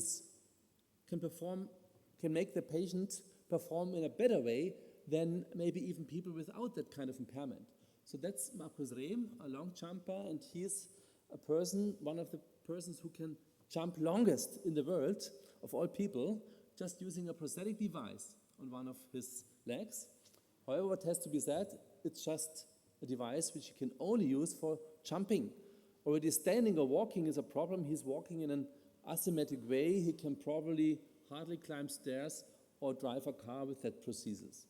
Speaker 14: can make the patient perform in a better way than maybe even people without that kind of impairment. So that's Markus Rehm, a long jumper, and he's one of the persons who can jump longest in the world of all people, just using a prosthetic device on one of his legs. However, what has to be said, it's just a device which you can only use for jumping. Already standing or walking is a problem. He's walking in an asymmetric way. He can probably hardly climb stairs or drive a car with that prosthesis.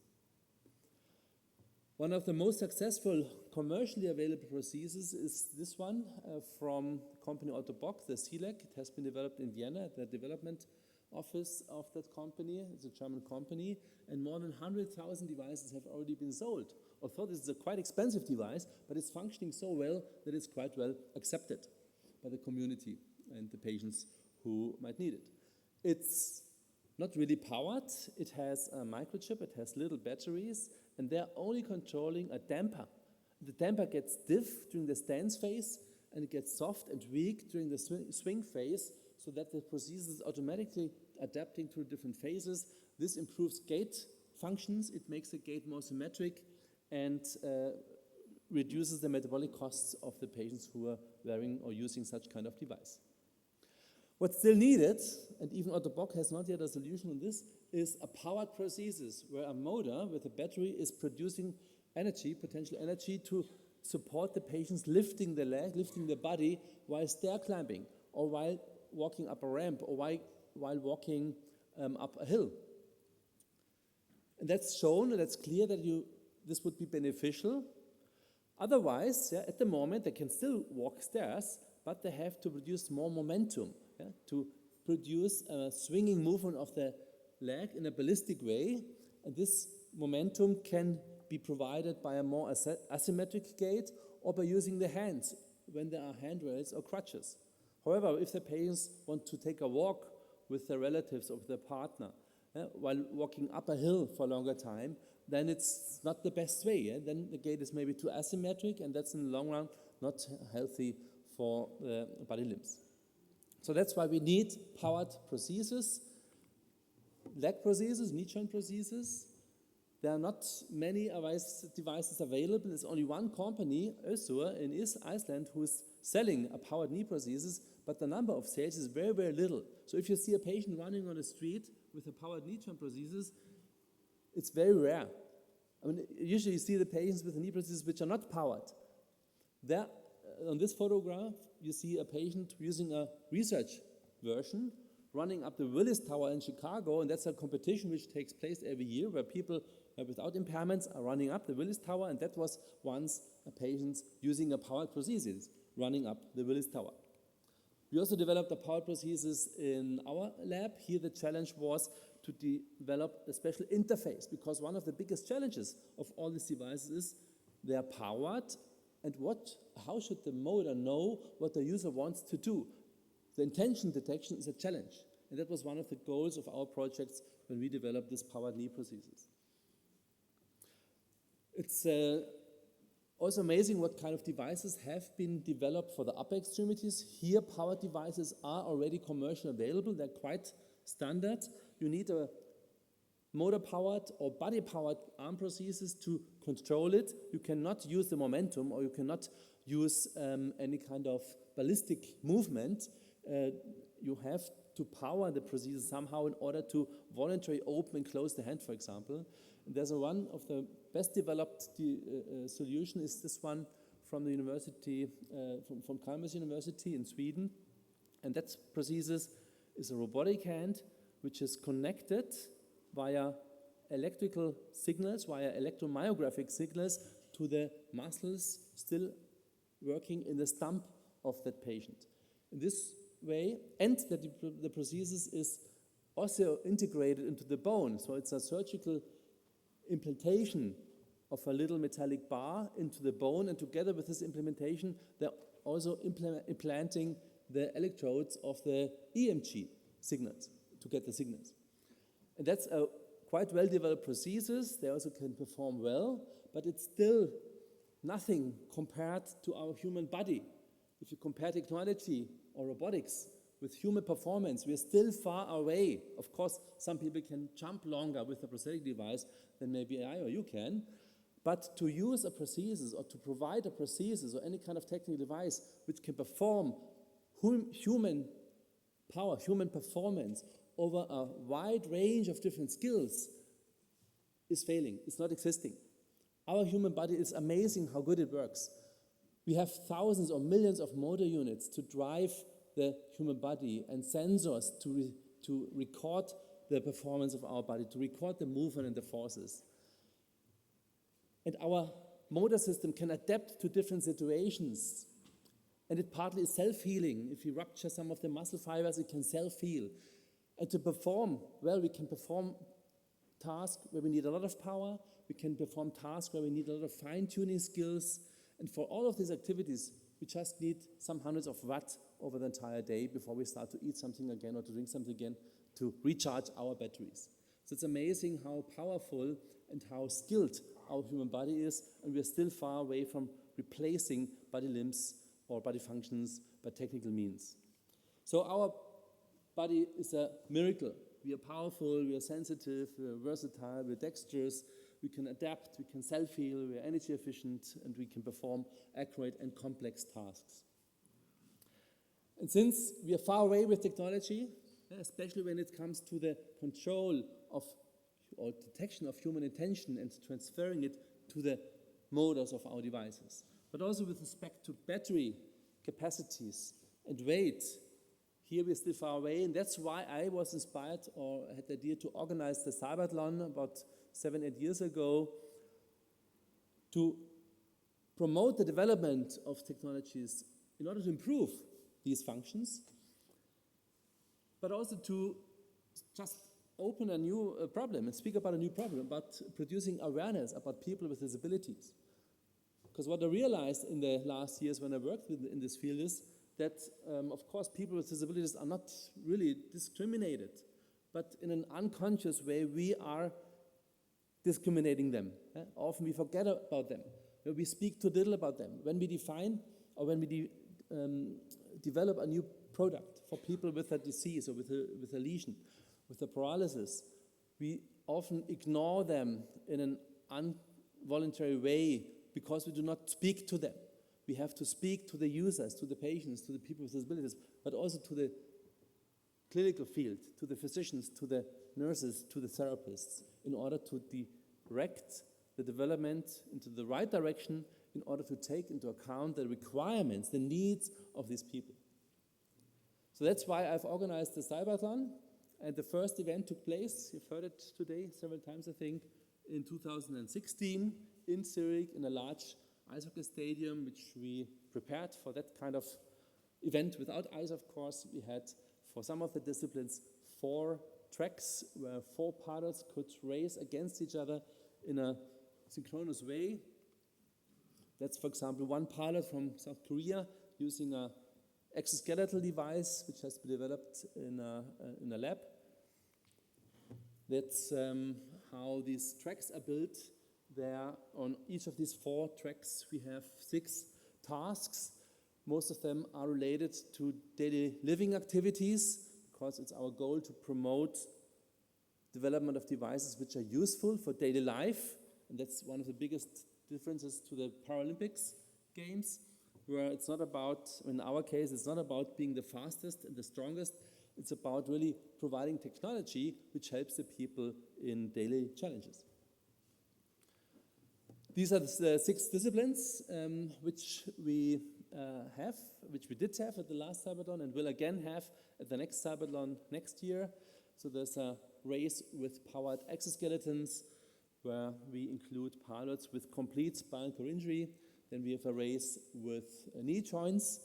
Speaker 14: One of the most successful commercially available prostheses is this one from the company Otto Bock, the CLEC. It has been developed in Vienna at the development office of that company. It's a German company, and more than 100,000 devices have already been sold. Although this is a quite expensive device, but it's functioning so well that it's quite well accepted by the community and the patients who might need it. It's not really powered. It has a microchip, it has little batteries, and they're only controlling a damper. The damper gets stiff during the stance phase, and it gets soft and weak during the swing phase, so that the prosthesis is automatically adapting to different phases. This improves gait functions, it makes the gait more symmetric, and reduces the metabolic costs of the patients who are wearing or using such kind of device. What's still needed, and even Otto Bock has not yet a solution on this, is a powered prosthesis where a motor with a battery is producing energy, potential energy, to support the patients lifting the leg, lifting the body while stair climbing, or while walking up a ramp, or while walking up a hill. And that's shown, and that's clear that this would be beneficial. Otherwise, at the moment, they can still walk stairs, but they have to produce more momentum, to produce a swinging movement of the leg in a ballistic way. And this momentum can be provided by a more asymmetric gait or by using the hands when there are handrails or crutches. However, if the patients want to take a walk with their relatives or with their partner while walking up a hill for a longer time, then it's not the best way. Then the gait is maybe too asymmetric, and that's in the long run not healthy for the body limbs. So that's why we need powered prostheses, leg prostheses, knee joint prostheses. There are not many devices available. There's only one company, Össur, in Iceland, who's selling a powered knee prosthesis, but the number of sales is very, very little. So if you see a patient running on the street with a powered knee joint prosthesis, it's very rare. I mean, usually you see the patients with knee prostheses which are not powered. There, on this photograph, you see a patient using a research version running up the Willis Tower in Chicago, and that's a competition which takes place every year where people without impairments are running up the Willis Tower, and that was once a patient using a powered prosthesis running up the Willis Tower. We also developed a powered prosthesis in our lab. Here the challenge was to develop a special interface, because one of the biggest challenges of all these devices is they are powered, and how should the motor know what the user wants to do? The intention detection is a challenge, and that was one of the goals of our projects when we developed this powered knee prosthesis. It's also amazing what kind of devices have been developed for the upper extremities. Here, powered devices are already commercially available. They're quite standard. You need a motor-powered or body-powered arm prosthesis to control it. You cannot use the momentum, or you cannot use any kind of ballistic movement. You have to power the prosthesis somehow in order to voluntarily open and close the hand, for example. And there's one of the best developed solution is this one from the university, from Graz University in Sweden. And that prosthesis is a robotic hand which is connected via electrical signals, via electromyographic signals to the muscles still working in the stump of that patient. In this way, and that the prosthesis is osseointegrated into the bone. So it's a surgical implantation of a little metallic bar into the bone, and together with this implementation, they're also implanting the electrodes of the EMG signals to get the signals. And that's a quite well-developed prosthesis. They also can perform well, but it's still nothing compared to our human body. If you compare technology or robotics with human performance, we're still far away. Of course, some people can jump longer with a prosthetic device than maybe I or you can, but to use a prosthesis or to provide a prosthesis or any kind of technical device which can perform human power, human performance over a wide range of different skills is failing, it's not existing. Our human body is amazing how good it works. We have thousands or millions of motor units to drive the human body and sensors to record the performance of our body, to record the movement and the forces. And our motor system can adapt to different situations. And it partly is self-healing. If you rupture some of the muscle fibers, it can self-heal. And to perform, well, we can perform tasks where we need a lot of power. We can perform tasks where we need a lot of fine-tuning skills. And for all of these activities, we just need some hundreds of watts over the entire day before we start to eat something again or to drink something again to recharge our batteries. So it's amazing how powerful and how skilled our human body is, and we're still far away from replacing body limbs or body functions by technical means. So our body is a miracle. We are powerful, we are sensitive, we are versatile, we're dexterous, we can adapt, we can self-heal, we are energy efficient, and we can perform accurate and complex tasks. And since we are far away with technology, especially when it comes to the control of or detection of human intention and transferring it to the motors of our devices, but also with respect to battery capacities and weight, here we're still far away, and that's why I was inspired or had the idea to organize the CYBATHLON about 7-8 years ago to promote the development of technologies in order to improve these functions, but also to just open a new problem and speak about a new problem, about producing awareness about people with disabilities. Because what I realized in the last years when I worked in this field is that, of course, people with disabilities are not really discriminated, but in an unconscious way, we are discriminating them. Often we forget about them. We speak too little about them. When we define or when we develop a new product for people with a disease or with a lesion, with a paralysis, we often ignore them in an involuntary way because we do not speak to them. We have to speak to the users, to the patients, to the people with disabilities, but also to the clinical field, to the physicians, to the nurses, to the therapists, in order to direct the development into the right direction, in order to take into account the requirements, the needs of these people. So that's why I've organized the CYBATHLON, and the first event took place, you've heard it today several times I think, in 2016 in Zurich in a large ice hockey stadium, which we prepared for that kind of event without ice, of course. We had, for some of the disciplines, 4 tracks where 4 pilots could race against each other in a synchronous way. That's, for example, one pilot from South Korea using an exoskeletal device which has been developed in a lab. That's how these tracks are built. There, on each of these 4 tracks, we have 6 tasks. Most of them are related to daily living activities, because it's our goal to promote development of devices which are useful for daily life. And that's one of the biggest differences to the Paralympics Games, where it's not about, in our case, it's not about being the fastest and the strongest. It's about really providing technology which helps the people in daily challenges. These are the 6 disciplines which we did have at the last CYBATHLON and will again have at the next CYBATHLON next year. So there's a race with powered exoskeletons where we include pilots with complete spinal cord injury. Then we have a race with knee joints.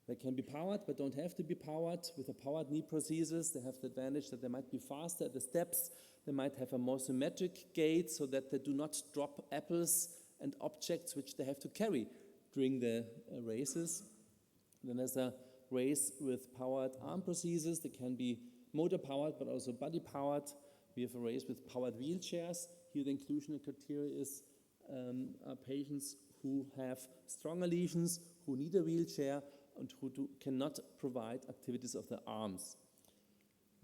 Speaker 14: They can be powered, but don't have to be powered. With a powered knee prosthesis, they have the advantage that they might be faster at the steps. They might have a more symmetric gait so that they do not drop apples and objects which they have to carry during the races. Then there's a race with powered arm prosthesis. They can be motor powered, but also body powered. We have a race with powered wheelchairs. Here the inclusion criteria is patients who have stronger lesions, who need a wheelchair, and who cannot provide activities of their arms.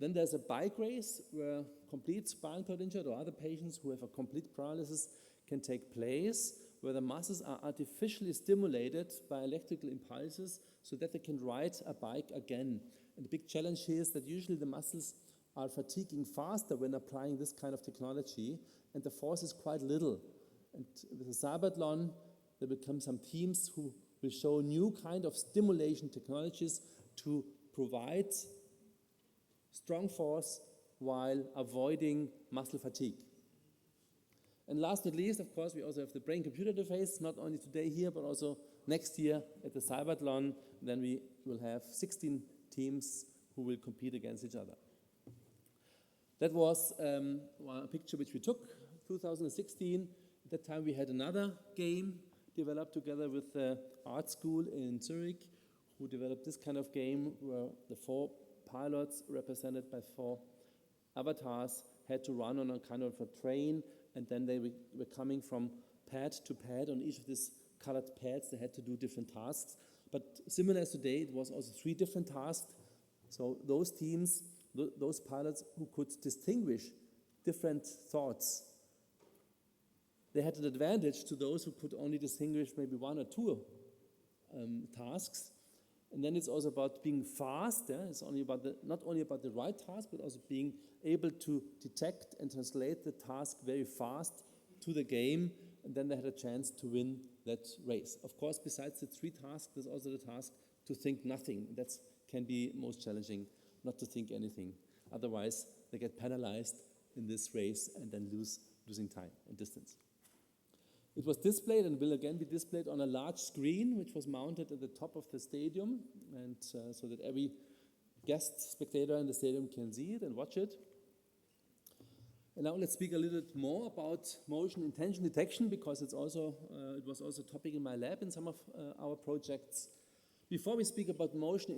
Speaker 14: Then there's a bike race where complete spinal cord injured or other patients who have a complete paralysis can take place, where the muscles are artificially stimulated by electrical impulses so that they can ride a bike again. And the big challenge here is that usually the muscles are fatiguing faster when applying this kind of technology, and the force is quite little. And with the CYBATHLON, there become some teams who will show new kind of stimulation technologies to provide strong force while avoiding muscle fatigue. And last but not least, of course, we also have the brain-computer interface, not only today here, but also next year at the CYBATHLON. Then we will have 16 teams who will compete against each other. That was a picture which we took 2016. At that time, we had another game developed together with the art school in Zurich, who developed this kind of game where the 4 pilots, represented by 4 avatars, had to run on a kind of a train, and then they were coming from pad to pad. On each of these colored pads, they had to do different tasks. But similar as today, it was also 3 different tasks. So those teams, those pilots who could distinguish different thoughts, they had an advantage to those who could only distinguish maybe 1 or 2 tasks. And then it's also about being fast. Yeah? It's not only about the right task, but also being able to detect and translate the task very fast to the game. And then they had a chance to win that race. Of course, besides the 3 tasks, there's also the task to think nothing. That can be most challenging, not to think anything. Otherwise, they get penalized in this race and then losing time and distance. It was displayed and will again be displayed on a large screen, which was mounted at the top of the stadium, and so that every guest spectator in the stadium can see it and watch it. And now let's speak a little bit more about motion intention detection, because it was also a topic in my lab in some of our projects. Before we speak about motion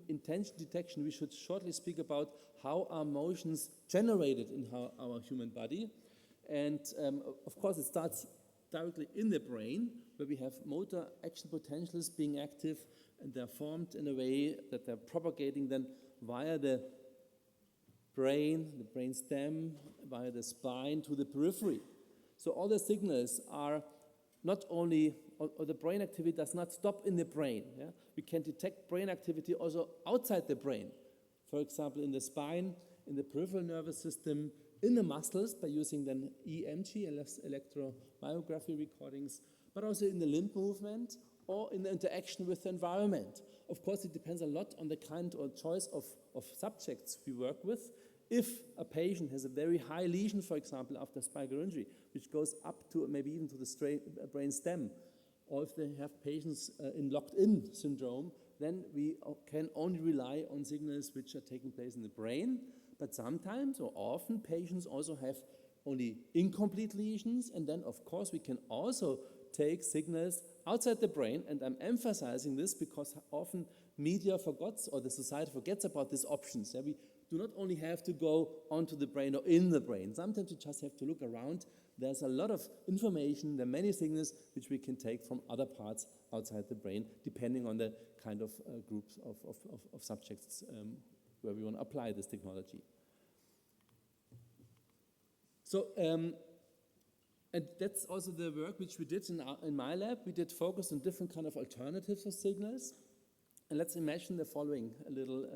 Speaker 14: intention detection, we should shortly speak about how are motions generated in our human body. And of course, it starts directly in the brain, where we have motor action potentials being active, and they're formed in a way that they're propagating then via the brain stem, via the spine to the periphery. So all the signals are not only, or the brain activity does not stop in the brain. Yeah? We can detect brain activity also outside the brain. For example, in the spine, in the peripheral nervous system, in the muscles by using then EMG, electromyography recordings, but also in the limb movement or in the interaction with the environment. Of course, it depends a lot on the kind or choice of subjects we work with. If a patient has a very high lesion, for example, after spinal injury, which goes up to maybe even to the brain stem, or if they have patients in locked-in syndrome, then we can only rely on signals which are taking place in the brain. But sometimes or often patients also have only incomplete lesions, and then of course we can also take signals outside the brain, and I'm emphasizing this because often media forgets, or the society forgets about these options. Yeah? We do not only have to go onto the brain or in the brain, sometimes you just have to look around. There's a lot of information, there are many signals which we can take from other parts outside the brain, depending on the kind of groups of subjects where we want to apply this technology. So, and that's also the work which we did in my lab. We did focus on different kind of alternatives of signals. And let's imagine the following little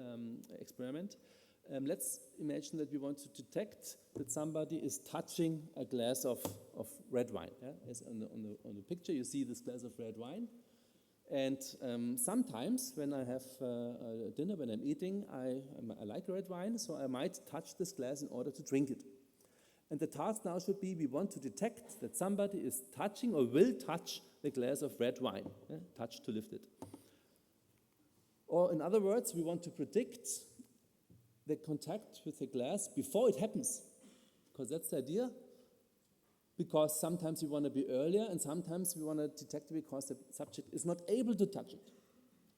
Speaker 14: experiment. Let's imagine that we want to detect that somebody is touching a glass of red wine. Yeah? As on the picture, you see this glass of red wine. And sometimes when I have dinner, when I'm eating, I like red wine, so I might touch this glass in order to drink it. And the task now should be, we want to detect that somebody is touching or will touch the glass of red wine. Yeah? Touch to lift it. Or in other words, we want to predict the contact with the glass before it happens, because that's the idea. Because sometimes we want to be earlier, and sometimes we want to detect it because the subject is not able to touch it.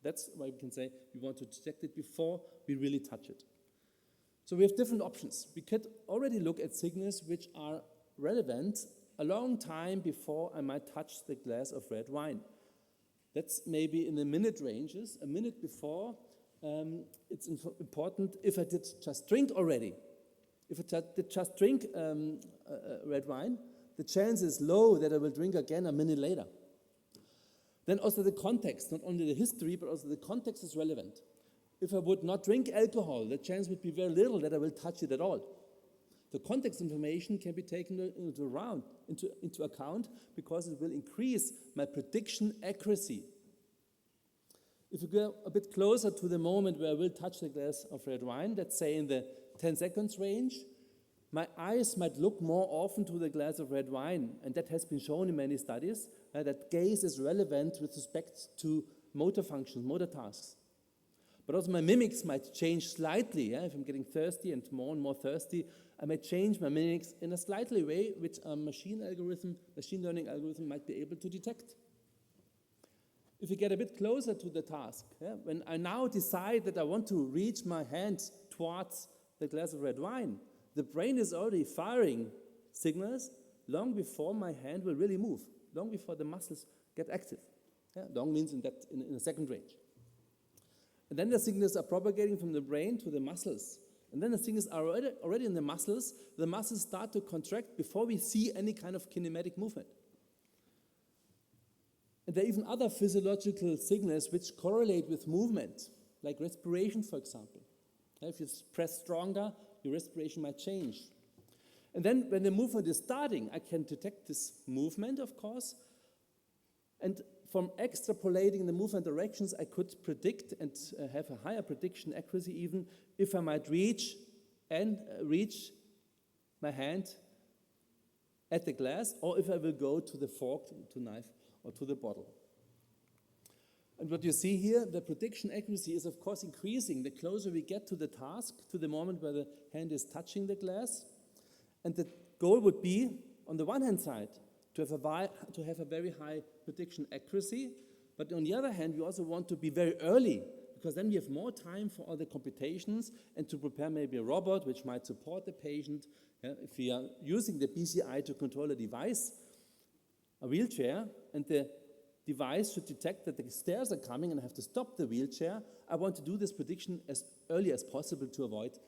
Speaker 14: That's why we can say we want to detect it before we really touch it. So we have different options. We could already look at signals which are relevant a long time before I might touch the glass of red wine. That's maybe in the minute ranges. A minute before, it's important if I did just drink already. If I did just drink red wine, the chance is low that I will drink again a minute later. Then also the context, not only the history, but also the context is relevant. If I would not drink alcohol, the chance would be very little that I will touch it at all. The context information can be taken into account because it will increase my prediction accuracy. If you go a bit closer to the moment where I will touch the glass of red wine, let's say in the 10 seconds range, my eyes might look more often to the glass of red wine, and that has been shown in many studies, that gaze is relevant with respect to motor functions, motor tasks. But also my mimics might change slightly. If I'm getting thirsty and more thirsty, I might change my mimics in a slightly way, which a machine learning algorithm might be able to detect. If you get a bit closer to the task, when I now decide that I want to reach my hand towards the glass of red wine, the brain is already firing signals long before my hand will really move, long before the muscles get active. Long means in a second range. And then the signals are propagating from the brain to the muscles. And then the signals are already in the muscles start to contract before we see any kind of kinematic movement. And there are even other physiological signals which correlate with movement, like respiration, for example. If you press stronger, your respiration might change. And then when the movement is starting, I can detect this movement, of course. And from extrapolating the movement directions, I could predict and have a higher prediction accuracy even if I might reach my hand at the glass, or if I will go to the fork, to knife, or to the bottle. And what you see here, the prediction accuracy is of course increasing the closer we get to the task, to the moment where the hand is touching the glass. And the goal would be, on the one hand side, to have a very high prediction accuracy, but on the other hand, we also want to be very early, because then we have more time for all the computations and to prepare maybe a robot which might support the patient. If we are using the BCI to control a device, a wheelchair, and the device should detect that the stairs are coming and I have to stop the wheelchair, I want to do this prediction as early as possible to avoid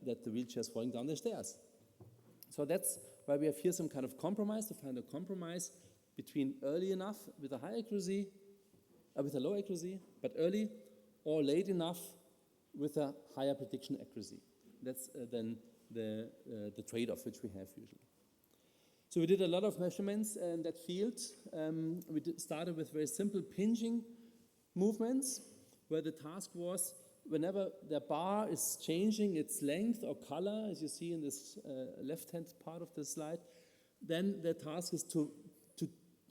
Speaker 14: that the wheelchair is falling down the stairs. So that's why we have here some kind of compromise, to find a compromise between early enough with a high accuracy, with a low accuracy, but early, or late enough with a higher prediction accuracy. That's then the trade-off which we have usually. So we did a lot of measurements in that field. We started with very simple pinching movements, where the task was whenever the bar is changing its length or color, as you see in this left-hand part of the slide, then the task is to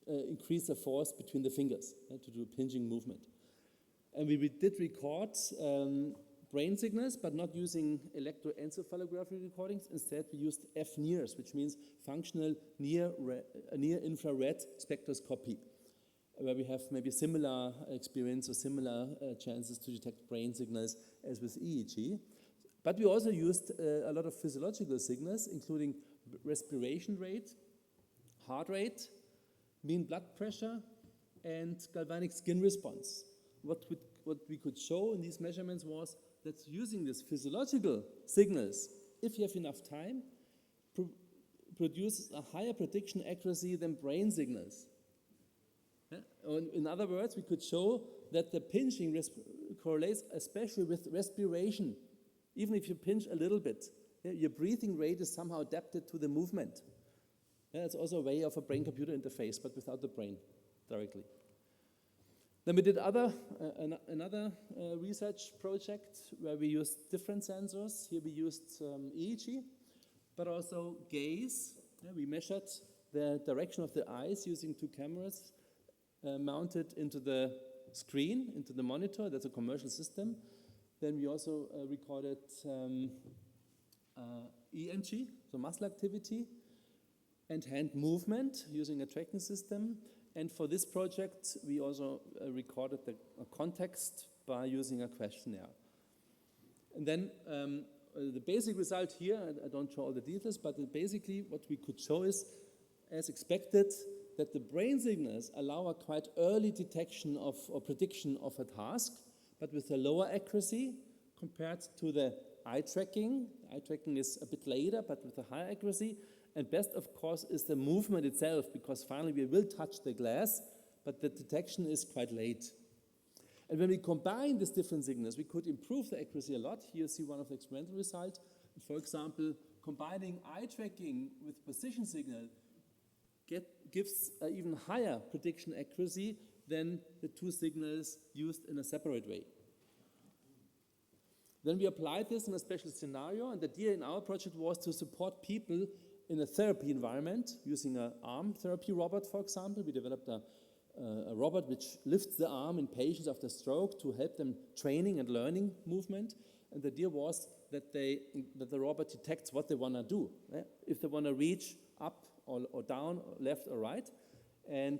Speaker 14: increase the force between the fingers, to do pinching movement. And we did record brain signals, but not using electroencephalography recordings. Instead, we used FNIRS, which means functional near-infrared spectroscopy, where we have maybe similar experience or similar chances to detect brain signals as with EEG. But we also used a lot of physiological signals, including respiration rate, heart rate, mean blood pressure, and galvanic skin response. What we could show in these measurements was that using these physiological signals, if you have enough time, produces a higher prediction accuracy than brain signals. In other words, we could show that the pinching correlates especially with respiration. Even if you pinch a little bit, your breathing rate is somehow adapted to the movement. It's also a way of a brain-computer interface, but without the brain directly. Then we did another research project where we used different sensors. Here we used EEG, but also gaze. We measured the direction of the eyes using two cameras mounted into the screen, into the monitor. That's a commercial system. Then we also recorded EMG, so muscle activity, and hand movement using a tracking system. And for this project, we also recorded a context by using a questionnaire. And then the basic result here, I don't show all the details, but basically what we could show is, as expected, that the brain signals allow a quite early detection of or prediction of a task, but with a lower accuracy compared to the eye tracking. Eye tracking is a bit later, but with a higher accuracy. And best, of course, is the movement itself, because finally we will touch the glass, but the detection is quite late. And when we combine these different signals, we could improve the accuracy a lot. Here you see one of the experimental results. For example, combining eye tracking with position signal gives an even higher prediction accuracy than the two signals used in a separate way. Then we applied this in a special scenario, and the idea in our project was to support people in a therapy environment using an arm therapy robot, for example. We developed a robot which lifts the arm in patients after stroke to help them training and learning movement. And the idea was that the robot detects what they want to do. If they want to reach up or down, or left or right. And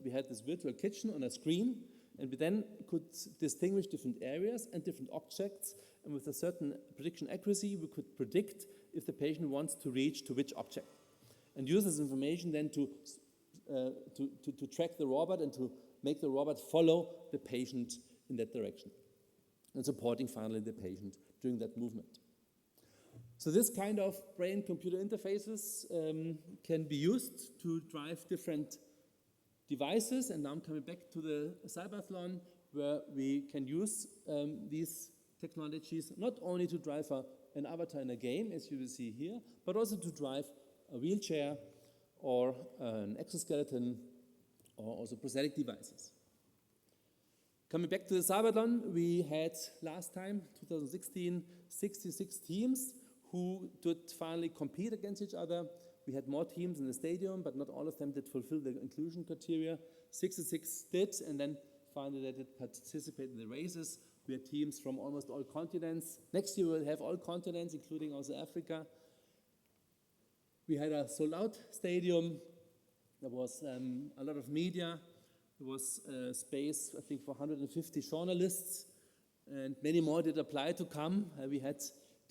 Speaker 14: we had this virtual kitchen on a screen, and we then could distinguish different areas and different objects. And with a certain prediction accuracy, we could predict if the patient wants to reach to which object. And use this information then to track the robot and to make the robot follow the patient in that direction, and supporting finally the patient during that movement. So this kind of brain-computer interfaces can be used to drive different devices, and now I'm coming back to the CYBATHLON, where we can use these technologies not only to drive an avatar in a game, as you will see here, but also to drive a wheelchair or an exoskeleton, or also prosthetic devices. Coming back to the CYBATHLON, we had last time, 2016, 66 teams who did finally compete against each other. We had more teams in the stadium, but not all of them did fulfill the inclusion criteria. 66 did, and then finally they did participate in the races. We had teams from almost all continents. Next year we'll have all continents, including also Africa. We had a sold-out stadium. There was a lot of media. There was space, I think, for 150 journalists, and many more did apply to come. We had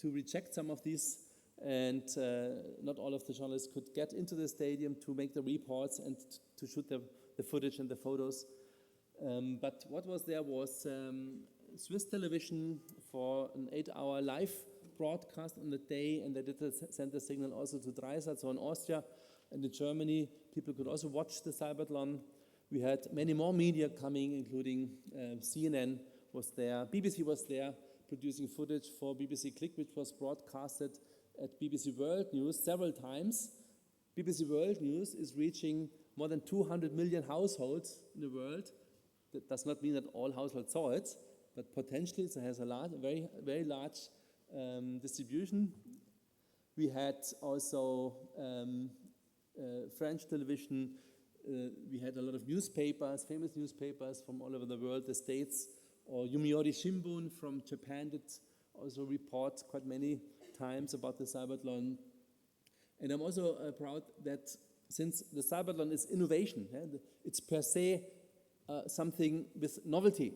Speaker 14: to reject some of these, and not all of the journalists could get into the stadium to make the reports and to shoot the footage and the photos. But what was there was Swiss television for an 8-hour live broadcast on the day, and they did send the signal also to Dreisat, so in Austria, and in Germany people could also watch the CYBATHLON. We had many more media coming, including CNN was there, BBC was there, producing footage for BBC Click, which was broadcasted at BBC World News several times. BBC World News is reaching more than 200 million households in the world. That does not mean that all households saw it, but potentially it has a very, very large distribution. We had also French television. We had a lot of newspapers, famous newspapers from all over the world, the States, or Yomiuri Shimbun from Japan did also report quite many times about the CYBATHLON. And I'm also proud that since the CYBATHLON is innovation, it's per se something with novelty,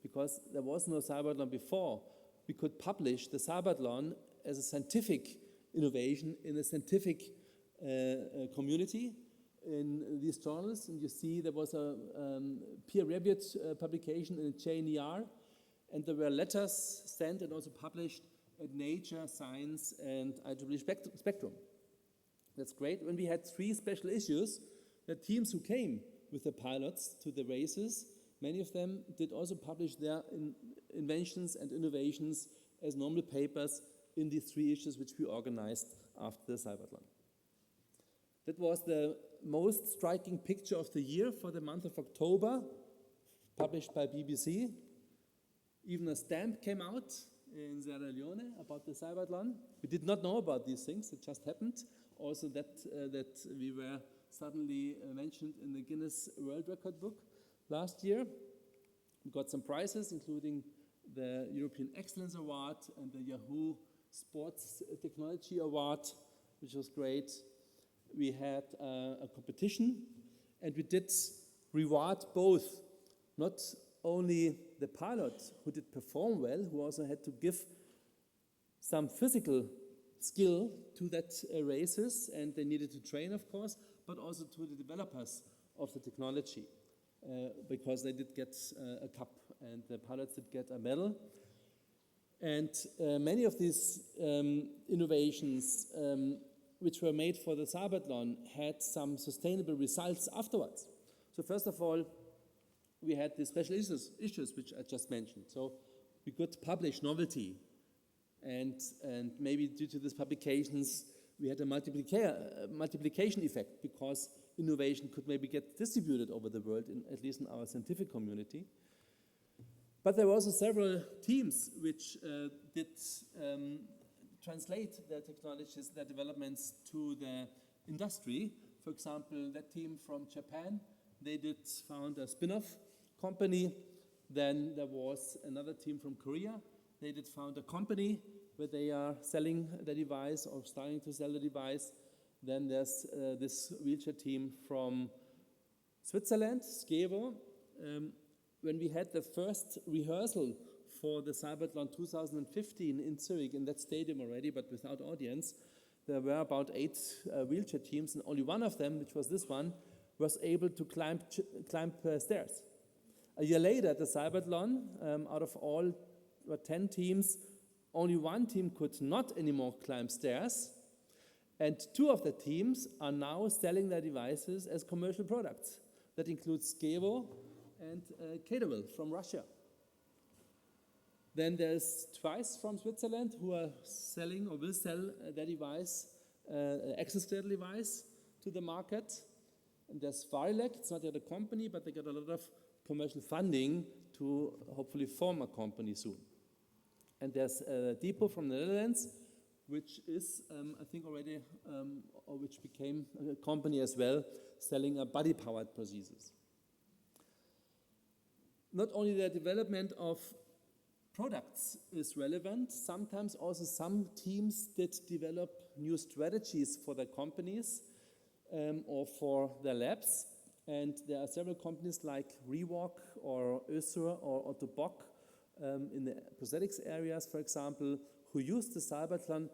Speaker 14: because there was no CYBATHLON before. We could publish the CYBATHLON as a scientific innovation in a scientific community in these journals, and you see there was a peer-reviewed publication in JNER, and there were letters sent and also published at Nature, Science, and IEEE Spectrum. That's great. When we had 3 special issues, the teams who came with the pilots to the races, many of them did also publish their inventions and innovations as normal papers in these 3 issues which we organized after the CYBATHLON. That was the most striking picture of the year for the month of October, published by BBC. Even a stamp came out in Sierra Leone about the CYBATHLON. We did not know about these things, it just happened. Also that we were suddenly mentioned in the Guinness World Record book last year. We got some prizes, including the European Excellence Award and the Yahoo Sports Technology Award, which was great. We had a competition, and we did reward both, not only the pilot who did perform well, who also had to give some physical skill to that races, and they needed to train, of course, but also to the developers of the technology, because they did get a cup, and the pilots did get a medal. And many of these innovations which were made for the CYBATHLON had some sustainable results afterwards. So first of all, we had the special issues which I just mentioned. So we could publish novelty, and maybe due to these publications, we had a multiplication effect, because innovation could maybe get distributed over the world, at least in our scientific community. But there were also several teams which did translate their technologies, their developments to the industry. For example, that team from Japan, they did found a spin-off company. Then there was another team from Korea. They did found a company where they are selling the device or starting to sell the device. Then there's this wheelchair team from Switzerland, Skevo. When we had the first rehearsal for the CYBATHLON 2015 in Zurich, in that stadium already, but without audience, there were about 8 wheelchair teams, and only one of them, which was this one, was able to climb stairs. A year later, at the CYBATHLON, out of all 10 teams, only one team could not anymore climb stairs, and 2 of the teams are now selling their devices as commercial products. That includes Skevo and Caterwell from Russia. Then there's Twice from Switzerland, who are selling or will sell their device, exoskeletal device, to the market. And there's Varilek, it's not yet a company, but they got a lot of commercial funding to hopefully form a company soon. And there's Depot from the Netherlands, which is, I think already, or which became a company as well, selling body-powered prostheses. Not only the development of products is relevant, sometimes also some teams did develop new strategies for their companies or for their labs. And there are several companies like Rewalk or Össur or Otto Bock in the prosthetics areas, for example, who use the CYBATHLON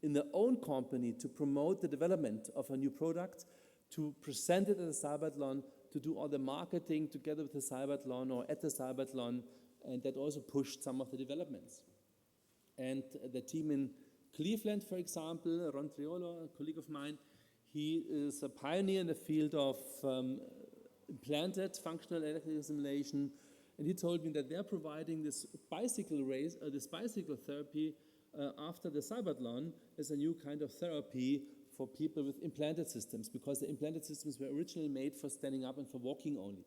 Speaker 14: in their own company to promote the development of a new product, to present it at the CYBATHLON, to do all the marketing together with the CYBATHLON or at the CYBATHLON, and that also pushed some of the developments. And the team in Cleveland, for example, Ron Triolo, a colleague of mine, he is a pioneer in the field of implanted functional electrical stimulation, and he told me that they're providing this bicycle race, this bicycle therapy after the CYBATHLON as a new kind of therapy for people with implanted systems, because the implanted systems were originally made for standing up and for walking only.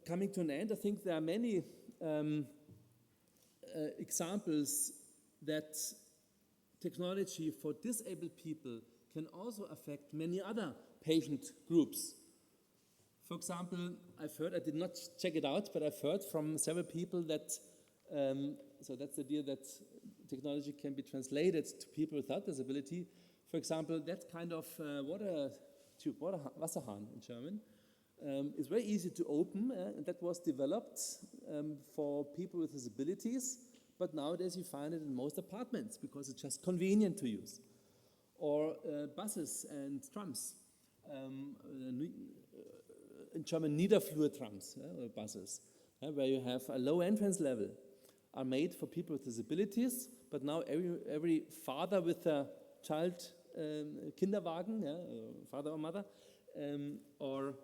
Speaker 14: Coming to an end, I think there are many examples that technology for disabled people can also affect many other patient groups. For example, I've heard, I did not check it out, but I've heard from several people that, so that's the idea that technology can be translated to people without disability. For example, that kind of water tube, Wasserhahn in German, is very easy to open, and that was developed for people with disabilities, but nowadays you find it in most apartments because it's just convenient to use. Or buses and trams. In German, Niederflurtrams, or buses, where you have a low entrance level, are made for people with disabilities, but now every father with a child, Kinderwagen, father or mother, or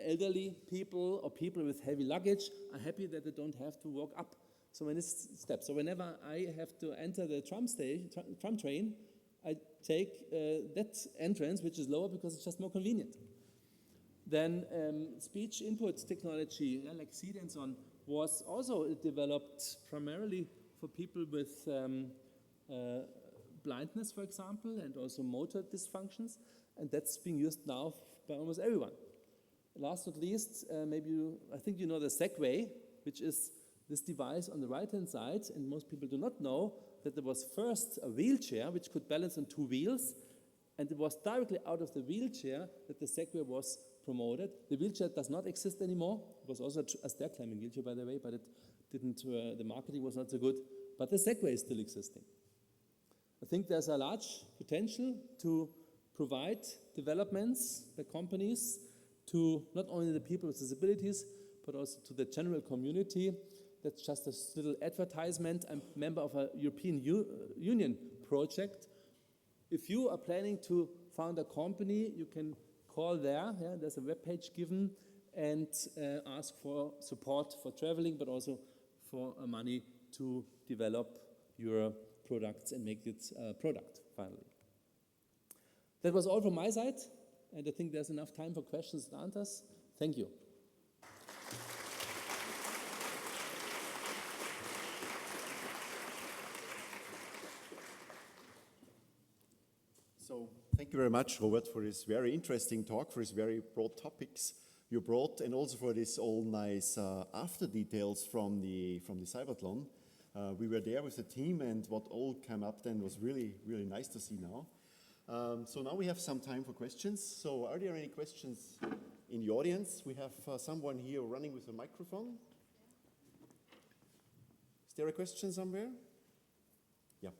Speaker 14: elderly people or people with heavy luggage are happy that they don't have to walk up so many steps. So whenever I have to enter the tram train, I take that entrance, which is lower because it's just more convenient. Then speech input technology, like SEED and so on, was also developed primarily for people with blindness, for example, and also motor dysfunctions, and that's being used now by almost everyone. last but not least, I think you know the Segway, which is this device on the right-hand side, and most people do not know that there was first a wheelchair which could balance on two wheels, and it was directly out of the wheelchair that the Segway was promoted. The wheelchair does not exist anymore. It was also a stair climbing wheelchair, by the way, but it didn't. The marketing was not so good. But the Segway is still existing. I think there's a large potential to provide developments by companies to not only the people with disabilities, but also to the general community. That's just a little advertisement. I'm a member of a European Union project. If you are planning to found a company, you can call there. Yeah, there's a webpage given, and ask for support for traveling, but also for money to develop your products and make it a product finally. That was all from my side, and I think there's enough time for questions and answers. Thank you.
Speaker 2: So thank you very much, Robert, for this very interesting talk, for these very broad topics you brought, and also for this all nice after details from the CYBATHLON. We were there with the team, and what all came up then was really, really nice to see now. So now we have some time for questions. So are there any questions in the audience? We have someone here running with a microphone. Is there a question somewhere? Yeah.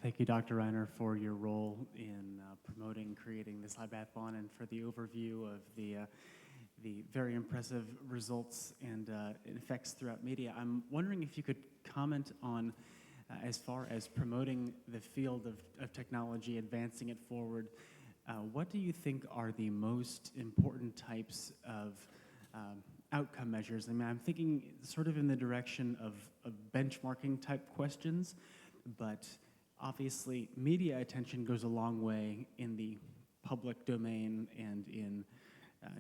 Speaker 15: Thank you, Dr. Reiner, for your role in promoting, creating this CYBATHLON, and for the overview of the very impressive results and effects throughout media. I'm wondering if you could comment on, as far as promoting the field of technology, advancing it forward, what do you think are the most important types of outcome measures? I mean, I'm thinking sort of in the direction of benchmarking type questions, but obviously media attention goes a long way in the public domain and in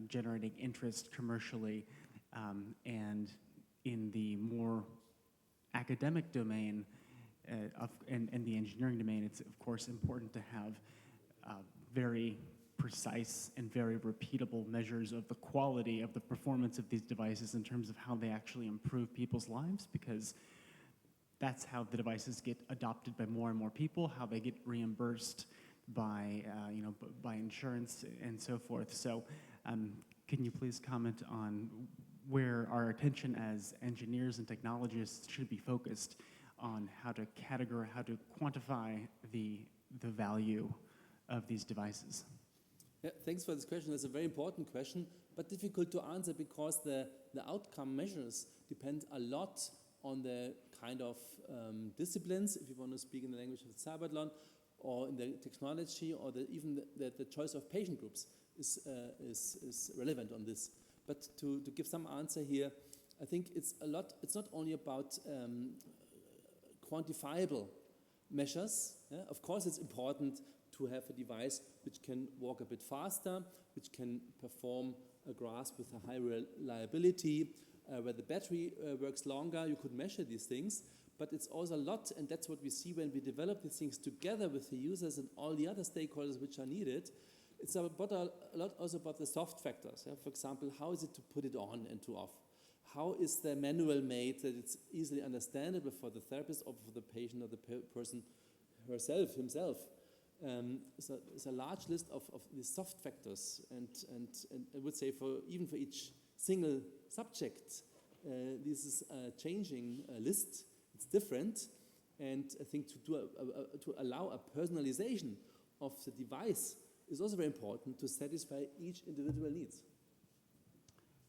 Speaker 15: generating interest commercially, and in the more academic domain and the engineering domain, it's of course important to have very precise and very repeatable measures of the quality of the performance of these devices in terms of how they actually improve people's lives, because that's how the devices get adopted by more and more people, how they get reimbursed by by insurance and so forth. So can you please comment on where our attention as engineers and technologists should be focused on how to categorize, how to quantify the value of these devices?
Speaker 14: Yeah, thanks for this question. That's a very important question, but difficult to answer because the outcome measures depend a lot on the kind of disciplines, if you want to speak in the language of the CYBATHLON, or in the technology, or even the choice of patient groups is relevant on this. But to give some answer here, I think it's not only about quantifiable measures. Yeah? Of course, it's important to have a device which can walk a bit faster, which can perform a grasp with a high reliability, where the battery works longer. You could measure these things, but it's also a lot, and that's what we see when we develop these things together with the users and all the other stakeholders which are needed. It's a lot also about the soft factors. Yeah? For example, how is it to put it on and to off? How is the manual made that it's easily understandable for the therapist or for the patient or the person himself? It's a large list of these soft factors, and I would say even for each single subject, this is a changing list. It's different, and I think to allow a personalization of the device is also very important to satisfy each individual needs.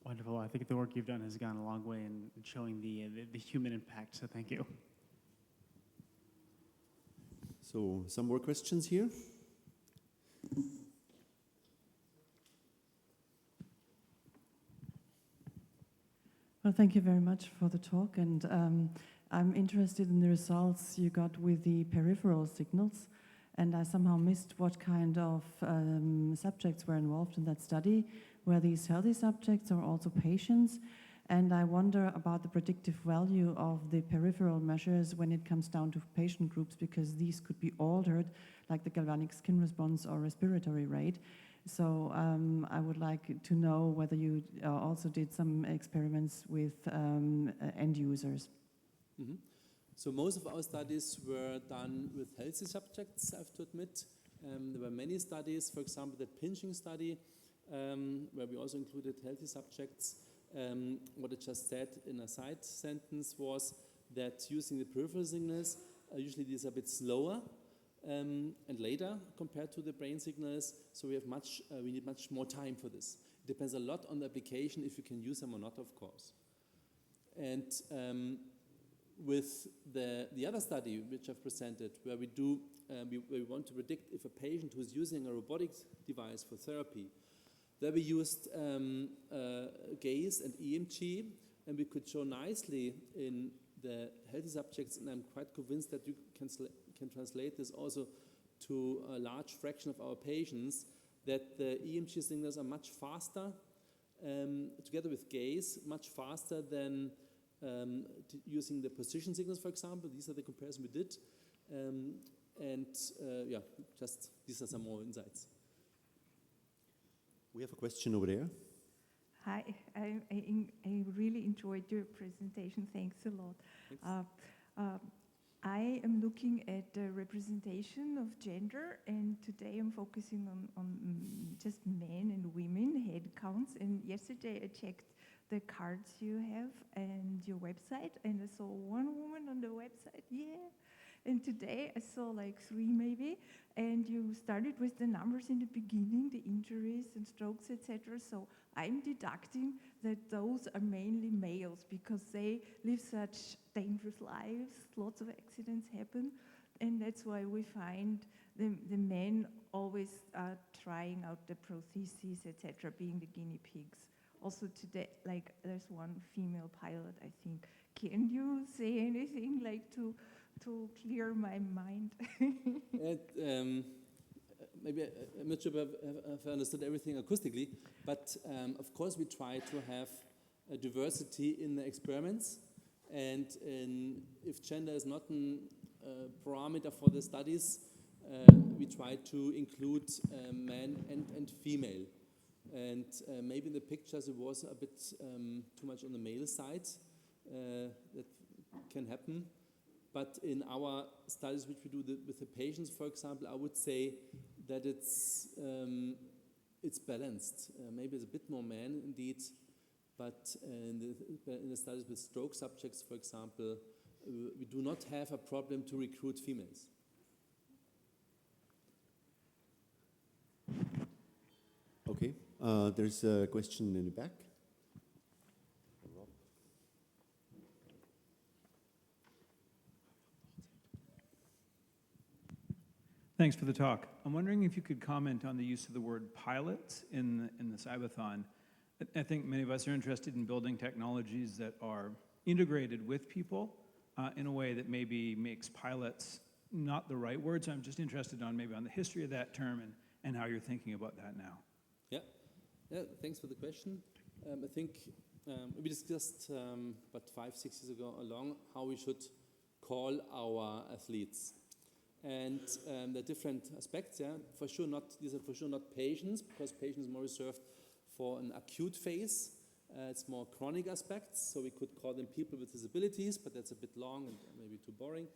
Speaker 15: Wonderful. I think the work you've done has gone a long way in showing the human impact, so thank you.
Speaker 2: So some more questions here?
Speaker 16: Well, thank you very much for the talk, and I'm interested in the results you got with the peripheral signals, and I somehow missed what kind of subjects were involved in that study. Were these healthy subjects or also patients? And I wonder about the predictive value of the peripheral measures when it comes down to patient groups, because these could be altered, like the galvanic skin response or respiratory rate. So I would like to know whether you also did some experiments with end users.
Speaker 14: Mm-hmm. So most of our studies were done with healthy subjects, I have to admit. There were many studies, for example, the pinching study, where we also included healthy subjects. What I just said in a side sentence was that using the peripheral signals, usually these are a bit slower and later compared to the brain signals, so we need much more time for this. It depends a lot on the application, if you can use them or not, of course. And with the other study which I've presented, where we want to predict if a patient who's using a robotic device for therapy, there we used gaze and EMG, and we could show nicely in the healthy subjects, and I'm quite convinced that you can translate this also to a large fraction of our patients, that the EMG signals are much faster, together with gaze, much faster than using the position signals, for example. These are the comparison we did. Yeah, just these are some more insights.
Speaker 2: We have a question over there.
Speaker 17: Hi, I really enjoyed your presentation. Thanks a lot.
Speaker 14: Thanks.
Speaker 17: I am looking at the representation of gender, and today I'm focusing on just men and women head counts. And yesterday I checked the cards you have and your website, and I saw one woman on the website, yeah. And today I saw like 3 maybe, and you started with the numbers in the beginning, the injuries and strokes, etc. So I'm deducting that those are mainly males because they live such dangerous lives, lots of accidents happen, and that's why we find the men always trying out the prostheses, etc., being the guinea pigs. Also today, like there's one female pilot, I think. Can you say anything like to clear my mind?
Speaker 14: Maybe I'm not sure if I've understood everything acoustically, but of course we try to have a diversity in the experiments, and if gender is not a parameter for the studies, we try to include men and female. And maybe in the pictures it was a bit too much on the male side. That can happen. But in our studies, which we do with the patients, for example, I would say that it's balanced. Maybe it's a bit more men indeed, but in the studies with stroke subjects, for example, we do not have a problem to recruit females.
Speaker 2: Okay, there's a question in the back.
Speaker 18: Thanks for the talk. I'm wondering if you could comment on the use of the word pilot in the CYBATHLON. I think many of us are interested in building technologies that are integrated with people in a way that maybe makes pilots not the right word. So I'm just interested on maybe on the history of that term and how you're thinking about that now.
Speaker 14: Yeah, thanks for the question. I think we discussed about 5-6 years ago along how we should call our athletes. And there are different aspects, yeah. These are for sure not patients, because patients are more reserved for an acute phase. It's more chronic aspects, so we could call them people with disabilities, but that's a bit long and maybe too boring.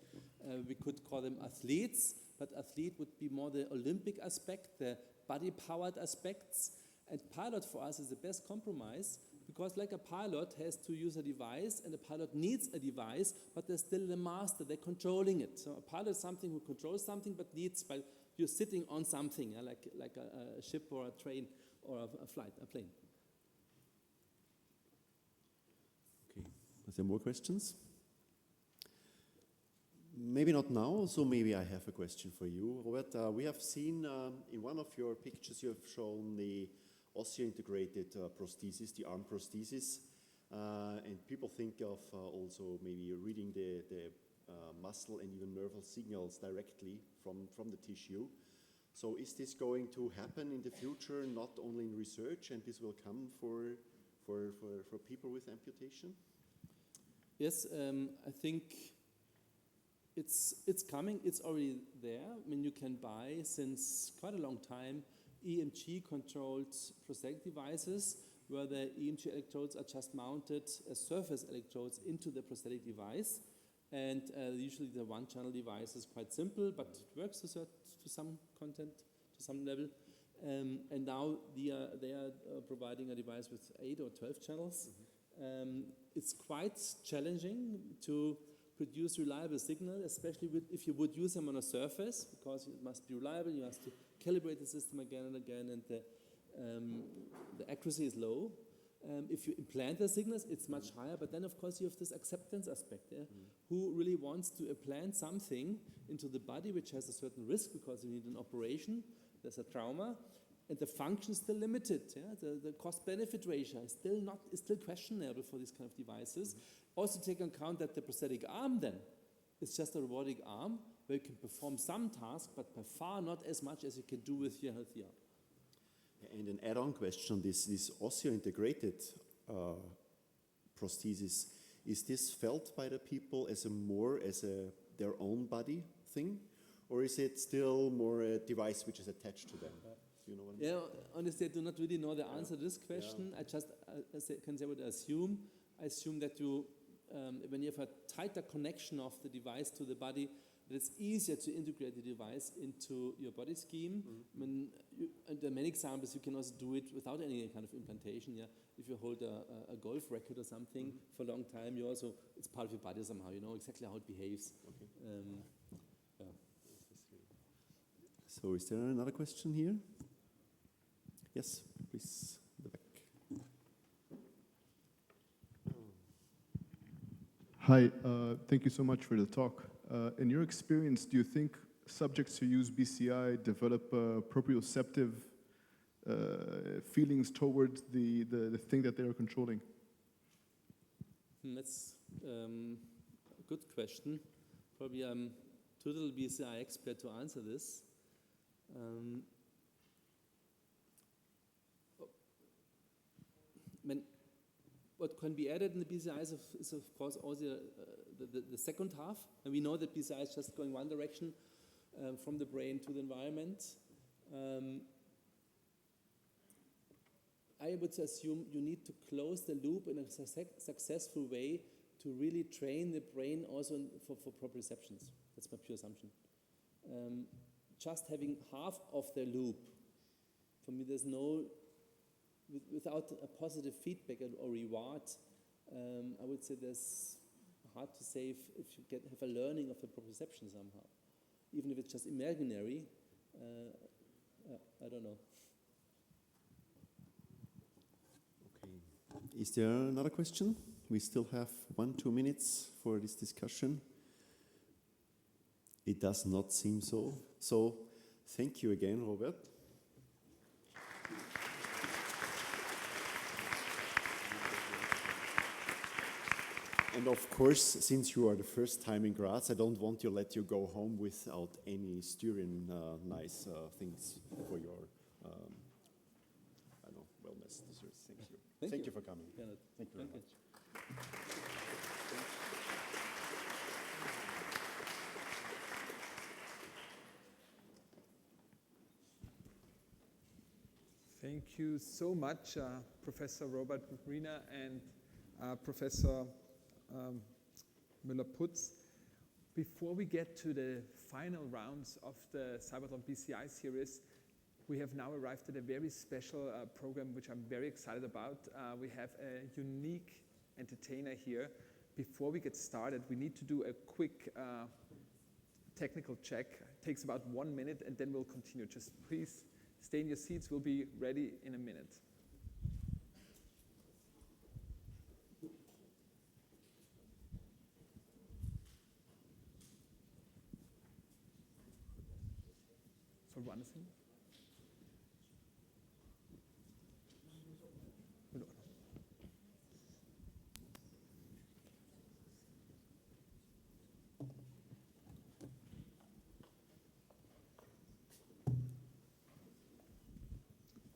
Speaker 14: We could call them athletes, but athlete would be more the Olympic aspect, the body-powered aspects. And pilot for us is the best compromise, because like a pilot has to use a device, and a pilot needs a device, but there's still the master, they're controlling it. So a pilot is something who controls something, but needs, while you're sitting on something, like a ship or a train or a plane.
Speaker 2: Okay, are there more questions? Maybe not now, so maybe I have a question for you, Robert. We have seen in one of your pictures you have shown the osseointegrated prosthesis, the arm prosthesis, and people think of also maybe reading the muscle and even nerval signals directly from the tissue. So is this going to happen in the future, not only in research, and this will come for for people with amputation?
Speaker 14: Yes, I think it's coming. It's already there. I mean, you can buy since quite a long time EMG-controlled prosthetic devices where the EMG electrodes are just mounted as surface electrodes into the prosthetic device. And usually the one-channel device is quite simple, but it works to some content, to some level. And now they are providing a device with 8 or 12 channels. It's quite challenging to produce reliable signal, especially if you would use them on a surface, because it must be reliable. You have to calibrate the system again and again, and the accuracy is low. If you implant the signals, it's much higher, but then of course you have this acceptance aspect. Yeah? Who really wants to implant something into the body which has a certain risk because you need an operation, there's a trauma, and the function is still limited. Yeah? The cost-benefit ratio is still questionable for these kind of devices. Also take into account that the prosthetic arm then is just a robotic arm where you can perform some tasks, but by far not as much as you can do with your healthy arm.
Speaker 2: And an add-on question, this osseointegrated prosthesis, is this felt by the people as their own body thing? Or is it still more a device which is attached to them? Do you know what I'm saying?
Speaker 14: Honestly, I do not really know the answer to this question. I just can say what I assume. I assume that when you have a tighter connection of the device to the body, that it's easier to integrate the device into your body scheme. And there are many examples. You can also do it without any kind of implantation. Yeah, if you hold a golf racket or something for a long time, it's part of your body somehow. You know exactly how it behaves.
Speaker 2: Okay. So, is there another question here? Yes, please, in the back.
Speaker 19: Hi, thank you so much for the talk. In your experience, do you think subjects who use BCI develop proprioceptive feelings towards the thing that they are controlling?
Speaker 14: That's a good question. Probably I'm too little BCI expert to answer this. What can be added in the BCI is of course also the second half. And we know that BCI is just going one direction from the brain to the environment. I would assume you need to close the loop in a successful way to really train the brain also for proprioceptions. That's my pure assumption. Just having half of the loop, for me there's without a positive feedback or reward, I would say there's hard to say if you have a learning of the proprioception somehow. Even if it's just imaginary, I don't know.
Speaker 2: Okay. Is there another question? We still have 1-2 minutes for this discussion. It does not seem so. So, thank you again, Robert. And of course, since you are the first time in Graz, I don't want to let you go home without any Styrian nice things for your wellness desserts. Thank you. Thank you for coming. Thank you very much.
Speaker 1: Thank you so much, Professor Robert Rina and Professor Müller-Putz. Before we get to the final rounds of the CYBATHLON BCI series, we have now arrived at a very special program which I'm very excited about. We have a unique entertainer here. Before we get started, we need to do a quick technical check. It takes about 1 minute and then we'll continue. Just please stay in your seats. We'll be ready in a minute. Verwandeln.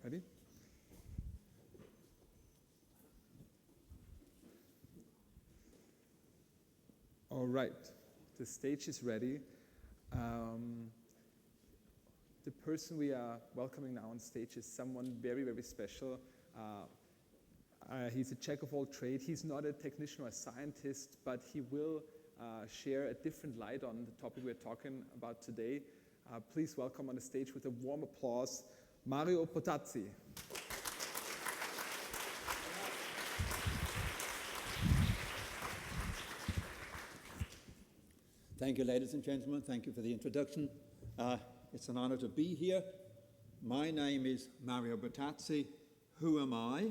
Speaker 1: Ready? All right, the stage is ready. The person we are welcoming now on stage is someone very, very special. He's a jack of all trades. He's not a technician or a scientist, but he will share a different light on the topic we're talking about today. Please welcome on the stage with a warm applause, Mario Potazzi.
Speaker 20: Thank you, ladies and gentlemen. Thank you for the introduction. It's an honor to be here. My name is Mario Bertazzi. Who am I?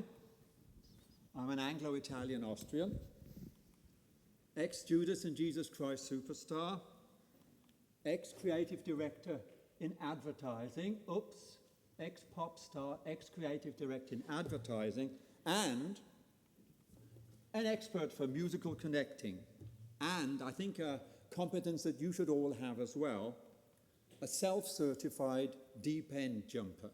Speaker 20: I'm an Anglo-Italian Austrian, ex-Judas and Jesus Christ superstar, ex-creative director in advertising, ex-pop star, ex-creative director in advertising, and an expert for musical connecting. And I think a competence that you should all have as well, a self-certified deep end jumper.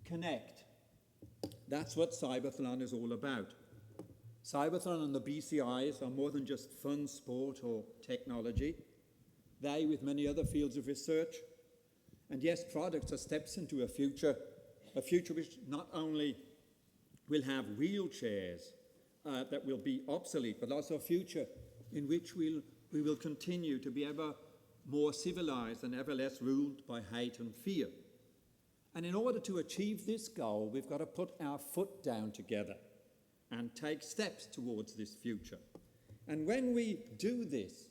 Speaker 20: Connect. That's what CYBATHLON is all about. CYBATHLON and the BCIs are more than just fun, sport, or technology. They, with many other fields of research, and yes, products are steps into a future which not only will have wheelchairs that will be obsolete, but also a future in which we will continue to be ever more civilized and ever less ruled by hate and fear. And in order to achieve this goal, we've got to put our foot down together and take steps towards this future. And when we do this,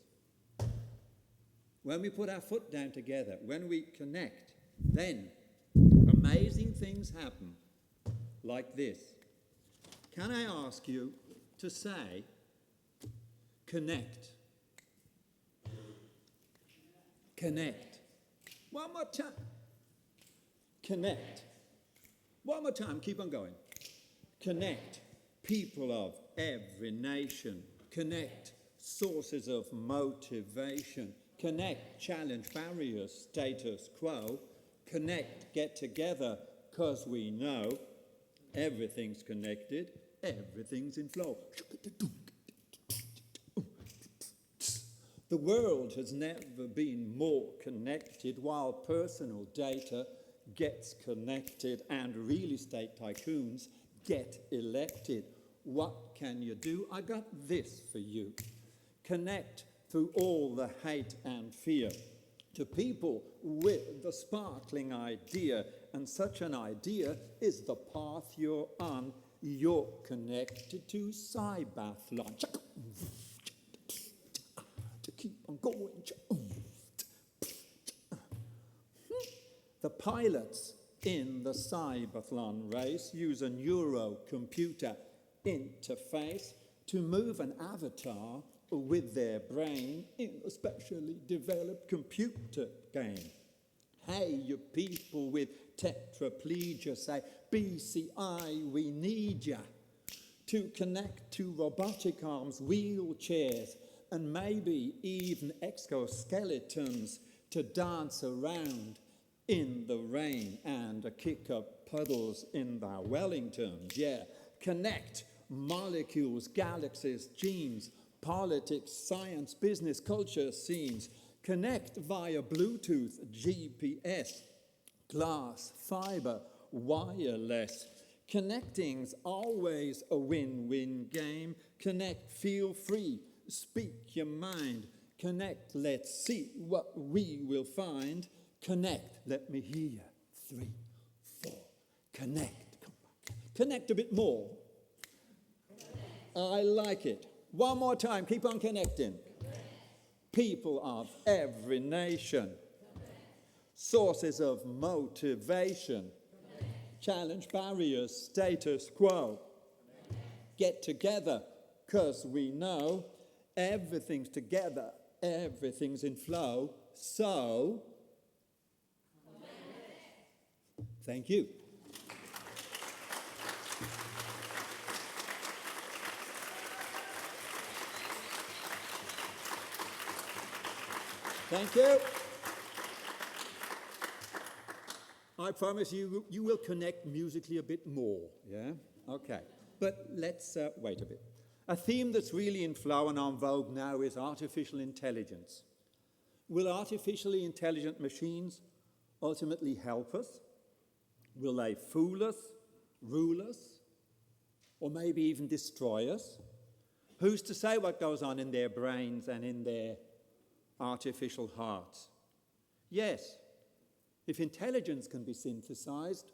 Speaker 20: when we put our foot down together, when we connect, then amazing things happen like this. Can I ask you to say, connect? Connect. One more time. Connect. One more time, keep on going. Connect. People of every nation. Connect. Sources of motivation. Connect. Challenge barriers. Status quo. Connect. Get together, because we know everything's connected. Everything's in flow. The world has never been more connected, while personal data gets connected and real estate tycoons get elected. What can you do? I got this for you. Connect through all the hate and fear to people with the sparkling idea, and such an idea is the path you're on. You're connected to CYBATHLON. To keep on going. The pilots in the CYBATHLON race use a neurocomputer interface to move an avatar with their brain in a specially developed computer game. Hey, you people with tetraplegia, say, BCI, we need ya to connect to robotic arms, wheelchairs, and maybe even exoskeletons to dance around in the rain and kick up puddles in their Wellingtons. Yeah, connect molecules, galaxies, genes, politics, science, business, culture, scenes. Connect via Bluetooth, GPS, glass, fiber, wireless. Connecting's always a win-win game. Connect, feel free, speak your mind. Connect, let's see what we will find. Connect, let me hear you. 3, 4, connect. Come on. Connect a bit more. I like it. One more time, keep on connecting. People of every nation. Sources of motivation. Challenge barriers, status quo. Get together, because we know everything's together, everything's in flow. So, thank you. Thank you. I promise you, you will connect musically a bit more, yeah? Okay, but let's wait a bit. A theme that's really in flow and on vogue now is artificial intelligence. Will artificially intelligent machines ultimately help us? Will they fool us, rule us, or maybe even destroy us? Who's to say what goes on in their brains and in their artificial hearts? Yes, if intelligence can be synthesized,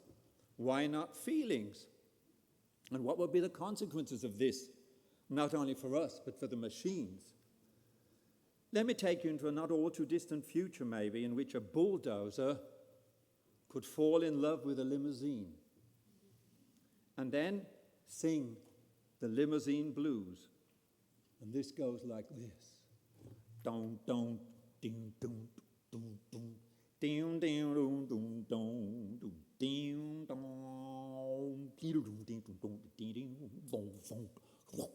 Speaker 20: why not feelings? And what would be the consequences of this, not only for us, but for the machines? Let me take you into a not all too distant future, maybe, in which a bulldozer could fall in love with a limousine and then sing the limousine blues. And this goes like this. Dong, dong, ding, dong, dong, dong. Ding, ding, dong, dong, dong, ding, dong. Ding, dong, ding, dong, ding, ding, dong, dong.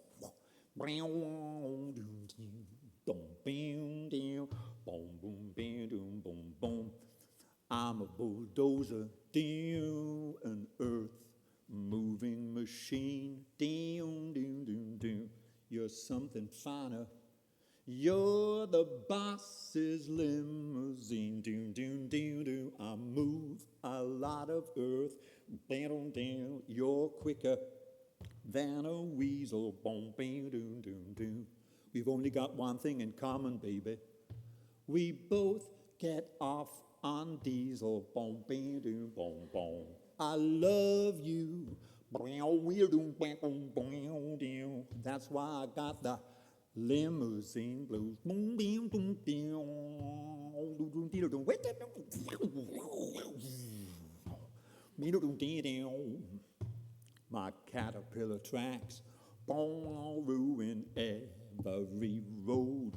Speaker 20: Brown, ding, ding, dong, bing, ding, boom, boom, bing, ding, boom, boom. I'm a bulldozer, down an earth-moving machine, down, down, down, down. You're something finer. You're the boss's limousine, down, down, down, down. I move a lot of earth, down, down. You're quicker than a weasel, boom, down, down, down, down. We've only got one thing in common, baby. We both get off on diesel, boom, boom, boom, boom, boom. I love you. That's why I got the limousine blues. My caterpillar tracks ruin every road.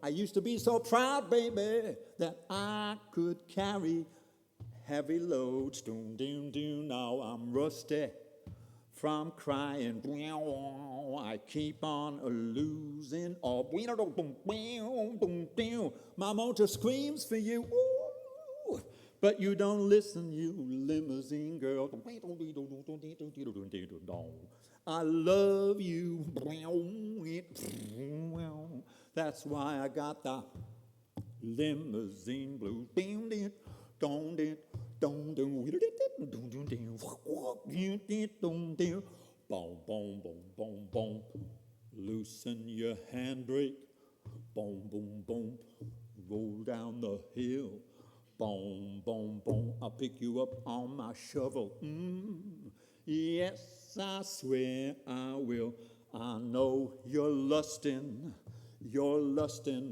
Speaker 20: I used to be so proud, baby, that I could carry heavy loads. Now I'm rusty from crying. I keep on losing. My motor screams for you. Ooh, but you don't listen, you limousine girl. I love you. That's why I got the limousine blues. Loosen your handbrake. Boom, boom, boom. Roll down the hill. Boom, boom, boom. I'll pick you up on my shovel. Yes, I swear I will. I know you're lusting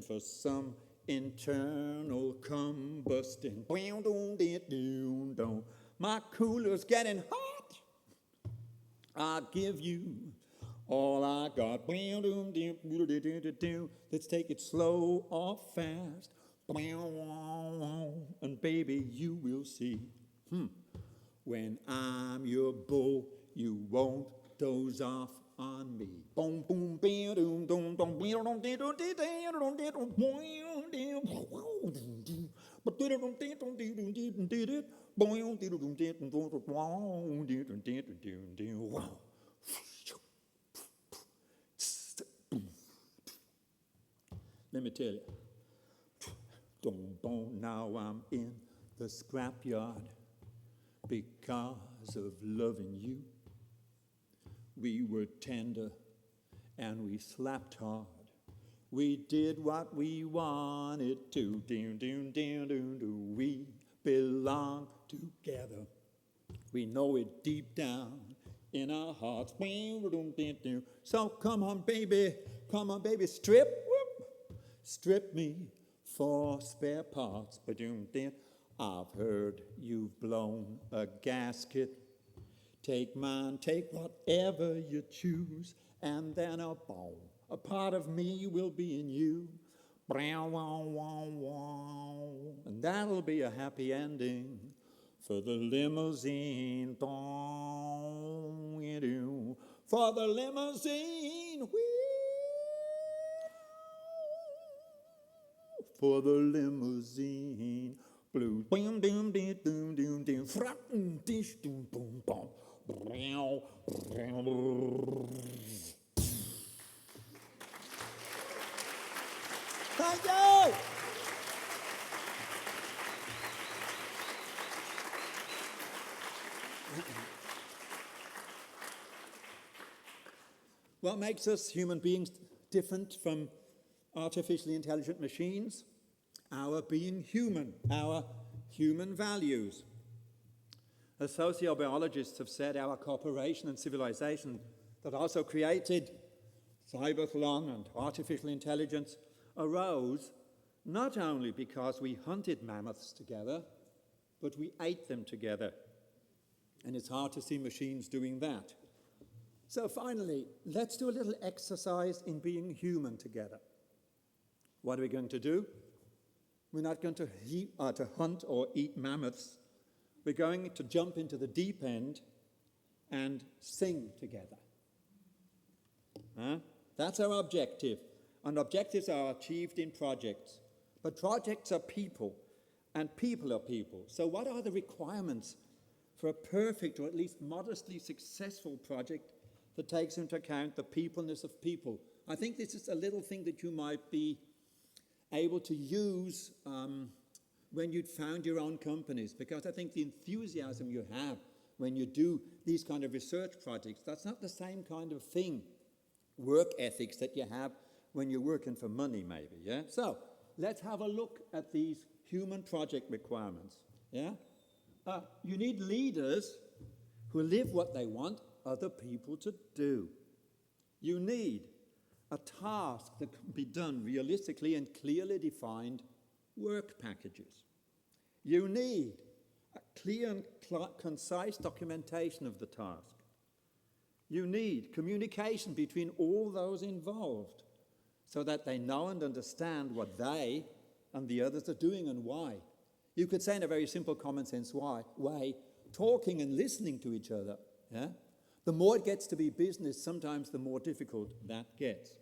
Speaker 20: for some internal combustion. My cooler's getting hot. I'll give you all I got. Let's take it slow or fast. And baby, you will see. When I'm your bull, you won't doze off on me. Boom, boom, boom, boom, boom, let me tell you. Now I'm in the scrapyard because of loving you. We were tender and we slapped hard. We did what we wanted to. We belong together. We know it deep down in our hearts. So come on, baby, strip me for spare parts. I've heard you've blown a gasket. Take mine, take whatever you choose, and then a part of me will be in you. And that'll be a happy ending for the limousine. For the limousine. For the limousine blues. Thank you! What makes us human beings different from artificially intelligent machines? Our being human, our human values. As sociobiologists have said, our cooperation and civilization that also created CYBATHLON and artificial intelligence arose not only because we hunted mammoths together, but we ate them together. And it's hard to see machines doing that. So finally, let's do a little exercise in being human together. What are we going to do? We're not going to hunt or eat mammoths. We're going to jump into the deep end and sing together. That's our objective. And objectives are achieved in projects. But projects are people, and people are people. So what are the requirements for a perfect or at least modestly successful project that takes into account the peopleness of people? I think this is a little thing that you might be able to use when you'd found your own companies, because I think the enthusiasm you have when you do these kind of research projects, that's not the same kind of thing, work ethics that you have when you're working for money maybe, yeah? So let's have a look at these human project requirements, yeah? You need leaders who live what they want other people to do. You need a task that can be done realistically and clearly defined work packages. You need a clear and concise documentation of the task. You need communication between all those involved so that they know and understand what they and the others are doing and why. You could say in a very simple common sense way, talking and listening to each other. Yeah? The more it gets to be business, sometimes the more difficult that gets.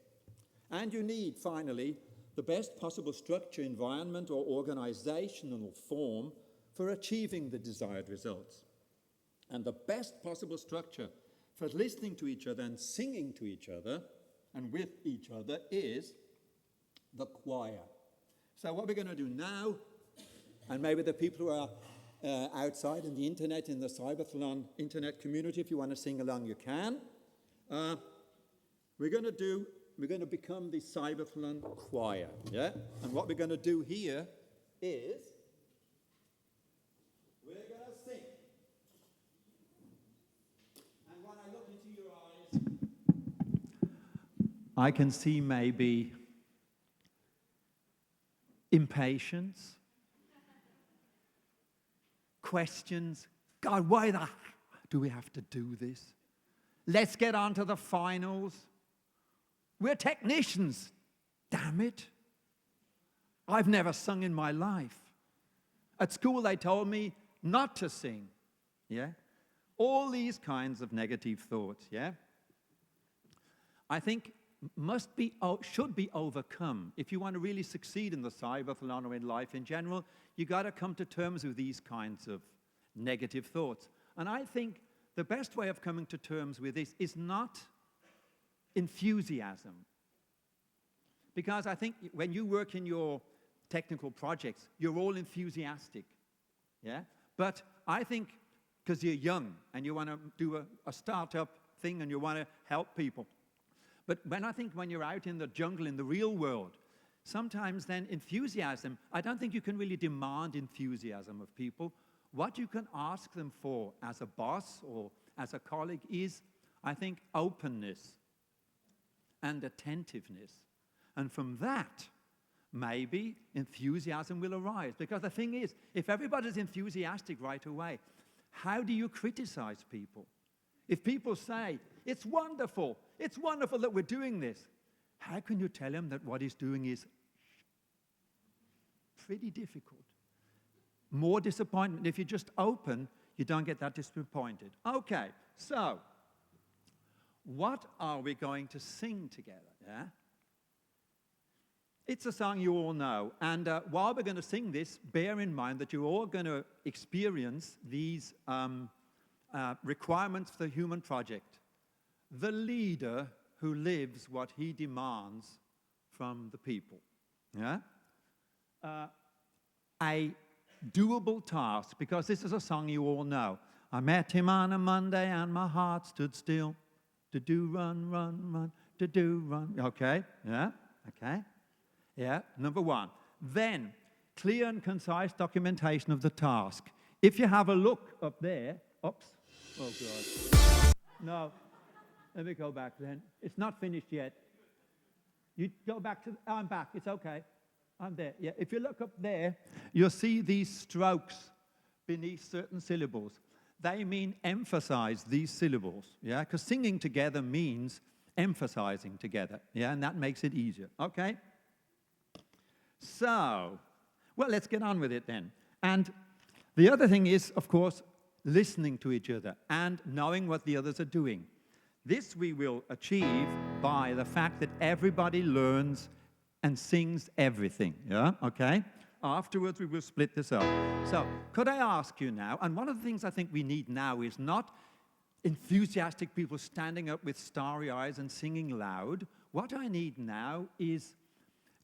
Speaker 20: And you need, finally, the best possible structure, environment, or organizational form for achieving the desired results. And the best possible structure for listening to each other and singing to each other and with each other is the choir. So what we're going to do now, and maybe the people who are outside in the internet, in the CYBATHLON internet community, if you want to sing along, you can. We're going to become the CYBATHLON choir, yeah? And what we're going to do here is we're going to sing. And when I look into your eyes, I can see maybe impatience, questions. God, why the do we have to do this? Let's get on to the finals. We're technicians, damn it. I've never sung in my life. At school they told me not to sing, yeah? All these kinds of negative thoughts, yeah? I think should be overcome. If you want to really succeed in the CYBATHLON or in life in general, you got to come to terms with these kinds of negative thoughts. And I think the best way of coming to terms with this is not enthusiasm. Because I think when you work in your technical projects, you're all enthusiastic, yeah? But I think because you're young and you want to do a startup thing and you want to help people. But when you're out in the jungle, in the real world, sometimes then enthusiasm, I don't think you can really demand enthusiasm of people. What you can ask them for as a boss or as a colleague is, I think, openness and attentiveness. And from that, maybe enthusiasm will arise. Because the thing is, if everybody's enthusiastic right away, how do you criticize people? If people say, it's wonderful that we're doing this, how can you tell him that what he's doing is pretty difficult? More disappointment. If you're just open, you don't get that disappointed. Okay, so what are we going to sing together? Yeah? It's a song you all know. And while we're going to sing this, bear in mind that you're all going to experience these requirements for the human project. The leader who lives what he demands from the people. Yeah? A doable task, because this is a song you all know. I met him on a Monday and my heart stood still. Do run, run, run, do run. Okay, yeah, okay. Yeah, number one. Then, clear and concise documentation of the task. If you have a look up there, oops, oh God. No, let me go back then. It's not finished yet. You go back to, I'm back, it's okay. I'm there, yeah. If you look up there, you'll see these strokes beneath certain syllables. They mean emphasize these syllables, yeah? Because singing together means emphasizing together, yeah? And that makes it easier, okay? So, well, let's get on with it then. And the other thing is, of course, listening to each other and knowing what the others are doing. This we will achieve by the fact that everybody learns and sings everything, yeah? Okay? Afterwards, we will split this up. So, could I ask you now, and one of the things I think we need now is not enthusiastic people standing up with starry eyes and singing loud. What I need now is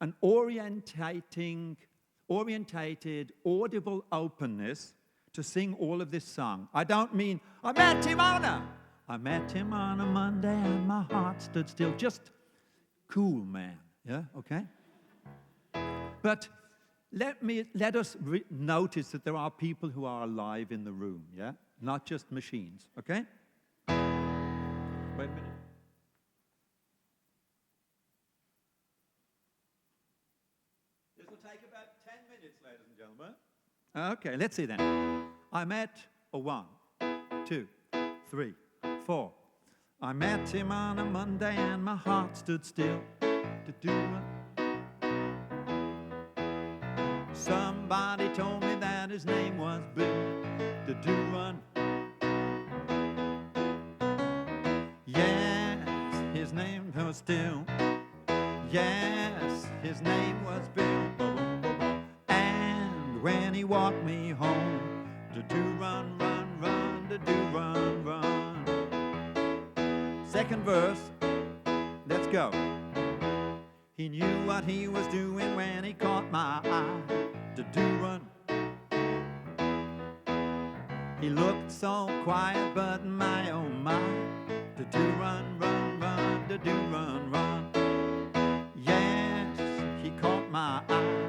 Speaker 20: an orientated, audible openness to sing all of this song. I don't mean, I met him on a Monday and my heart stood still. Just cool, man, yeah, okay? But let us notice that there are people who are alive in the room, yeah? Not just machines, okay? Wait a minute. This will take about 10 minutes, ladies and gentlemen. Okay, let's see then. I met a 1, 2, 3, 4. I met him on a Monday and my heart stood still. Somebody told me that his name was Bill. Yes, his name was still. Yes, his name was Bill. And when he walked me home, run, run, run, run, run. Second verse, let's go. He knew what he was doing when he caught my eye. Run. He looked so quiet, but my oh my. Run, run, run, run, run. Yes, he caught my eye.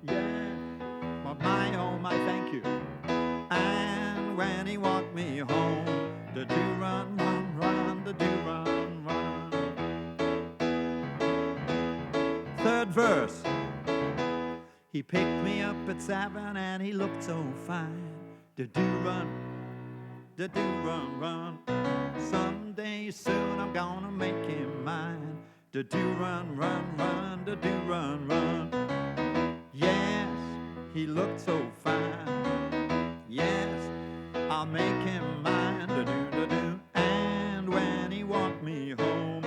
Speaker 20: Yes, but my oh my, thank you. And when he walked me home, run, run, run, run, run. Third verse. He picked me up at 7 and he looked so fine. Run, run. Someday soon I'm gonna make him mine. Run, run, run, run. Yes, he looked so fine. Yes, I'll make him mine. And when he walked me home,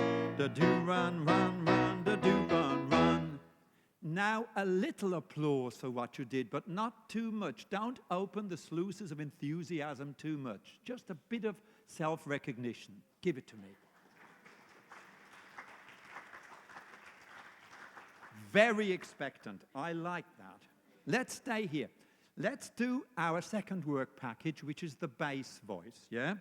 Speaker 20: run, run, run, run. Now, a little applause for what you did, but not too much. Don't open the sluices of enthusiasm too much. Just a bit of self-recognition. Give it to me. Very expectant. I like that. Let's stay here. Let's do our second work package, which is the bass voice, yeah?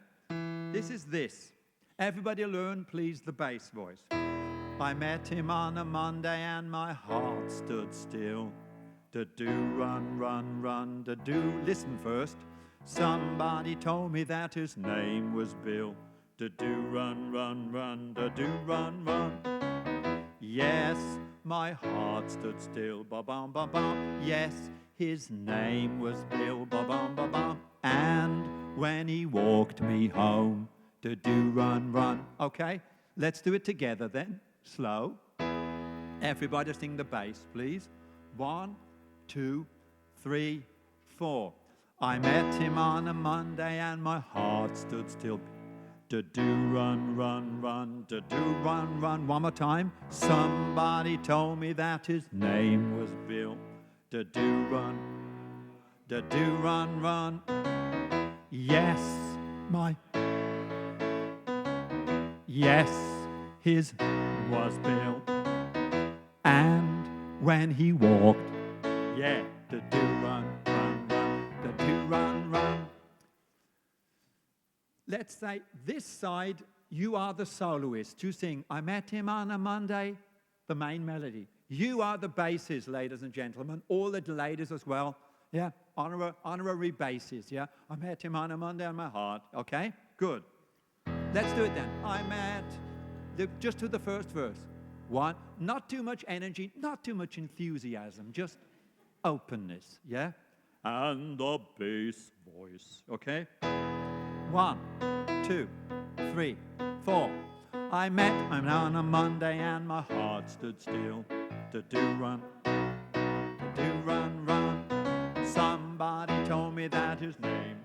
Speaker 20: This is this. Everybody learn, please, the bass voice. I met him on a Monday and my heart stood still. Run, run, run, Listen first. Somebody told me that his name was Bill. Run, run, run, run, run. Yes, my heart stood still. Ba-bum, ba-bum. Yes, his name was Bill. Ba-bum, ba-bum. And when he walked me home, run, run. Okay, let's do it together then. Slow. Everybody sing the bass, please. 1, 2, 3, 4. I met him on a Monday and my heart stood still. Run, run, run, run, run. One more time. Somebody told me that his name was Bill. Run, run, run. Yes,
Speaker 21: my. Yes, his was Bill. And when he walked, yeah, the do run, run, run, the do run, run. Let's say this side, you are the soloist. You sing, I met him on a Monday, the main melody. You are the bassist, ladies and gentlemen, all the ladies as well. Yeah, honorary bassist, yeah. I met him on a Monday on my heart, okay? Good. Let's do it then. I met, just to the first verse. One, not too much energy, not too much enthusiasm, just openness, yeah? And the bass voice, okay? 1, 2, 3, 4. I met him on a Monday and my heart stood still. To do run, run. Somebody told me that his name.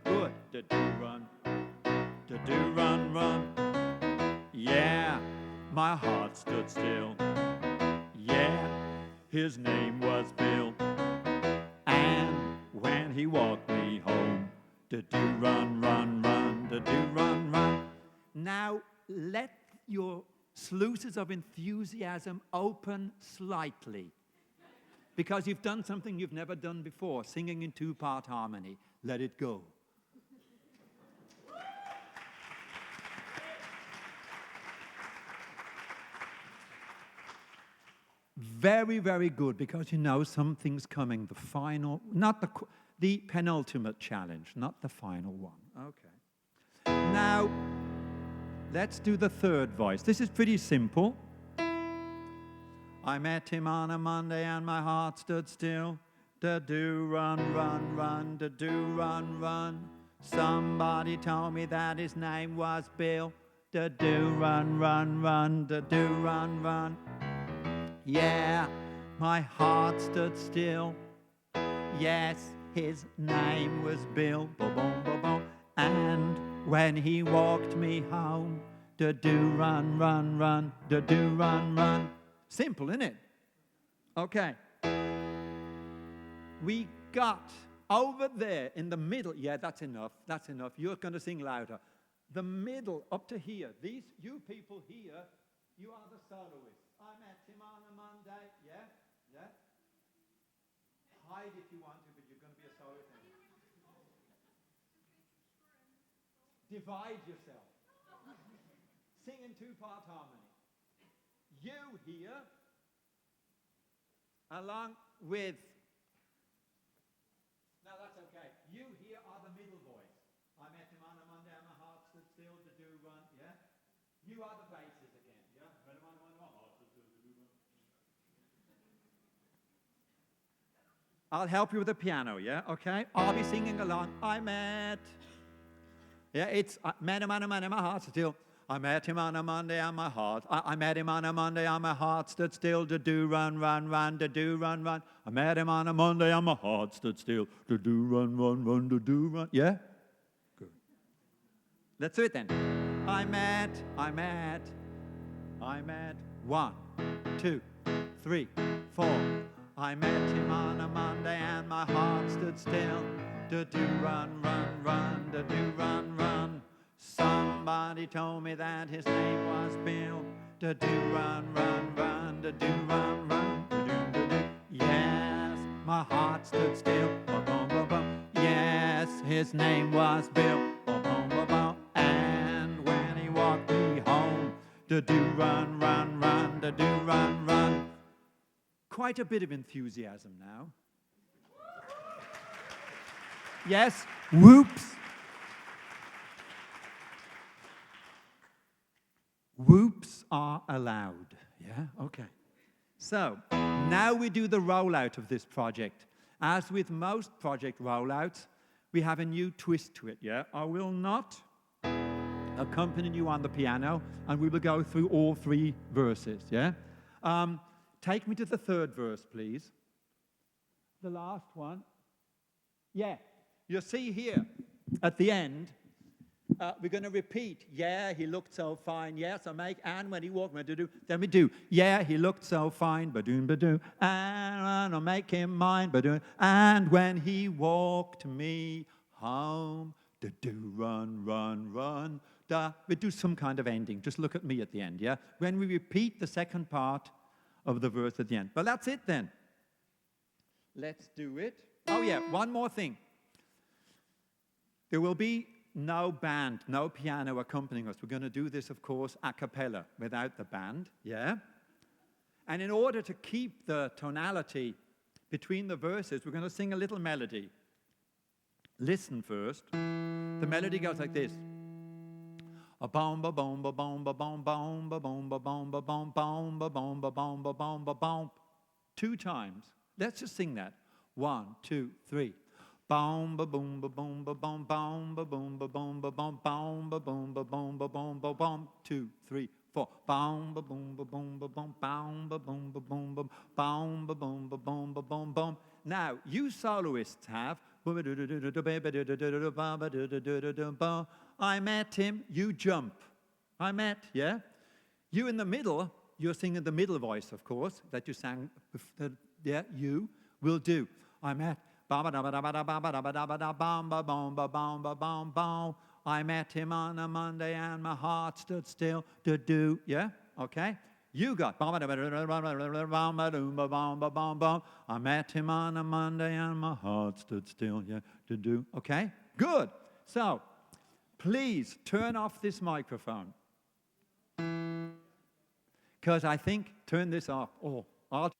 Speaker 21: Good. To do run, run. Yeah, my heart stood still. Yeah, his name was Bill. And when he walked me home, to do run, run, run, to do run, run. Now let your sluices of enthusiasm open slightly, because you've done something you've never done before, singing in two-part harmony. Let it go. Very, very good, because you know something's coming. The final, not the penultimate challenge, not the final one. Okay. Now, let's do the third voice. This is pretty simple. I met him on a Monday and my heart stood still. Da do run, run, run, da do run, run. Somebody told me that his name was Bill. Da do run, run, run, da do run, run. Yeah, my heart stood still. Yes, his name was Bill. Bo-boom, bo-boom. And when he walked me home, da do run, run, run, da do run, run. Simple, isn't it? Okay. We got over there in the middle. Yeah, that's enough. That's enough. You're going to sing louder. The middle up to here. These, you people here, you are the soloists. I met him on a Monday. Yeah? Yeah? Hide if you want to, but you're going to be a soloist anyway. Divide yourself. Sing in two-part harmony. You here, along with, no, that's okay. You here are the middle voice. I met him on a Monday and my heart stood still to do run, yeah? You are the basses again, yeah? Met him on a Monday, my heart stood still to do run. I'll help you with the piano, yeah? Okay? I'll be singing along. I met. Yeah, it's met him on a Monday, my heart stood still. I met him on a Monday and my heart. I met him on a Monday and my heart stood still to do run, run, run, to do run, run. I met him on a Monday and my heart stood still to do run, run, run, to do run. Yeah? Good. Let's do it then. I met. 1, 2, 3, 4. I met him on a Monday and my heart stood still to do run, run, run, to do run, run. Somebody told me that his name was Bill. To do run, run, run, to do run, run, to do. Yes, my heart stood still. Ba-bum, ba-bum. Yes, his name was Bill. Ba-bum, ba-bum. And when he walked me home, to do run, run, run, to do run, run. Quite a bit of enthusiasm now. Yes, whoops. Whoops are allowed, yeah? Okay. So, now we do the rollout of this project. As with most project rollouts, we have a new twist to it, yeah? I will not accompany you on the piano, and we will go through all 3 verses, yeah? Take me to the 3rd verse, please. The last one. Yeah. You see here, at the end, we're going to repeat, yeah, he looked so fine, yes, I make, and when he walked, then we do, yeah, he looked so fine, ba-doon, ba-doon, and I'll make him mine, ba-doon, and when he walked me home, Do, run, run, run, da. We do some kind of ending. Just look at me at the end, yeah? When we repeat the second part of the verse at the end. But that's it then. Let's do it. Oh yeah, one more thing. There will be no band, no piano accompanying us. We're going to do this, of course, a cappella, without the band, yeah? And in order to keep the tonality between the verses, we're going to sing a little melody. Listen first. The melody goes like this. A boom ba boom ba boom ba boom boom ba boom ba boom ba boom boom ba boom ba boom ba boom ba boom. 2 times. Let's just sing that. 1, 2, 3. Boom ba boom ba boom ba boom boom ba boom ba boom ba boom boom ba boom ba boom ba boom ba boom. 2, 3, 4. Boom ba boom ba boom ba boom boom ba boom ba boom ba boom ba boom ba boom ba boom boom. Now you soloists have. I met him. You jump. I met. Yeah. You in the middle. You're singing the middle voice, of course, that you sang. Yeah. You will do. I met. I met him on a Monday and my heart stood still to do. Yeah? Okay? You got. I met him on a Monday and my heart stood still. Yeah? To do. Okay? Good. So, please turn off this microphone. Because I think, turn this off. Oh, I'll.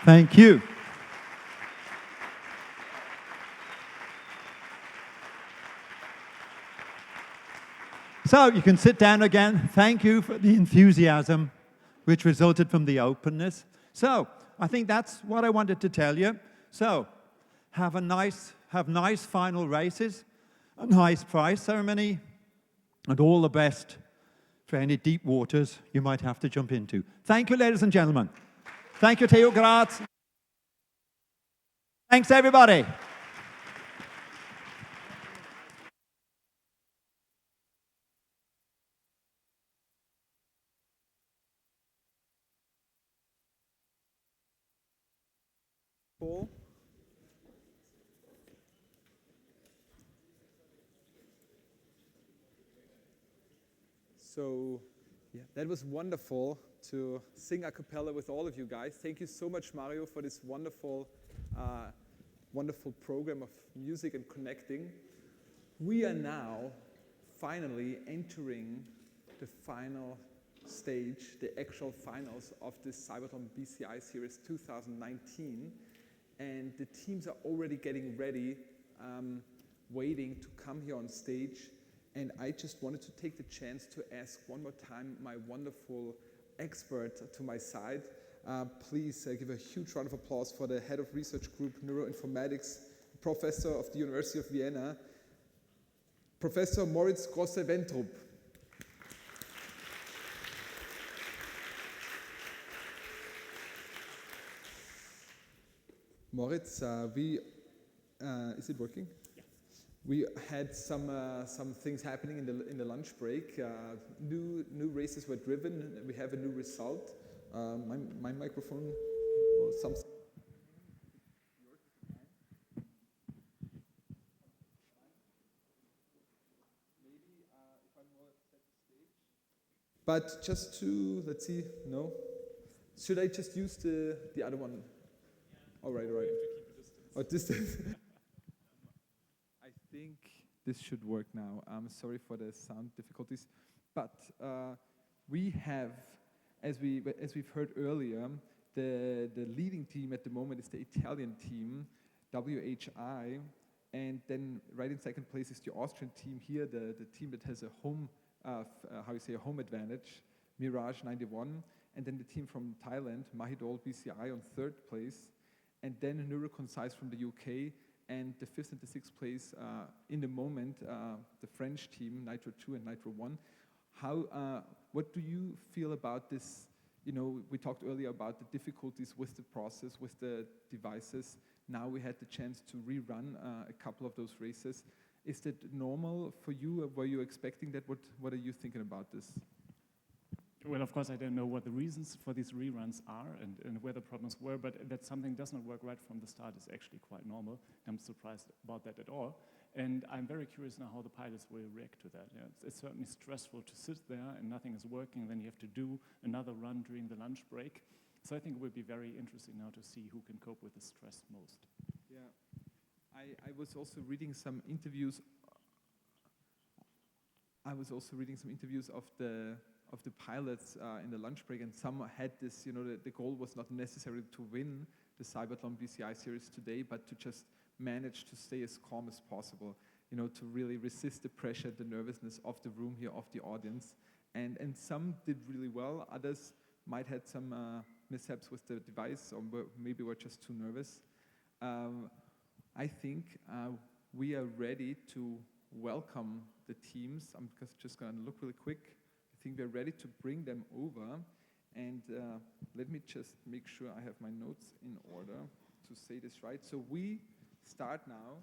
Speaker 21: Thank you. So you can sit down again. Thank you for the enthusiasm which resulted from the openness. So I think that's what I wanted to tell you. So have nice final races, a nice prize ceremony, and all the best for any deep waters you might have to jump into. Thank you, ladies and gentlemen. Thank you, TU Graz. Thanks, everybody.
Speaker 1: Cool. So, yeah, that was wonderful to sing a cappella with all of you guys. Thank you so much, Mario, for this wonderful, wonderful program of music and connecting. We are now finally entering the final stage, the actual finals of this CYBATHLON BCI Series 2019. And the teams are already getting ready, waiting to come here on stage. And I just wanted to take the chance to ask one more time my wonderful expert to my side. Please give a huge round of applause for the head of research group Neuroinformatics, professor of the University of Vienna, Professor Moritz Grosse-Wentrup. Moritz, is it working? Yeah. We had some things happening in the lunch break. New races were driven. We have a new result. My microphone or something. But just to, let's see, no? Should I just use the other one? All right. Oh, distance. I think this should work now. I'm sorry for the sound difficulties, but we have, as we've heard earlier, the leading team at the moment is the Italian team, WHI, and then right in second place is the Austrian team here, the team that has a home, a home advantage, Mirage 91, and then the team from Thailand, Mahidol BCI on third place. And then Neuroconcise from the UK, and the 5th and the 6th place in the moment, the French team, Nitro 2 and Nitro 1. What do you feel about this? You know, we talked earlier about the difficulties with the process, with the devices. Now we had the chance to rerun a couple of those races. Is that normal for you? Were you expecting that? What are you thinking about this?
Speaker 4: Well, of course, I don't know what the reasons for these reruns are and where the problems were, but that something does not work right from the start is actually quite normal. I'm surprised about that at all. And I'm very curious now how the pilots will react to that. Yeah, it's certainly stressful to sit there and nothing is working, and then you have to do another run during the lunch break. So I think it will be very interesting now to see who can cope with the stress most.
Speaker 1: Yeah, I was also reading some interviews. Of the pilots in the lunch break, and some had this, the goal was not necessarily to win the CYBATHLON BCI Series today, but to just manage to stay as calm as possible, to really resist the pressure, the nervousness of the room here, of the audience. And some did really well, others might had some mishaps with the device, or maybe were just too nervous. I think we are ready to welcome the teams. I'm just going to look really quick. I think we're ready to bring them over, and let me just make sure I have my notes in order to say this right. So we start now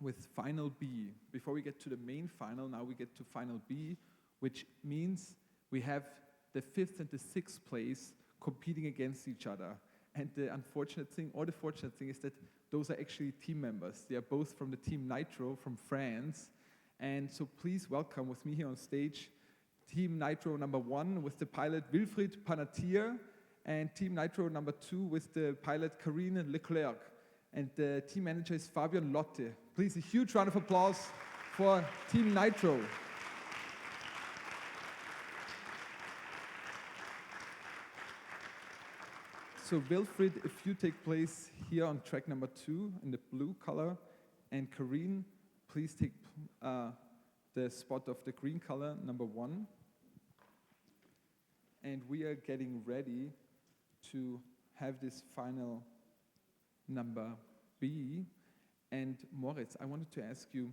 Speaker 1: with Final B. Before we get to the main final, now we get to Final B, which means we have the 5th and the 6th place competing against each other. And the unfortunate thing, or the fortunate thing, is that those are actually team members. They are both from the team Nitro from France. And so please welcome with me here on stage Team Nitro number 1 with the pilot Wilfried Panatier, and Team Nitro number 2 with the pilot Karine Leclerc. And the team manager is Fabian Lotte. Please, a huge round of applause for Team Nitro. So Wilfried, if you take place here on track number 2 in the blue color, and Karine, please take the spot of the green color, number 1. And we are getting ready to have this final number B. And Moritz, I wanted to ask you,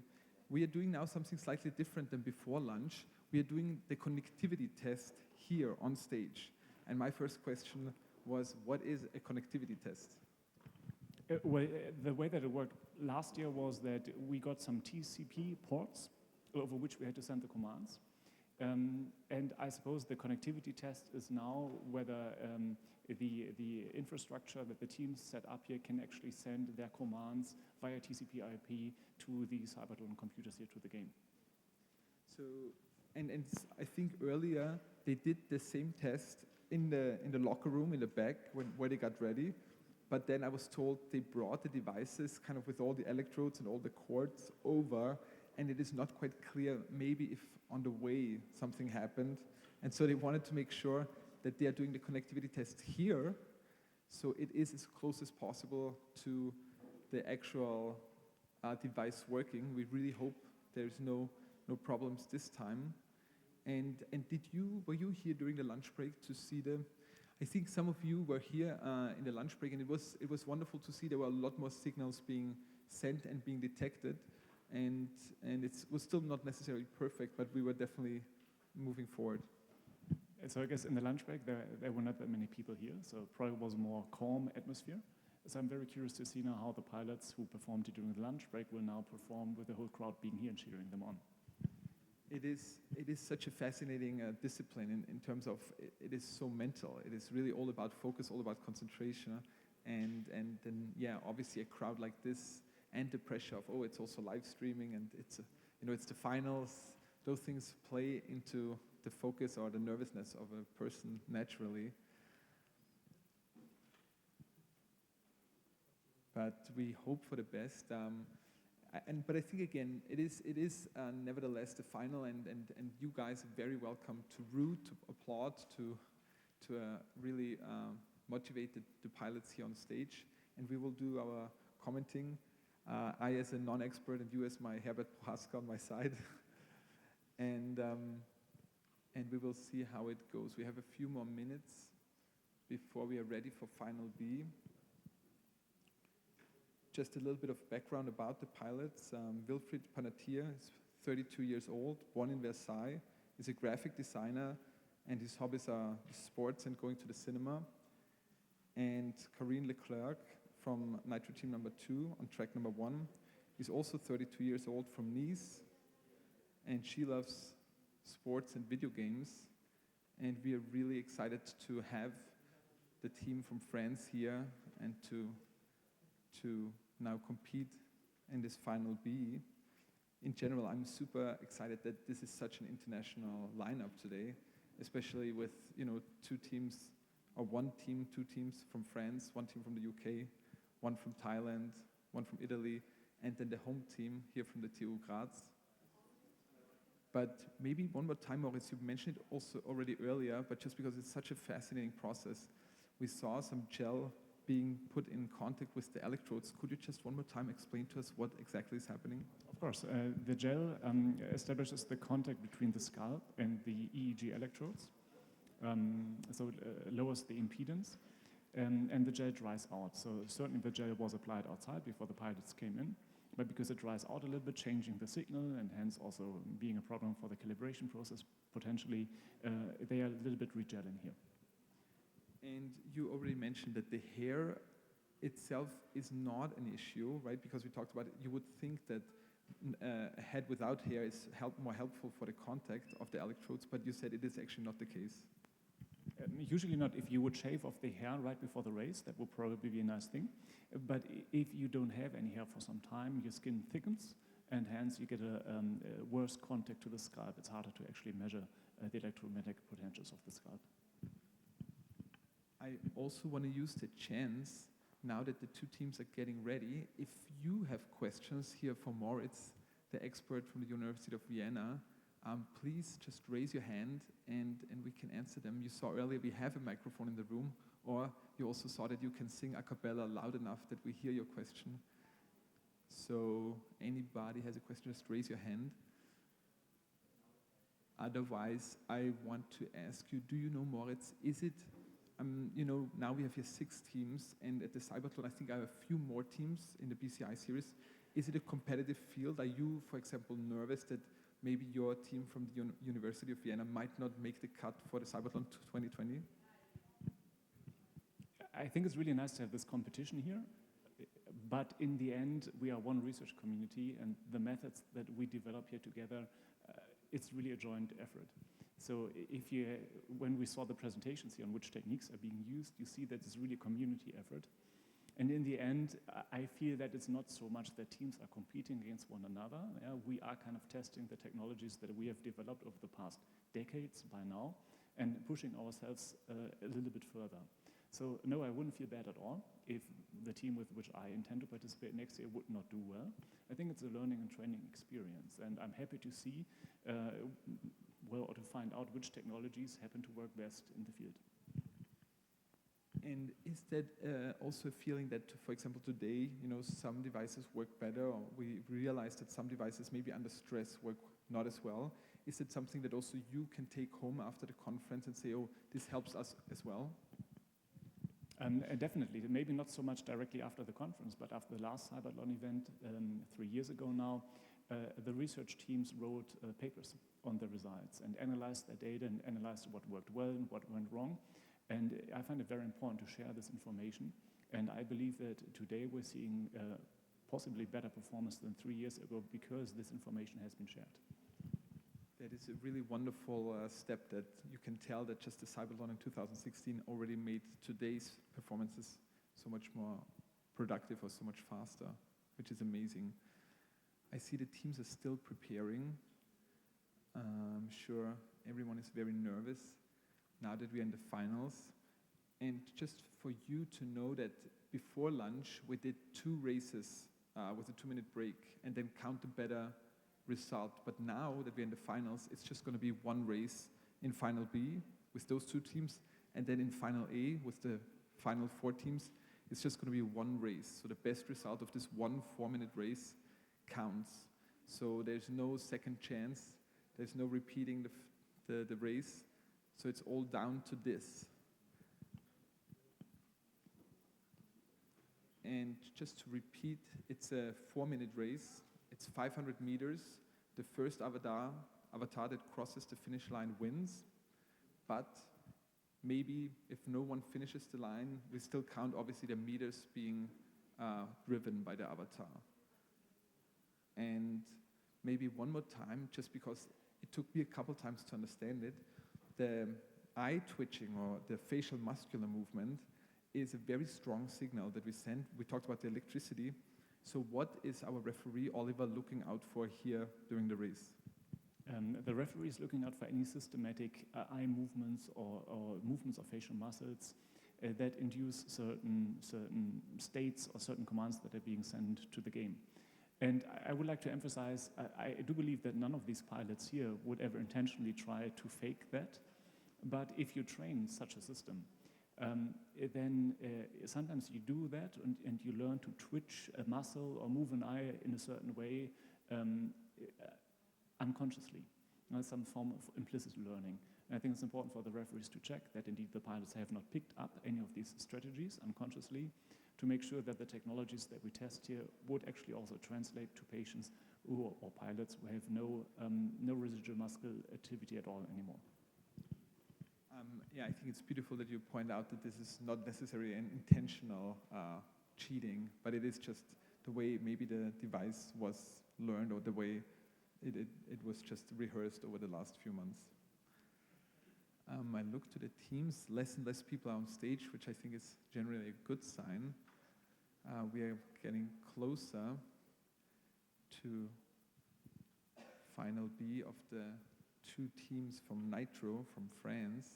Speaker 1: we are doing now something slightly different than before lunch. We are doing the connectivity test here on stage. And my first question was, what is a connectivity test?
Speaker 4: The way that it worked last year was that we got some TCP ports over which we had to send the commands. And I suppose the connectivity test is now whether the infrastructure that the teams set up here can actually send their commands via TCP IP to the CYBATHLON computers here to the game.
Speaker 1: So, and I think earlier they did the same test in the locker room in the back where they got ready. But then I was told they brought the devices kind of with all the electrodes and all the cords over, and it is not quite clear maybe if on the way something happened. And so they wanted to make sure that they are doing the connectivity test here, so it is as close as possible to the actual device working. We really hope there's no problems this time. And were you here during the lunch break to see I think some of you were here in the lunch break, and it was wonderful to see there were a lot more signals being sent and being detected. And it was still not necessarily perfect, but we were definitely moving forward.
Speaker 4: So I guess in the lunch break, there were not that many people here, so it probably was a more calm atmosphere. So I'm very curious to see now how the pilots who performed during the lunch break will now perform with the whole crowd being here and cheering them on.
Speaker 1: It is such a fascinating discipline in terms of it is so mental. It is really all about focus, all about concentration, and then obviously a crowd like this and the pressure of it's also live streaming and it's it's the finals. Those things play into the focus or the nervousness of a person naturally. But we hope for the best. But I think again, it is nevertheless the final, and you guys are very welcome to root, to applaud, to really motivate the pilots here on stage. And we will do our commenting. I as a non-expert, and you as my Herbert Prohaska on my side. And we will see how it goes. We have a few more minutes before we are ready for Final B. Just a little bit of background about the pilots. Wilfried Panettiere is 32 years old, born in Versailles. He's a graphic designer, and his hobbies are sports and going to the cinema. And Karine Leclerc from Nitro Team number 2 on track number 1 is also 32 years old from Nice, and she loves sports and video games. And we are really excited to have the team from France here and to now compete in this Final B. In general, I'm super excited that this is such an international lineup today, especially with 2 teams, or 1 team, 2 teams from France, 1 team from the UK, 1 from Thailand, 1 from Italy, and then the home team here from the TU Graz. But maybe one more time, Moritz, you mentioned it also already earlier, but just because it's such a fascinating process, we saw some gel being put in contact with the electrodes. Could you just one more time explain to us what exactly is happening?
Speaker 4: Of course. The gel establishes the contact between the scalp and the EEG electrodes. So it lowers the impedance, and the gel dries out. So certainly the gel was applied outside before the pilots came in, but because it dries out a little bit, changing the signal, and hence also being a problem for the calibration process, potentially they are a little bit regelling here.
Speaker 1: And you already mentioned that the hair itself is not an issue, right? Because we talked about it, you would think that a head without hair is more helpful for the contact of the electrodes, but you said it is actually not the case.
Speaker 4: Usually not. If you would shave off the hair right before the race, that would probably be a nice thing. But if you don't have any hair for some time, your skin thickens, and hence you get a worse contact to the scalp. It's harder to actually measure the electromagnetic potentials of the scalp.
Speaker 1: I also want to use the chance, now that the 2 teams are getting ready, if you have questions here for Moritz, the expert from the University of Vienna, please just raise your hand and we can answer them. You saw earlier we have a microphone in the room, or you also saw that you can sing a cappella loud enough that we hear your question. So anybody has a question, just raise your hand. Otherwise, I want to ask you, do you know, Moritz, is it, you know, now we have here 6 teams, and at the CYBATHLON, I think I have a few more teams in the BCI series. Is it a competitive field? Are you, for example, nervous that maybe your team from the University of Vienna might not make the cut for the CYBATHLON 2020?
Speaker 4: I think it's really nice to have this competition here, but in the end, we are one research community, and the methods that we develop here together, it's really a joint effort. So if you, when we saw the presentations here on which techniques are being used, you see that it's really a community effort. And in the end, I feel that it's not so much that teams are competing against one another. Yeah? We are kind of testing the technologies that we have developed over the past decades by now and pushing ourselves a little bit further. So no, I wouldn't feel bad at all if the team with which I intend to participate next year would not do well. I think it's a learning and training experience, and I'm happy to see, or to find out which technologies happen to work best in the field.
Speaker 1: And is that also a feeling that, for example, today, you know, some devices work better, or we realize that some devices maybe under stress work not as well? Is it something that also you can take home after the conference and say, oh, this helps us as well?
Speaker 4: Definitely, maybe not so much directly after the conference, but after the last CYBATHLON event 3 years ago now, the research teams wrote papers on the results and analyzed their data and analyzed what worked well and what went wrong. And I find it very important to share this information. And I believe that today we're seeing possibly better performance than 3 years ago because this information has been shared.
Speaker 1: That is a really wonderful step that you can tell that just the CYBATHLON in 2016 already made today's performances so much more productive or so much faster, which is amazing. I see the teams are still preparing. I'm sure everyone is very nervous now that we're in the finals. And just for you to know that before lunch, we did 2 races with a 2-minute break and then count the better result. But now that we're in the finals, it's just going to be 1 race in Final B with those 2 teams. And then in Final A with the final 4 teams, it's just going to be 1 race. So the best result of this 1 4-minute race counts. So there's no second chance. There's no repeating the race. So it's all down to this. And just to repeat, it's a 4-minute race. It's 500 meters. The first avatar that crosses the finish line wins. But maybe if no one finishes the line, we still count obviously the meters being driven by the avatar. And maybe one more time, just because it took me a couple times to understand it, the eye twitching or the facial muscular movement is a very strong signal that we send. We talked about the electricity. So what is our referee, Oliver, looking out for here during the race?
Speaker 4: The referee is looking out for any systematic eye movements or movements of facial muscles that induce certain states or certain commands that are being sent to the game. And I would like to emphasize, I do believe that none of these pilots here would ever intentionally try to fake that. But if you train such a system, then sometimes you do that and you learn to twitch a muscle or move an eye in a certain way unconsciously. Some form of implicit learning. And I think it's important for the referees to check that indeed the pilots have not picked up any of these strategies unconsciously, to make sure that the technologies that we test here would actually also translate to patients or pilots who have no residual muscle activity at all anymore.
Speaker 1: Yeah, I think it's beautiful that you point out that this is not necessarily an intentional cheating, but it is just the way maybe the device was learned or the way it was just rehearsed over the last few months. I look to the teams, less and less people are on stage, which I think is generally a good sign. We are getting closer to Final B of the 2 teams from Nitro, from France.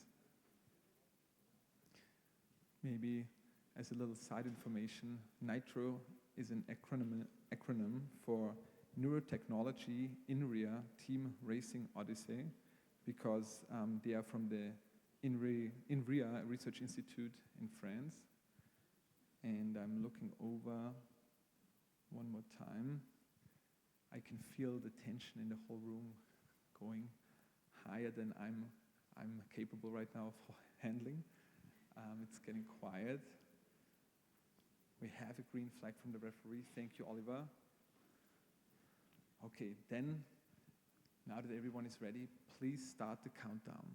Speaker 1: Maybe as a little side information, Nitro is an acronym for Neurotechnology INRIA Team Racing Odyssey, because they are from the INRIA, a research institute in France. And I'm looking over one more time. I can feel the tension in the whole room going higher than I'm capable right now of handling. It's getting quiet. We have a green flag from the referee. Thank you, Oliver. Okay, then, now that everyone is ready, please start the countdown.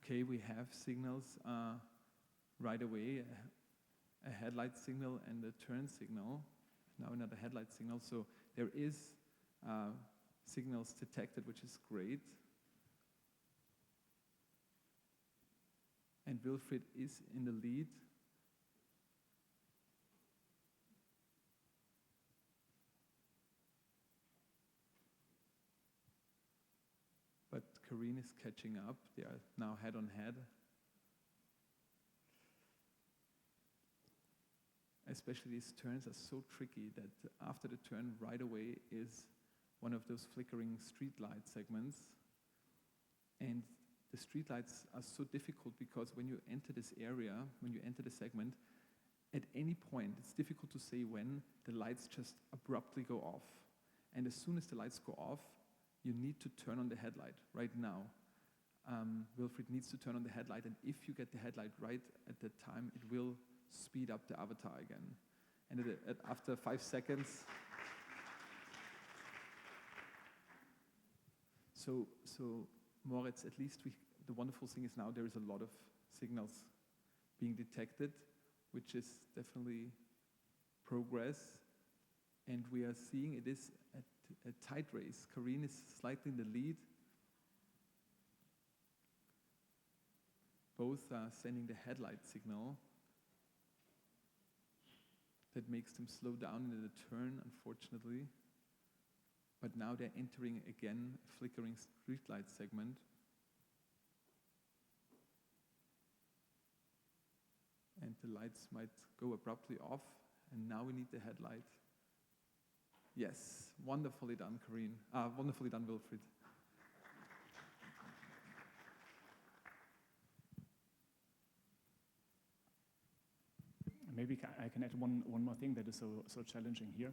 Speaker 1: Okay, we have signals right away, a headlight signal and a turn signal. Now another headlight signal, so there is signals detected, which is great. And Wilfried is in the lead. But Karine is catching up. They are now head on head. Especially these turns are so tricky that after the turn right away is one of those flickering streetlight segments. And the streetlights are so difficult because when you enter this area, when you enter the segment, at any point, it's difficult to say when the lights just abruptly go off. And as soon as the lights go off, you need to turn on the headlight right now. Wilfried needs to turn on the headlight, and if you get the headlight right at that time, it will speed up the avatar again. And after 5 seconds, so Moritz, at least the wonderful thing is now there is a lot of signals being detected, which is definitely progress. And we are seeing it is a tight race. Karine is slightly in the lead. Both are sending the headlight signal. That makes them slow down in the turn, unfortunately. But now they're entering again a flickering streetlight segment. And the lights might go abruptly off, and now we need the headlight. Yes, wonderfully done, Karine. Wonderfully done, Wilfried.
Speaker 4: Maybe I can add one more thing that is so challenging here.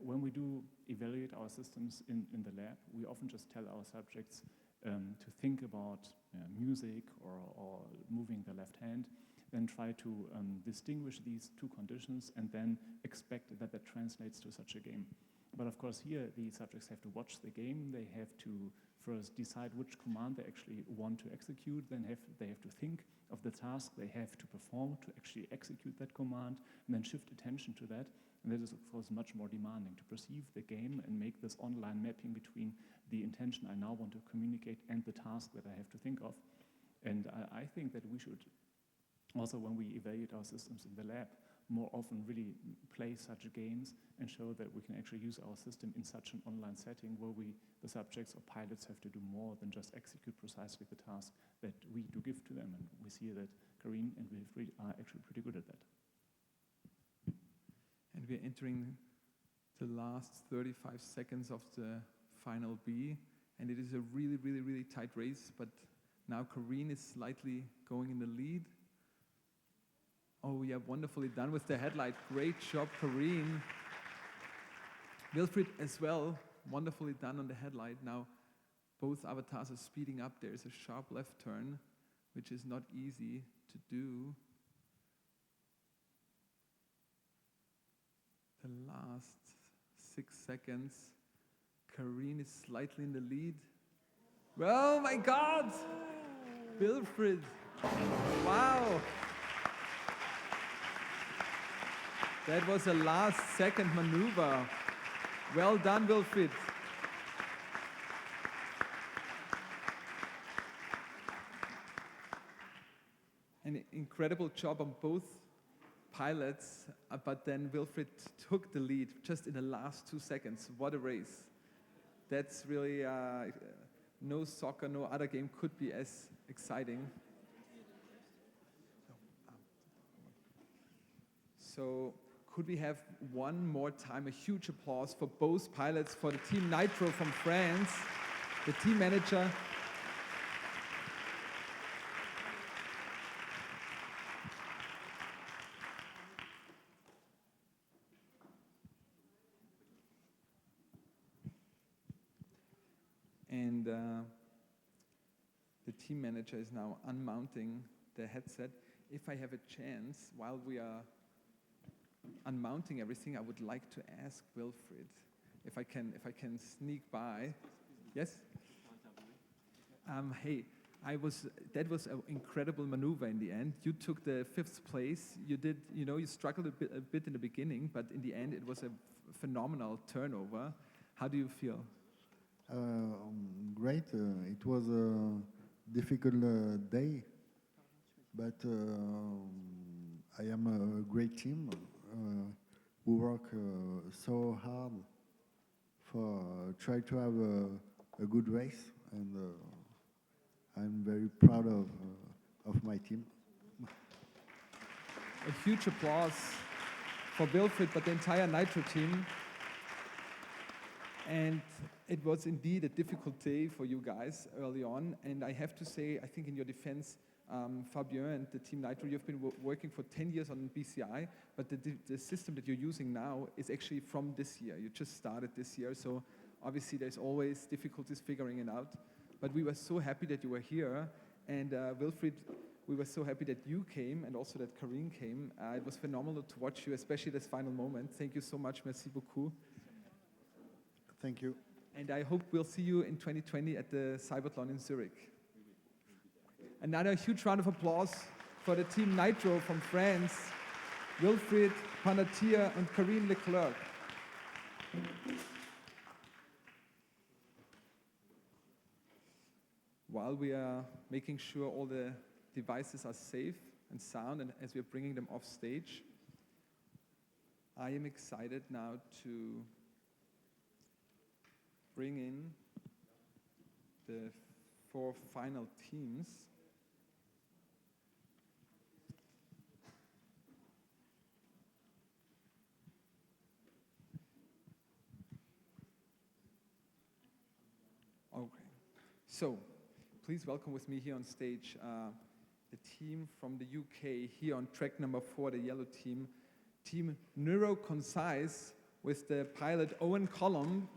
Speaker 4: When we do evaluate our systems in the lab, we often just tell our subjects to think about music or moving the left hand, then try to distinguish these two conditions and then expect that that translates to such a game. But of course here the subjects have to watch the game, they have to first decide which command they actually want to execute, then they have to think of the task they have to perform to actually execute that command, and then shift attention to that. And that is of course much more demanding to perceive the game and make this online mapping between the intention I now want to communicate and the task that I have to think of. And I think that we should also, when we evaluate our systems in the lab, more often really play such games and show that we can actually use our system in such an online setting where the subjects or pilots have to do more than just execute precisely the task that we do give to them. And we see that Karine and Wilfried are actually pretty good at that.
Speaker 1: And we're entering the last 35 seconds of the final B, and it is a really, really, really tight race, but now Karine is slightly going in the lead. Oh yeah, wonderfully done with the headlight. Great job, Karine. Wilfried as well, wonderfully done on the headlight. Now, both avatars are speeding up. There is a sharp left turn, which is not easy to do. The last 6 seconds. Karine is slightly in the lead. Oh my God! Wilfried, wow! That was a last-second maneuver. Well done, Wilfried. An incredible job on both pilots, but then Wilfried took the lead just in the last 2 seconds. What a race. That's really, no soccer, no other game could be as exciting. So could we have one more time a huge applause for both pilots, for the Team Nitro from France, the team manager. And the team manager is now unmounting the headset. If I have a chance, while we are unmounting everything, I would like to ask Wilfried if I can sneak by. Yes? Hey, that was an incredible maneuver in the end. You took the 5th place. You did, you struggled a bit in the beginning, but in the end it was a phenomenal turnover. How do you feel?
Speaker 3: Great. It was a difficult day, but I am a great team who work so hard for try to have a good race, and I'm very proud of my team.
Speaker 1: A huge applause for Wilfried, but the entire Nitro team. And it was indeed a difficult day for you guys early on. And I have to say, I think in your defense, Fabien and the Team Nitro, you've been working for 10 years on BCI, but the system that you're using now is actually from this year. You just started this year, so obviously there's always difficulties figuring it out. But we were so happy that you were here. And Wilfried, we were so happy that you came and also that Karine came. It was phenomenal to watch you, especially this final moment. Thank you so much. Merci beaucoup.
Speaker 3: Thank you.
Speaker 1: And I hope we'll see you in 2020 at the CYBATHLON in Zurich. Another huge round of applause for the Team Nitro from France, Wilfried, Panatia, and Karine Leclerc. While we are making sure all the devices are safe and sound, and as we're bringing them off stage, I am excited now to bring in the 4 final teams. Okay, so please welcome with me here on stage the team from the UK here on track number 4, the yellow team, Team Neuroconcise, with the pilot Owen Collum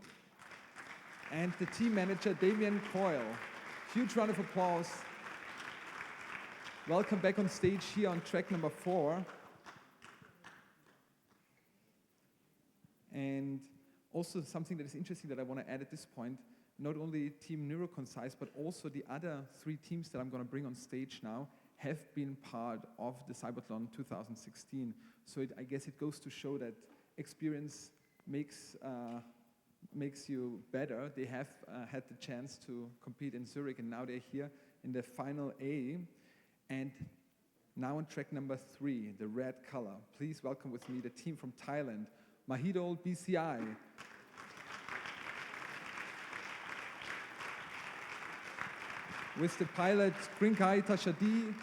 Speaker 1: and the team manager Damien Coyle. Huge round of applause. Welcome back on stage here on track number 4. And also something that is interesting that I want to add at this point, not only Team Neuroconcise, but also the other 3 teams that I'm going to bring on stage now have been part of the CYBATHLON 2016. So I guess it goes to show that experience makes you better. They have had the chance to compete in Zurich, and now they're here in the final A. And now on track number 3, the red color. Please welcome with me the team from Thailand, Mahidol BCI. With the pilot Prinkai Tashadi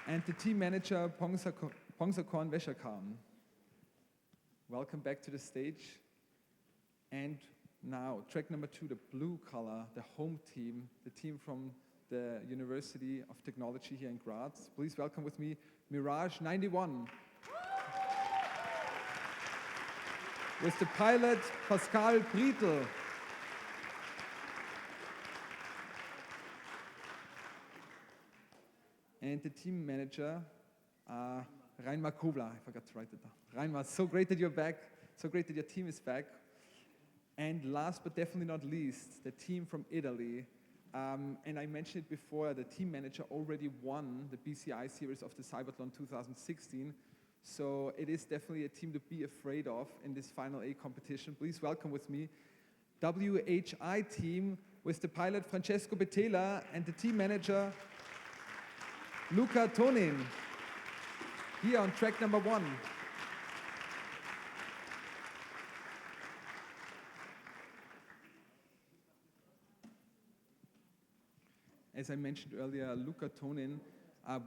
Speaker 1: and the team manager Pongsakorn Veshakarn. Welcome back to the stage. And now, track number 2, the blue color, the home team, the team from the University of Technology here in Graz. Please welcome with me Mirage 91. With the pilot Pascal Brietl. And the team manager, Reinmar Kobler. I forgot to write it down. Reinmar, so great that you're back. So great that your team is back. And last but definitely not least, the team from Italy. And I mentioned it before, the team manager already won the BCI series of the CYBATHLON 2016. So it is definitely a team to be afraid of in this final A competition. Please welcome with me WHI team with the pilot Francesco Betela and the team manager Luca Tonin. Here on track number 1. as I mentioned earlier, Luca Tonin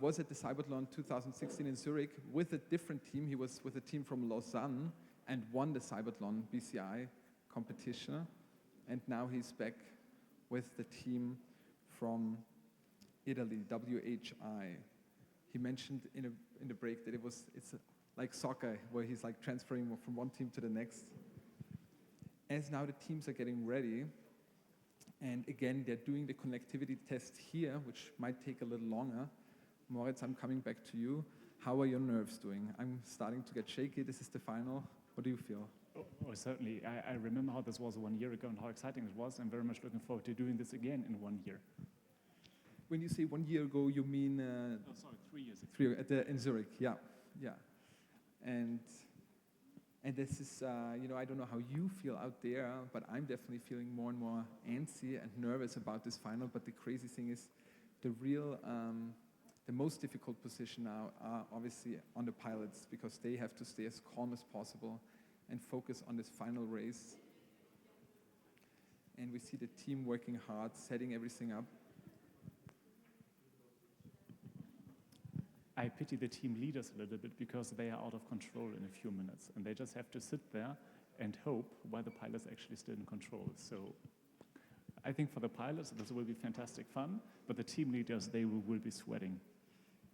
Speaker 1: was at the CYBATHLON 2016 in Zurich with a different team. He was with a team from Lausanne and won the CYBATHLON BCI competition. And now he's back with the team from Italy, WHI. He mentioned in the break that it's like soccer, where he's like transferring from one team to the next. As now the teams are getting ready, and again, they're doing the connectivity test here, which might take a little longer. Moritz, I'm coming back to you. How are your nerves doing? I'm starting to get shaky. This is the final. What do you feel?
Speaker 4: Oh, certainly. I remember how this was 1 year ago and how exciting it was. I'm very much looking forward to doing this again in 1 year.
Speaker 1: When you say 1 year ago, you mean...
Speaker 4: 3 years ago.
Speaker 1: In Zurich, yeah. And this is, I don't know how you feel out there, but I'm definitely feeling more and more antsy and nervous about this final. But the crazy thing is, the most difficult position now are obviously on the pilots, because they have to stay as calm as possible and focus on this final race. And we see the team working hard, setting everything up.
Speaker 4: I pity the team leaders a little bit, because they are out of control in a few minutes, and they just have to sit there and hope while the pilot's actually still in control. So I think for the pilots, this will be fantastic fun, but the team leaders, they will be sweating.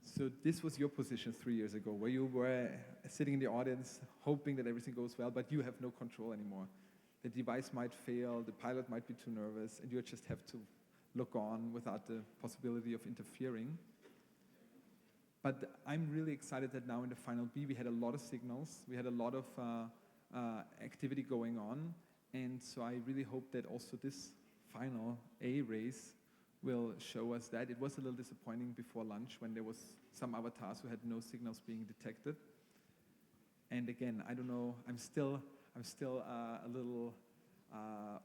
Speaker 1: So this was your position 3 years ago, where you were sitting in the audience, hoping that everything goes well, but you have no control anymore. The device might fail, the pilot might be too nervous, and you just have to look on without the possibility of interfering. But I'm really excited that now in the Final B, we had a lot of signals, we had a lot of activity going on, and so I really hope that also this Final A race will show us that. It was a little disappointing before lunch when there was some avatars who had no signals being detected. And again, I don't know, I'm still a little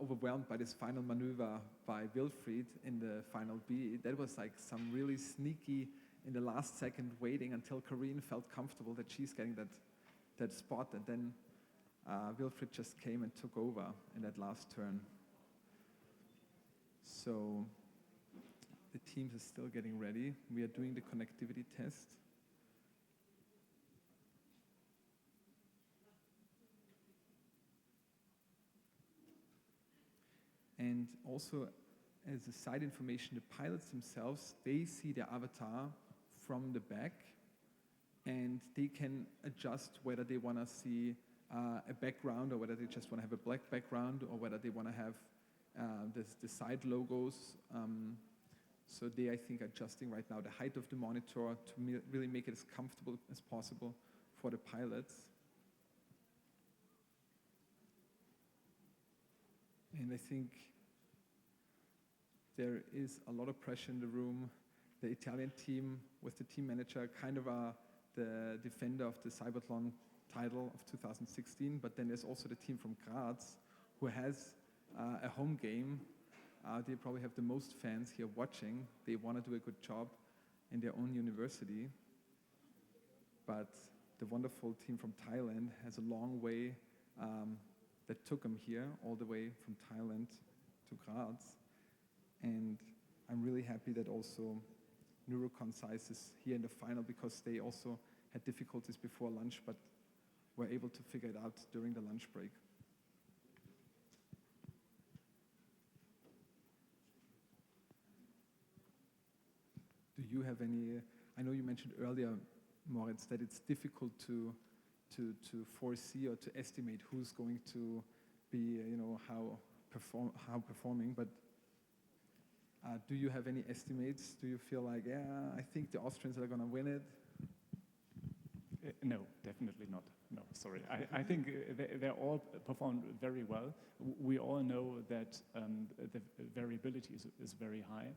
Speaker 1: overwhelmed by this final maneuver by Wilfried in the Final B. That was like some really sneaky, in the last second, waiting until Corinne felt comfortable that she's getting that spot, and then Wilfried just came and took over in that last turn. So the teams are still getting ready. We are doing the connectivity test. And also, as a side information, the pilots themselves, they see their avatar from the back, and they can adjust whether they want to see a background, or whether they just want to have a black background, or whether they want to have the side logos. So they, I think, are adjusting right now the height of the monitor to really make it as comfortable as possible for the pilots. And I think there is a lot of pressure in the room. The Italian team, with the team manager, kind of are the defender of the CYBATHLON title of 2016, but then there's also the team from Graz, who has a home game. They probably have the most fans here watching. They want to do a good job in their own university. But the wonderful team from Thailand has a long way that took them here, all the way from Thailand to Graz. And I'm really happy that also Neuroconcise is here in the final, because they also had difficulties before lunch, but were able to figure it out during the lunch break. Do you have any, I know you mentioned earlier, Moritz, that it's difficult to foresee or to estimate who's going to be, how performing, but do you have any estimates? Do you feel like, I think the Austrians are going to win it?
Speaker 4: No, definitely not. No, sorry. I think they all performed very well. We all know that the variability is very high.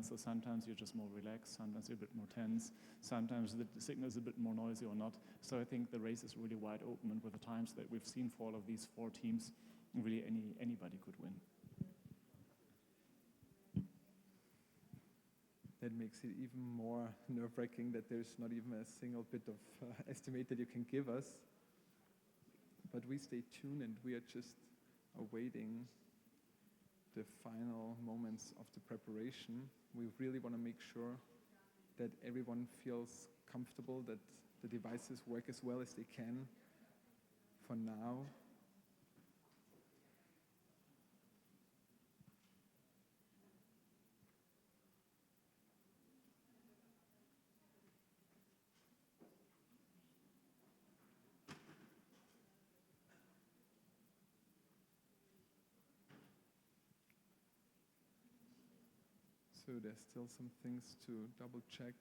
Speaker 4: So sometimes you're just more relaxed, sometimes you're a bit more tense, sometimes the signal is a bit more noisy or not. So I think the race is really wide open, and with the times that we've seen for all of these four teams, really anybody could win.
Speaker 1: That makes it even more nerve-wracking that there's not even a single bit of estimate that you can give us. But we stay tuned, and we are just awaiting the final moments of the preparation. We really want to make sure that everyone feels comfortable, that the devices work as well as they can for now. So there's still some things to double check.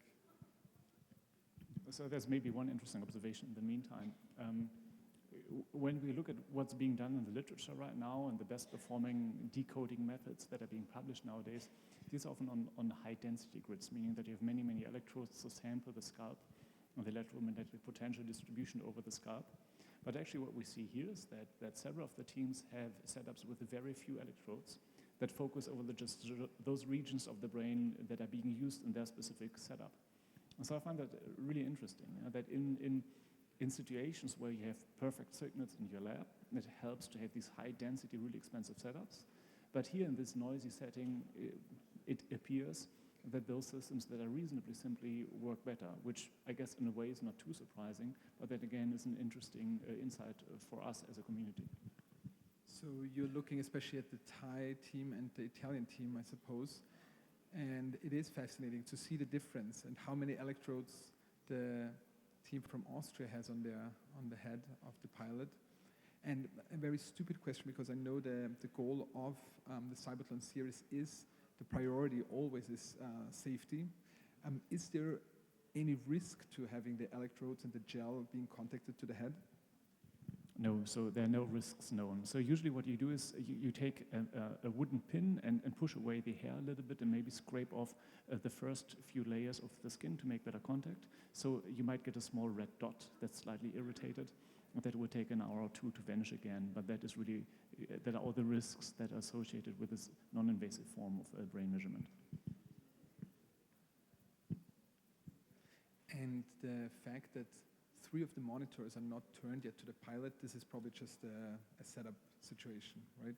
Speaker 4: So there's maybe one interesting observation in the meantime. When we look at what's being done in the literature right now and the best performing decoding methods that are being published nowadays, these are often on high density grids, meaning that you have many, many electrodes to sample the scalp and the electromagnetic potential distribution over the scalp. But actually what we see here is that several of the teams have setups with very few electrodes that focus over just those regions of the brain that are being used in their specific setup. And so I find that really interesting, that in situations where you have perfect signals in your lab, it helps to have these high density, really expensive setups. But here in this noisy setting, it appears that those systems that are reasonably simply work better, which I guess in a way is not too surprising, but that again is an interesting insight for us as a community.
Speaker 1: So you're looking especially at the Thai team and the Italian team, I suppose. And it is fascinating to see the difference and how many electrodes the team from Austria has on the head of the pilot. And a very stupid question, because I know the goal of the CYBATHLON series is, the priority always is safety. Is there any risk to having the electrodes and the gel being contacted to the head?
Speaker 4: No, so there are no risks known. So usually what you do is you take a wooden pin and push away the hair a little bit and maybe scrape off the first few layers of the skin to make better contact. So you might get a small red dot that's slightly irritated, and that will take an hour or two to vanish again. But that is really, that are all the risks that are associated with this non-invasive form of brain measurement.
Speaker 1: And the fact that 3 of the monitors are not turned yet to the pilot, this is probably just a setup situation, right?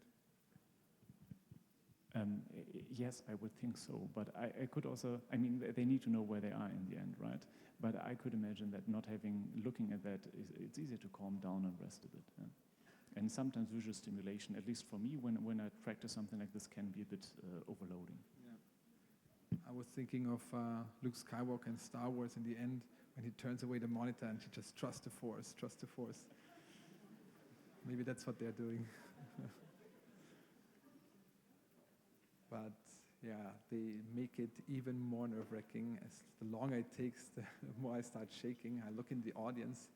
Speaker 4: Yes, I would think so, but I could also, I mean, they need to know where they are in the end, right? But I could imagine that looking at that, it's easier to calm down and rest a bit. Yeah? And sometimes visual stimulation, at least for me, when I practice something like this, can be a bit overloading.
Speaker 1: Yeah. I was thinking of Luke Skywalker in Star Wars in the end, when he turns away the monitor and he just trusts the Force, trust the Force. Maybe that's what they're doing. But yeah, they make it even more nerve-wracking. As the longer it takes, the more I start shaking. I look in the audience.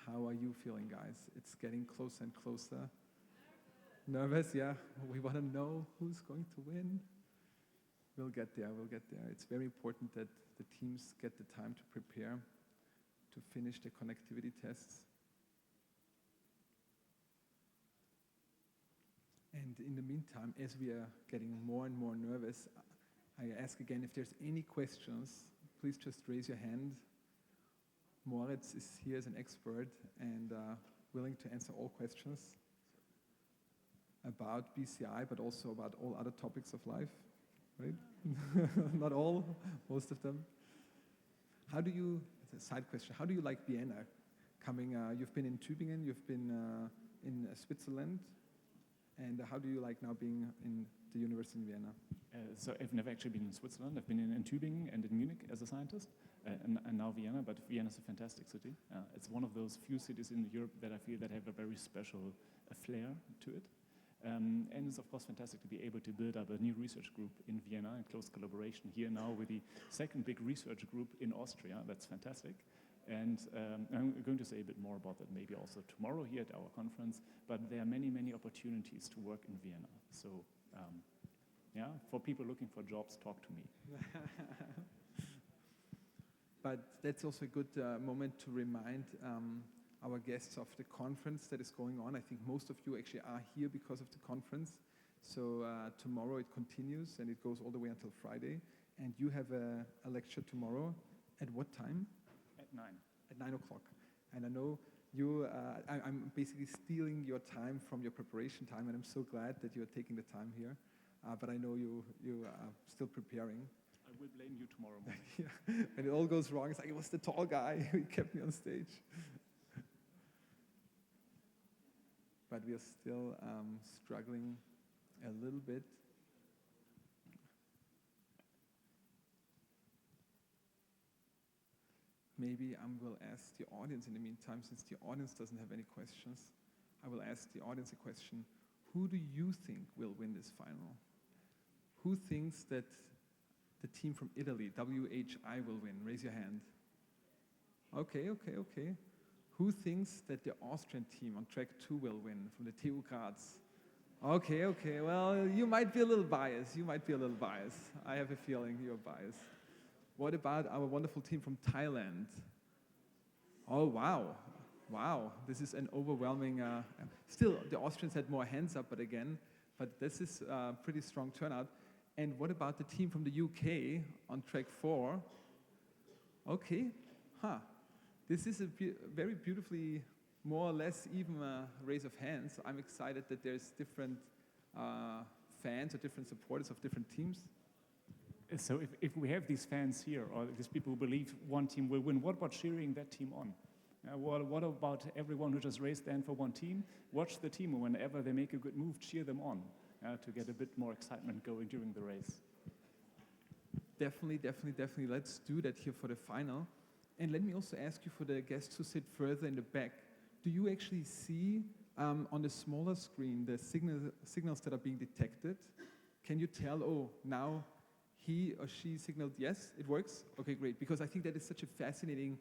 Speaker 1: How are you feeling, guys? It's getting closer and closer. Nervous, yeah. We want to know who's going to win. We'll get there, we'll get there. It's very important that the teams get the time to prepare, to finish the connectivity tests. And in the meantime, as we are getting more and more nervous, I ask again, if there's any questions, please just raise your hand. Moritz is here as an expert and willing to answer all questions about BCI, but also about all other topics of life, right? Not all, most of them. How do you, it's a side question, how do you like Vienna? You've been in Tübingen, you've been in Switzerland, and how do you like now being in the university in Vienna?
Speaker 4: So I've never actually been in Switzerland. I've been in Tübingen and in Munich as a scientist, and now Vienna, but Vienna is a fantastic city. It's one of those few cities in Europe that I feel that have a very special flair to it. And it's of course fantastic to be able to build up a new research group in Vienna in close collaboration here now with the second big research group in Austria. That's fantastic. And I'm going to say a bit more about that maybe also tomorrow here at our conference, but there are many, many opportunities to work in Vienna. So yeah, for people looking for jobs, talk to me.
Speaker 1: But that's also a good moment to remind our guests of the conference that is going on. I think most of you actually are here because of the conference. So tomorrow it continues and it goes all the way until Friday. And you have a lecture tomorrow. At what time?
Speaker 4: At 9.
Speaker 1: At 9 o'clock. And I know you, I'm basically stealing your time from your preparation time, and I'm so glad that you're taking the time here. but I know you are still preparing.
Speaker 4: I will blame you tomorrow morning.
Speaker 1: Yeah. When it all goes wrong, it's like, it was the tall guy who kept me on stage. But we are still struggling a little bit. Maybe I will ask the audience in the meantime, since the audience doesn't have any questions. I will ask the audience a question. Who do you think will win this final? Who thinks that the team from Italy, WHI, will win? Raise your hand. Okay. Who thinks that the Austrian team on track 2 will win from the TU Graz? Okay. Well, you might be a little biased. I have a feeling you're biased. What about our wonderful team from Thailand? Oh, wow. This is an overwhelming... still, the Austrians had more hands up, but this is a pretty strong turnout. And what about the team from the UK on track 4? Okay. This is a very beautifully, more or less even raise of hands. I'm excited that there's different fans or different supporters of different teams.
Speaker 4: So if we have these fans here, or these people who believe one team will win, what about cheering that team on? What about everyone who just raised their hand for one team? Watch the team, and whenever they make a good move, cheer them on to get a bit more excitement going during the race.
Speaker 1: Definitely. Let's do that here for the final. And let me also ask you, for the guests who sit further in the back, do you actually see on the smaller screen the signals that are being detected? Can you tell, oh, now he or she signaled yes, it works? Okay, great, because I think that is such a fascinating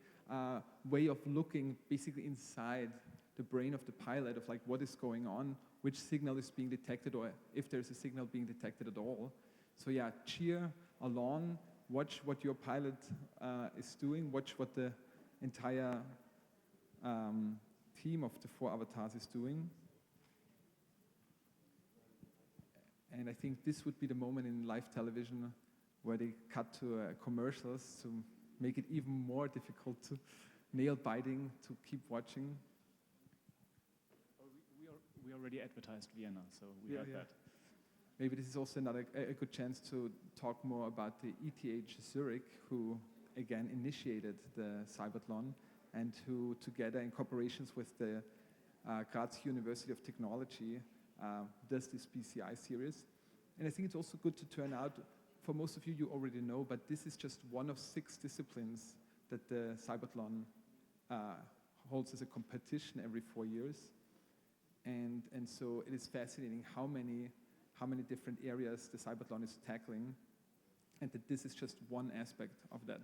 Speaker 1: way of looking basically inside the brain of the pilot, of like what is going on, which signal is being detected, or if there's a signal being detected at all. So yeah, cheer along, watch what your pilot is doing, watch what the entire team of the 4 avatars is doing. And I think this would be the moment in live television where they cut to commercials to make it even more difficult to nail-biting, to keep watching.
Speaker 4: We already advertised Vienna, so we heard that.
Speaker 1: Maybe this is also another a good chance to talk more about the ETH Zurich, who again initiated the CYBATHLON and who together in cooperations with the Graz University of Technology does this BCI series. And I think it's also good to turn out, for most of you, you already know, but this is just one of 6 disciplines that the CYBATHLON holds as a competition every 4 years. And so it is fascinating how many different areas the CYBATHLON is tackling, and that this is just one aspect of that.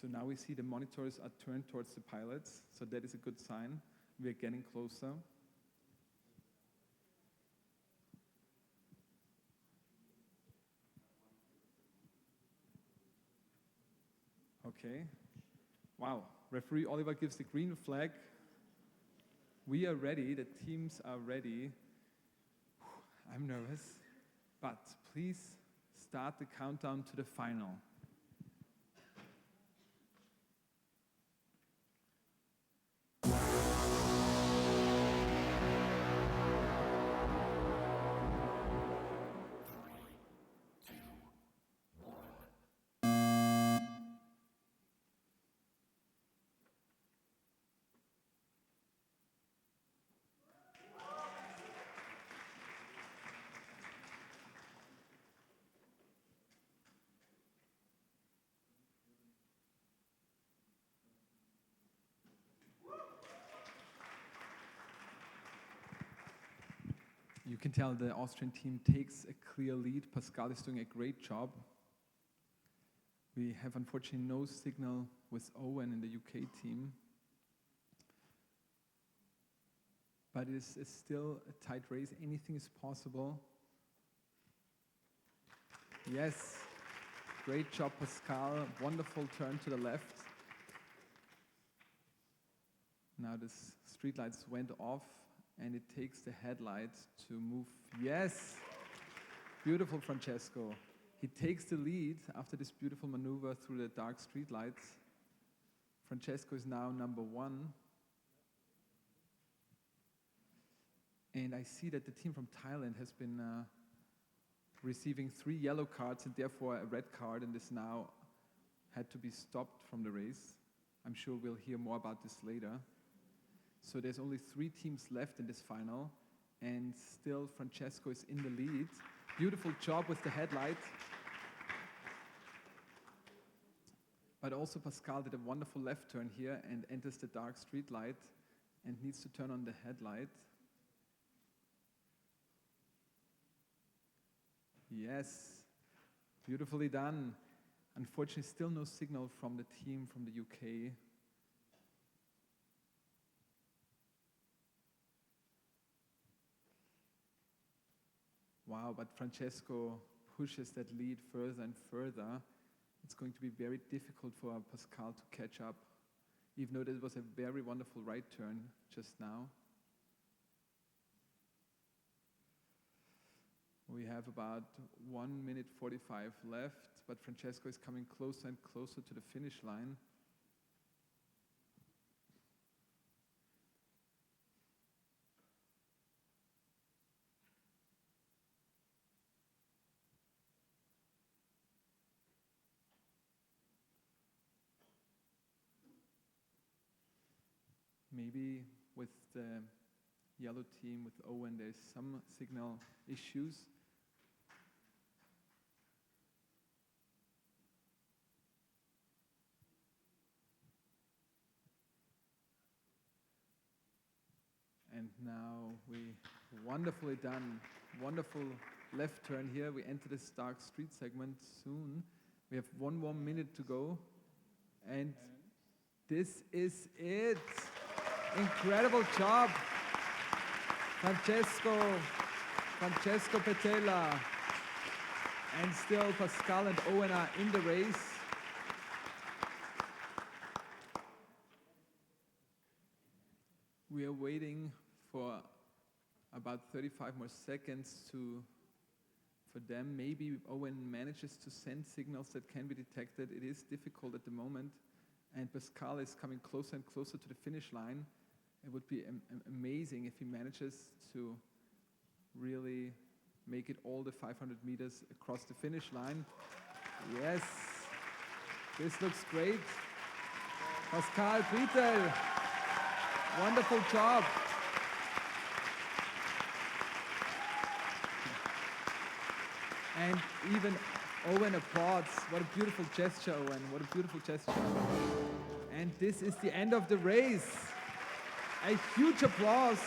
Speaker 1: So now we see the monitors are turned towards the pilots, so that is a good sign. We're getting closer. Okay. Wow. Referee Oliver gives the green flag. We are ready. The teams are ready. I'm nervous, but please start the countdown to the final. You can tell the Austrian team takes a clear lead. Pascal is doing a great job. We have unfortunately no signal with Owen in the UK team. But it is still a tight race. Anything is possible. Yes, great job, Pascal. Wonderful turn to the left. Now the streetlights went off, and it takes the headlights to move. Yes, beautiful, Francesco. He takes the lead after this beautiful maneuver through the dark streetlights. Francesco is now number 1. And I see that the team from Thailand has been receiving 3 yellow cards and therefore a red card, and is now had to be stopped from the race. I'm sure we'll hear more about this later. So there's only 3 teams left in this final, and still Francesco is in the lead. Beautiful job with the headlight. But also Pascal did a wonderful left turn here and enters the dark street light and needs to turn on the headlight. Yes, beautifully done. Unfortunately, still no signal from the team from the UK. Wow, but Francesco pushes that lead further and further. It's going to be very difficult for Pascal to catch up, even though this was a very wonderful right turn just now. We have about 1 minute 45 left, but Francesco is coming closer and closer to the finish line. Maybe with the yellow team, with Owen, there's some signal issues. And now wonderfully done, wonderful left turn here. We enter this dark street segment soon. We have 1 more minute to go. And this is it. Incredible job, Francesco Petela. And still Pascal and Owen are in the race. We are waiting for about 35 more seconds for them. Maybe Owen manages to send signals that can be detected. It is difficult at the moment. And Pascal is coming closer and closer to the finish line. It would be amazing if he manages to really make it all the 500 meters across the finish line. Yes, this looks great. Pascal Britel, wonderful job. And even Owen applauds. What a beautiful gesture, Owen. What a beautiful gesture. And this is the end of the race. A huge applause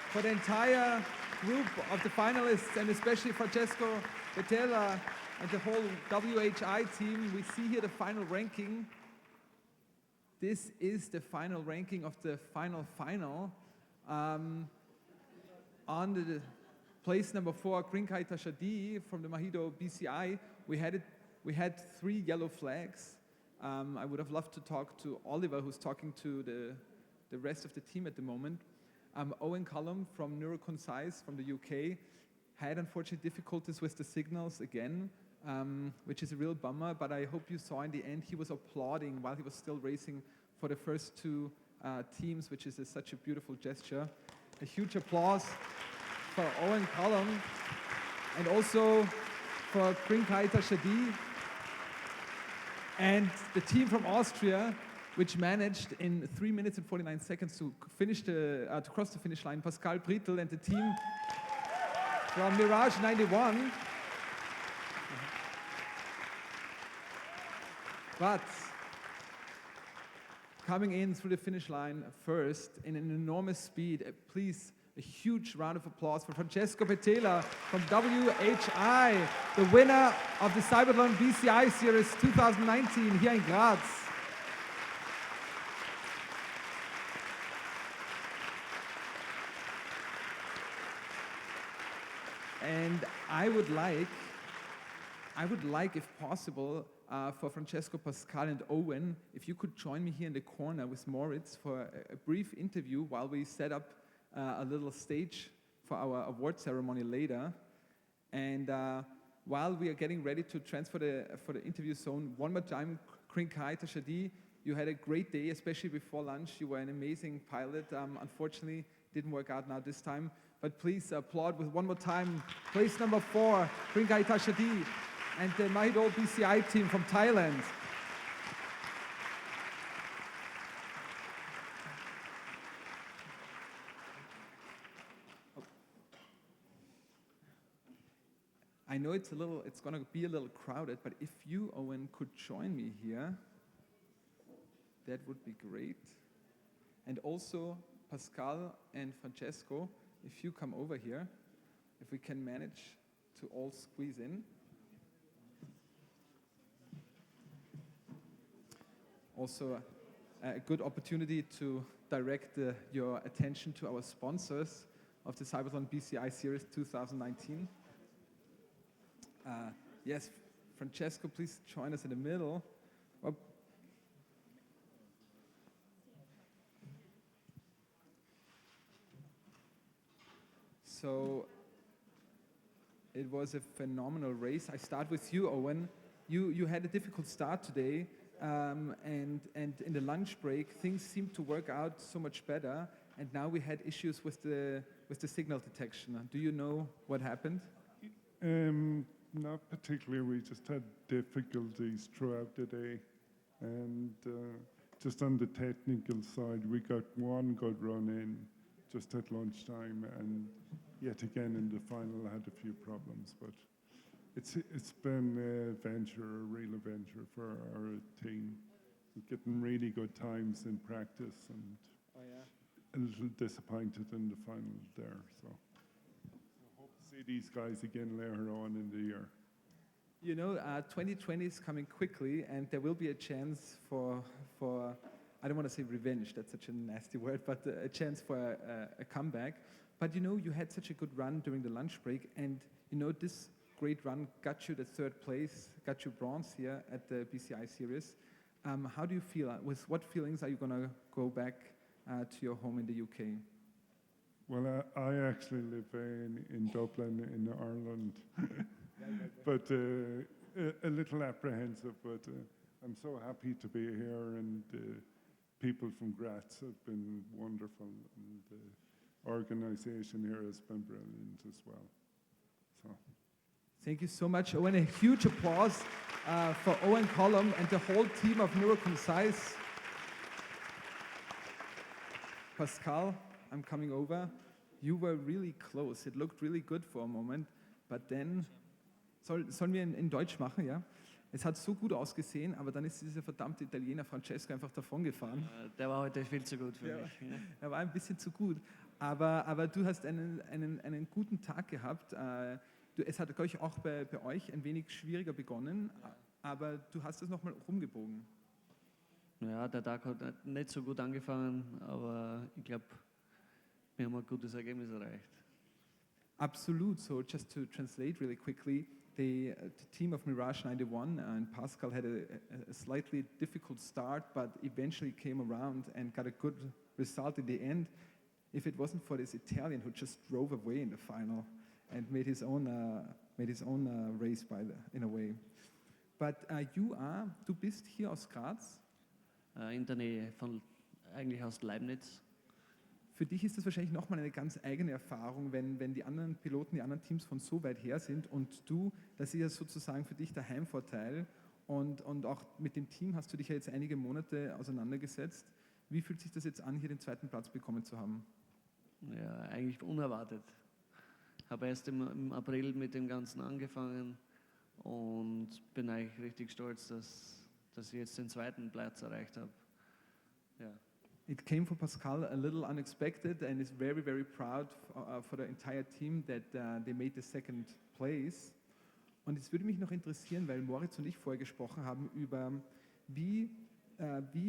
Speaker 1: for the entire group of the finalists, and especially Francesco Petela and the whole WHI team. We see here the final ranking. This is the final ranking of the final. On the place number 4, Krinkai Tashadi from the Mahidol BCI. We had 3 yellow flags. I would have loved to talk to Oliver, who's talking to the rest of the team at the moment. Owen Cullum from Neuroconcise from the UK had unfortunately difficulties with the signals again, which is a real bummer, but I hope you saw in the end he was applauding while he was still racing for the first 2 teams, which is such a beautiful gesture. A huge applause for Owen Cullum and also for Krinkai Tashadi and the team from Austria, which managed in 3 minutes and 49 seconds to cross the finish line. Pascal Britel and the team from Mirage 91. But coming in through the finish line first in an enormous speed, please, a huge round of applause for Francesco Petela from WHI, the winner of the CYBATHLON BCI Series 2019 here in Graz. And I would like, if possible, for Francesco, Pascal, and Owen, if you could join me here in the corner with Moritz for a brief interview while we set up a little stage for our award ceremony later. And while we are getting ready to transfer for the interview zone, one more time, Krinkai Tashadi, you had a great day, especially before lunch. You were an amazing pilot. Unfortunately, didn't work out now this time. But please applaud with one more time. Place number 4, Prinkai Tashadi, and the Mahidol BCI team from Thailand. I know it's going to be a little crowded, but if you, Owen, could join me here, that would be great. And also, Pascal and Francesco, if you come over here, if we can manage to all squeeze in. Also, a good opportunity to direct your attention to our sponsors of the CYBATHLON BCI Series 2019. Yes, Francesco, please join us in the middle. So it was a phenomenal race. I start with you, Owen. You had a difficult start today, and in the lunch break, things seemed to work out so much better. And now we had issues with the signal detection. Do you know what happened?
Speaker 7: Not particularly. We just had difficulties throughout the day, and just on the technical side, we got one good run in just at lunchtime, and yet again in the final had a few problems. But it's been a real adventure for our team. We're getting really good times in practice, and a little disappointed in the final there. So hope to see these guys again later on in the year.
Speaker 1: You know, 2020 is coming quickly, and there will be a chance for I don't want to say revenge, that's such a nasty word, but a chance for a comeback. But you know, you had such a good run during the lunch break, and you know, this great run got you the 3rd place, got you bronze here at the BCI Series. How do you feel? With what feelings are you going to go back to your home in the UK?
Speaker 7: Well, I actually live in Dublin, in Ireland, but a little apprehensive, but I'm so happy to be here, and people from Graz have been wonderful, and the organization here has been brilliant as well. So.
Speaker 1: Thank you so much, Owen. A huge applause for Owen Collum and the whole team of Neuroconcise. Pascal, I'm coming over. You were really close. It looked really good for a moment, but then... Sollen wir in Deutsch machen, ja? Es hat so gut ausgesehen, aber dann ist dieser verdammte Italiener Francesco einfach davongefahren.
Speaker 22: Der war heute viel zu gut für mich. Ja.
Speaker 1: Er war ein bisschen zu gut, aber du hast einen guten Tag gehabt. Es hat, glaube ich, auch bei euch ein wenig schwieriger begonnen, aber du hast es nochmal rumgebogen.
Speaker 22: Ja, der Tag hat nicht so gut angefangen, aber ich glaube, wir haben ein gutes Ergebnis erreicht.
Speaker 1: Absolut. So just to translate really quickly, the team of Mirage 91 and Pascal had a slightly difficult start, but eventually came around and got a good result in the end. If it wasn't for this Italian who just drove away in the final and made his own race in a way. But du bist hier aus Graz?
Speaker 22: In der Nähe eigentlich aus Leibniz.
Speaker 1: Für dich ist das wahrscheinlich nochmal eine ganz eigene Erfahrung, wenn die anderen Piloten, die anderen Teams von so weit her sind und das ist ja sozusagen für dich der Heimvorteil und auch mit dem Team hast du dich ja jetzt einige Monate auseinandergesetzt. Wie fühlt sich das jetzt an, hier den 2. Platz bekommen zu haben?
Speaker 22: Ja, eigentlich unerwartet. Ich habe erst im April mit dem Ganzen angefangen und bin eigentlich richtig stolz, dass ich jetzt den 2. Platz erreicht habe. Ja.
Speaker 1: It came for Pascal a little unexpected and is very, very proud for the entire team that they made the 2nd place. Und es würde mich noch interessieren, weil Moritz und ich vorher gesprochen haben über wie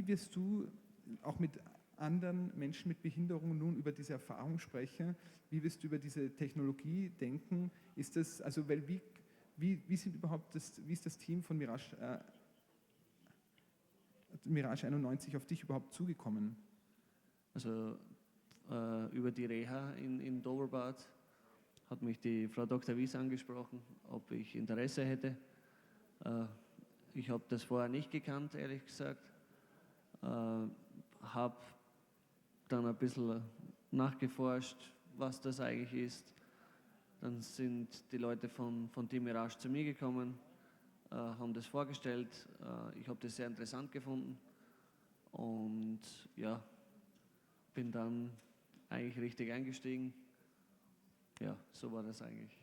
Speaker 1: wirst du auch mit anderen Menschen mit Behinderung nun über diese Erfahrung sprechen? Wie wirst du über diese Technologie denken? Ist das, also weil wie ist das Team von Mirage 91 auf dich überhaupt zugekommen?
Speaker 22: Also über die Reha in Doverbad hat mich die Frau Dr. Wies angesprochen, ob ich Interesse hätte. Ich habe das vorher nicht gekannt, ehrlich gesagt. Habe dann ein bisschen nachgeforscht, was das eigentlich ist. Dann sind die Leute von Team Mirage zu mir gekommen, haben das vorgestellt. Ich habe das sehr interessant gefunden und ja, bin dann eigentlich richtig eingestiegen. Ja, so war das eigentlich.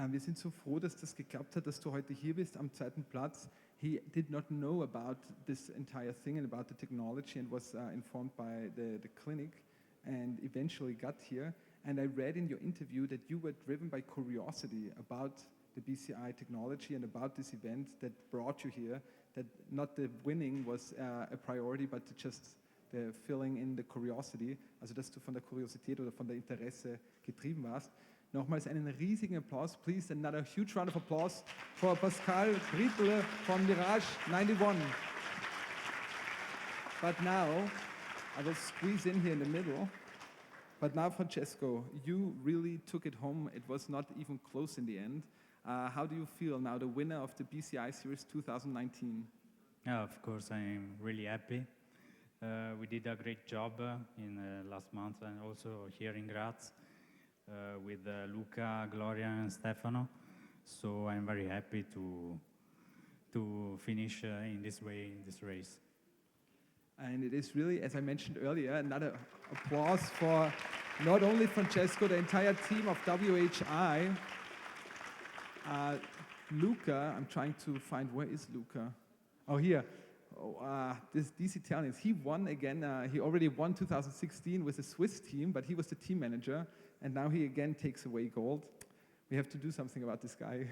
Speaker 1: Wir sind so froh, dass das geklappt hat, dass du heute hier bist am zweiten Platz. He did not know about this entire thing and about the technology and was informed by the clinic and eventually got here. And I read in your interview that you were driven by curiosity about the BCI technology and about this event that brought you here, that not the winning was a priority, but just the filling in the curiosity, also dass du von der Kuriosität oder von der Interesse getrieben warst. Nochmals einen riesigen Applaus, please, another huge round of applause for Pascal Britle from Mirage 91. But now, I will squeeze in here in the middle. But now, Francesco, you really took it home. It was not even close in the end. How do you feel now, the winner of the BCI Series 2019?
Speaker 6: Yeah, of course, I'm really happy. We did a great job in last month and also here in Graz with Luca, Gloria, and Stefano. So I'm very happy to finish in this way in this race.
Speaker 1: And it is really, as I mentioned earlier, another applause for not only Francesco, the entire team of WHI. Luca, I'm trying to find, where is Luca? Oh, here. Oh, these Italians. He won again. He already won 2016 with the Swiss team, but he was the team manager. And now he again takes away gold. We have to do something about this guy.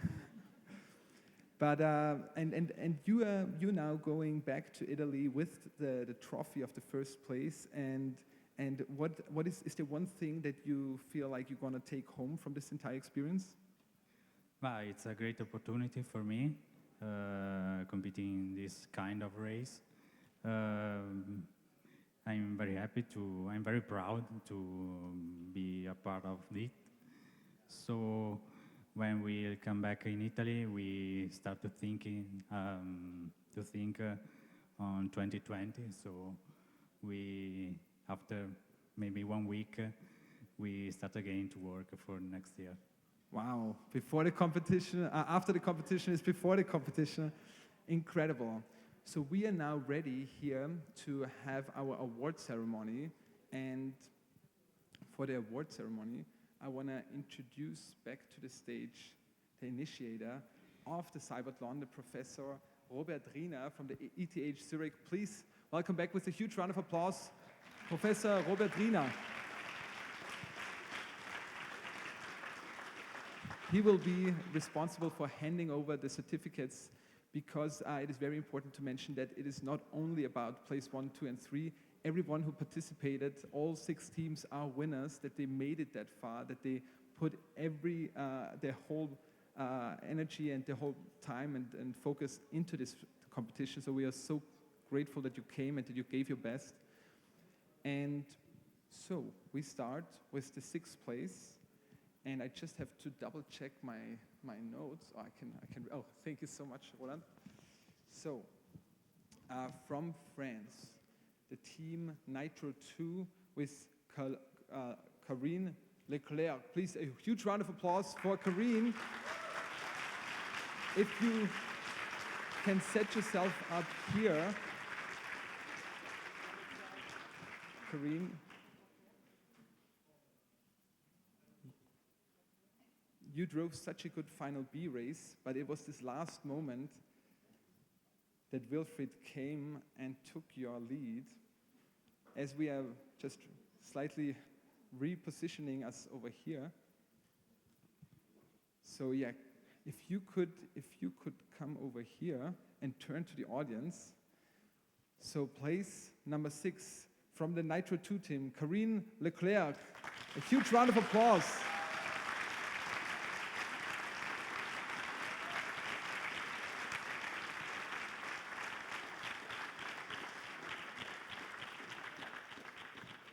Speaker 1: But and you're now going back to Italy with the trophy of the first place. And what is there one thing that you feel like you're gonna take home from this entire experience?
Speaker 6: Well, it's a great opportunity for me competing in this kind of race. I'm very happy I'm very proud to be a part of it. So when we come back in Italy, we start to think on 2020. So after maybe 1 week, we start again to work for next year.
Speaker 1: Wow, before the competition, after the competition is before the competition. Incredible. So we are now ready here to have our award ceremony. And for the award ceremony, I want to introduce back to the stage the initiator of the CYBATHLON, the Professor Robert Riener from the ETH Zurich. Please welcome back with a huge round of applause, Professor Robert Riener. He will be responsible for handing over the certificates because it is very important to mention that it is not only about place 1, 2, and 3. Everyone who participated, all 6 teams are winners, that they made it that far, that they put their whole energy and their whole time and focus into this competition. So we are so grateful that you came and that you gave your best. And so we start with the 6th place. And I just have to double check my notes. Oh, oh, thank you so much, Roland. So, from France, the team Nitro 2 with Karine Leclerc. Please, a huge round of applause for Karine. If you can set yourself up here, Karine. You drove such a good final B race, but it was this last moment that Wilfried came and took your lead. As we are just slightly repositioning us over here. So yeah, if you could come over here and turn to the audience. So place number 6 from the Nitro 2 team, Karine Leclerc. A huge round of applause.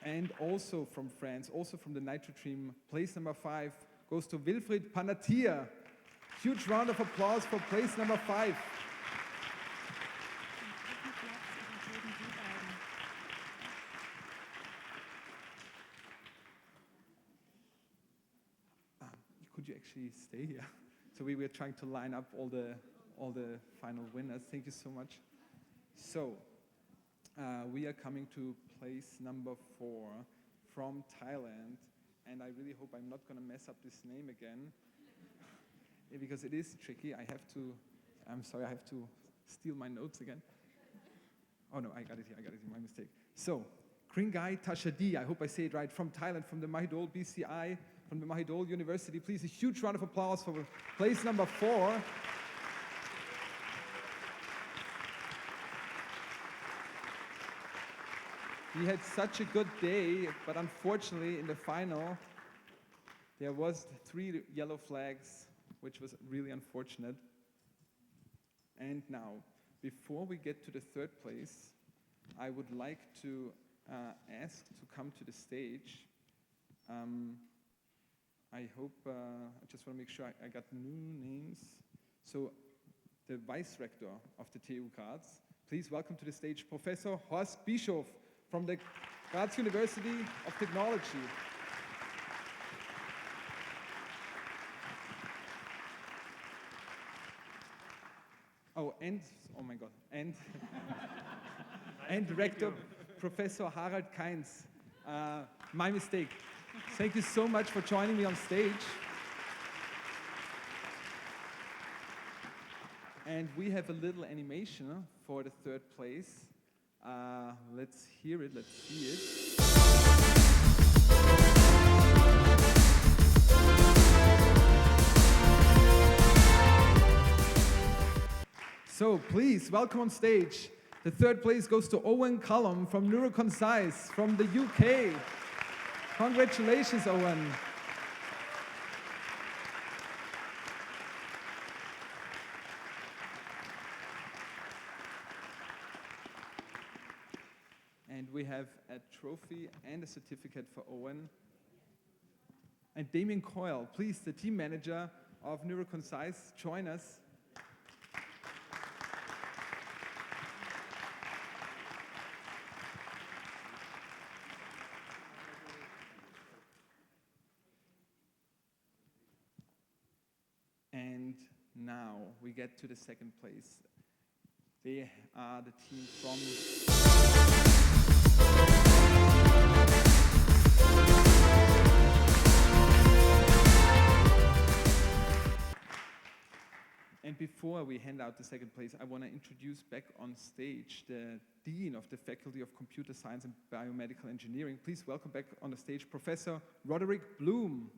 Speaker 1: And also from France, also from the Nitro team, place number 5 goes to Wilfried Panatia. Huge round of applause for place number 5. actually stay here. So we were trying to line up all the final winners. Thank you so much. So we are coming to place number 4 from Thailand, and I really hope I'm not going to mess up this name again because it is tricky. I'm sorry, I have to steal my notes again. Oh no, I got it here, my mistake. So, Kringai Tashadi, I hope I say it right, from Thailand, from the Mahidol BCI, from the Mahidol University. Please, a huge round of applause for place number 4. He had such a good day, but unfortunately in the final, there was 3 yellow flags, which was really unfortunate. And now, before we get to the 3rd place, I would like to ask to come to the stage. I hope, I just want to make sure I got new names. So, the Vice Rector of the TU Graz, please welcome to the stage Professor Horst Bischof from the Graz University of Technology. Oh my God, and Rector Professor Harald Kainz. My mistake. Thank you so much for joining me on stage. And we have a little animation for the 3rd place. Let's hear it, let's see it. So please, welcome on stage. The 3rd place goes to Owen Cullum from Neuroconcise from the UK. Congratulations, Owen. And we have a trophy and a certificate for Owen. And Damien Coyle, please, the team manager of Neuroconcise, join us. And now we get to the 2nd place. They are the team from... And before we hand out the 2nd place, I want to introduce back on stage the Dean of the Faculty of Computer Science and Biomedical Engineering. Please welcome back on the stage Professor Roderick Bloom.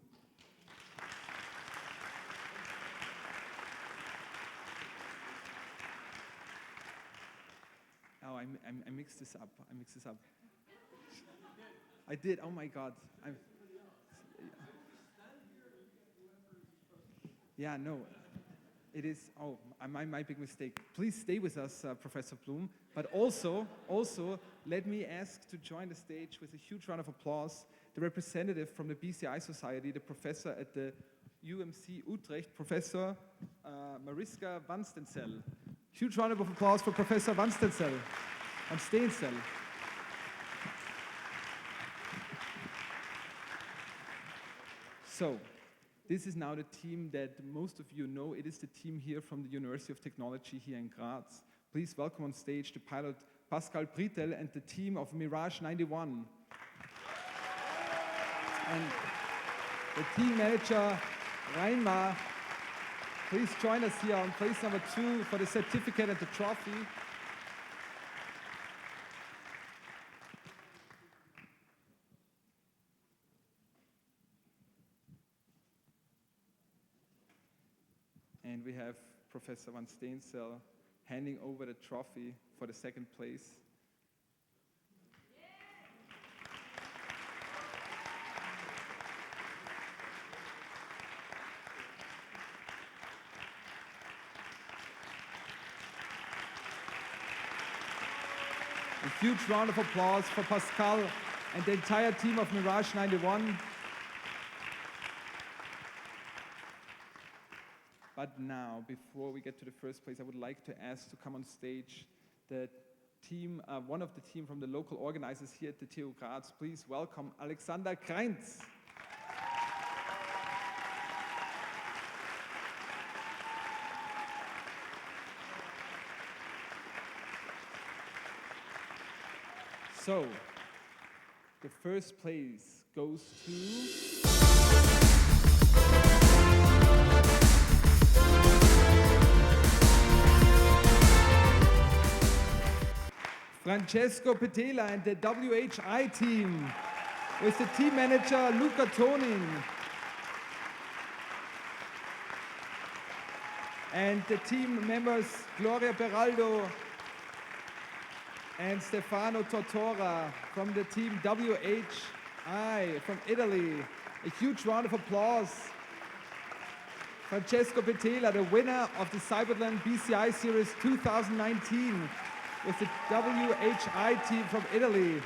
Speaker 1: Oh, I mixed this up. I did. Oh my God. Yeah, no. It is. Oh, my big mistake. Please stay with us, Professor Bloom. But also, let me ask to join the stage with a huge round of applause the representative from the BCI Society, the professor at the UMC Utrecht, Professor Mariska van Stensel. Huge round of applause for Professor van Stensel. So, this is now the team that most of you know. It is the team here from the University of Technology here in Graz. Please welcome on stage the pilot Pascal Britel and the team of Mirage 91. And the team manager Reinmar, please join us here on place number 2 for the certificate and the trophy. And we have Professor Van Steensel handing over the trophy for the 2nd place. A huge round of applause for Pascal and the entire team of Mirage 91. But now, before we get to the 1st place, I would like to ask to come on stage the team, one of the team from the local organizers here at the TU Graz. Please welcome Alexander Kreinz. So, the first place goes to Francesco Petela and the WHI team with the team manager Luca Tonin and the team members Gloria Beraldo and Stefano Tortora from the team WHI from Italy. A huge round of applause. Francesco Petela, the winner of the CYBATHLON BCI Series 2019 with the WHI team from Italy.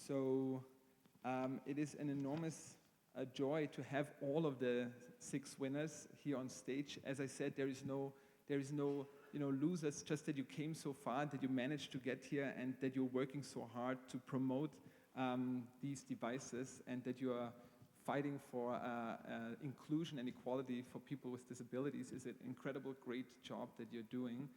Speaker 1: So it is an enormous joy to have all of the 6 winners here on stage. As I said, there is no losers, just that you came so far, that you managed to get here, and that you're working so hard to promote these devices, and that you are fighting for inclusion and equality for people with disabilities. Is an incredible, great job that you're doing.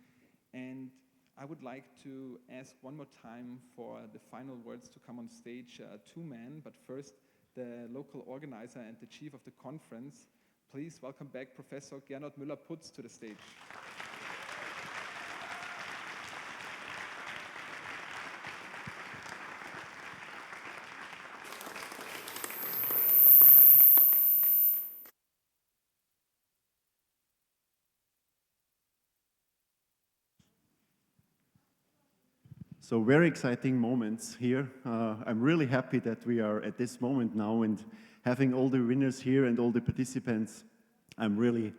Speaker 1: And I would like to ask one more time for the final words to come on stage, 2 men, but first the local organizer and the chief of the conference. Please welcome back Professor Gernot Müller-Putz to the stage.
Speaker 2: So very exciting moments here. I'm really happy that we are at this moment now and having all the winners here and all the participants. I'm really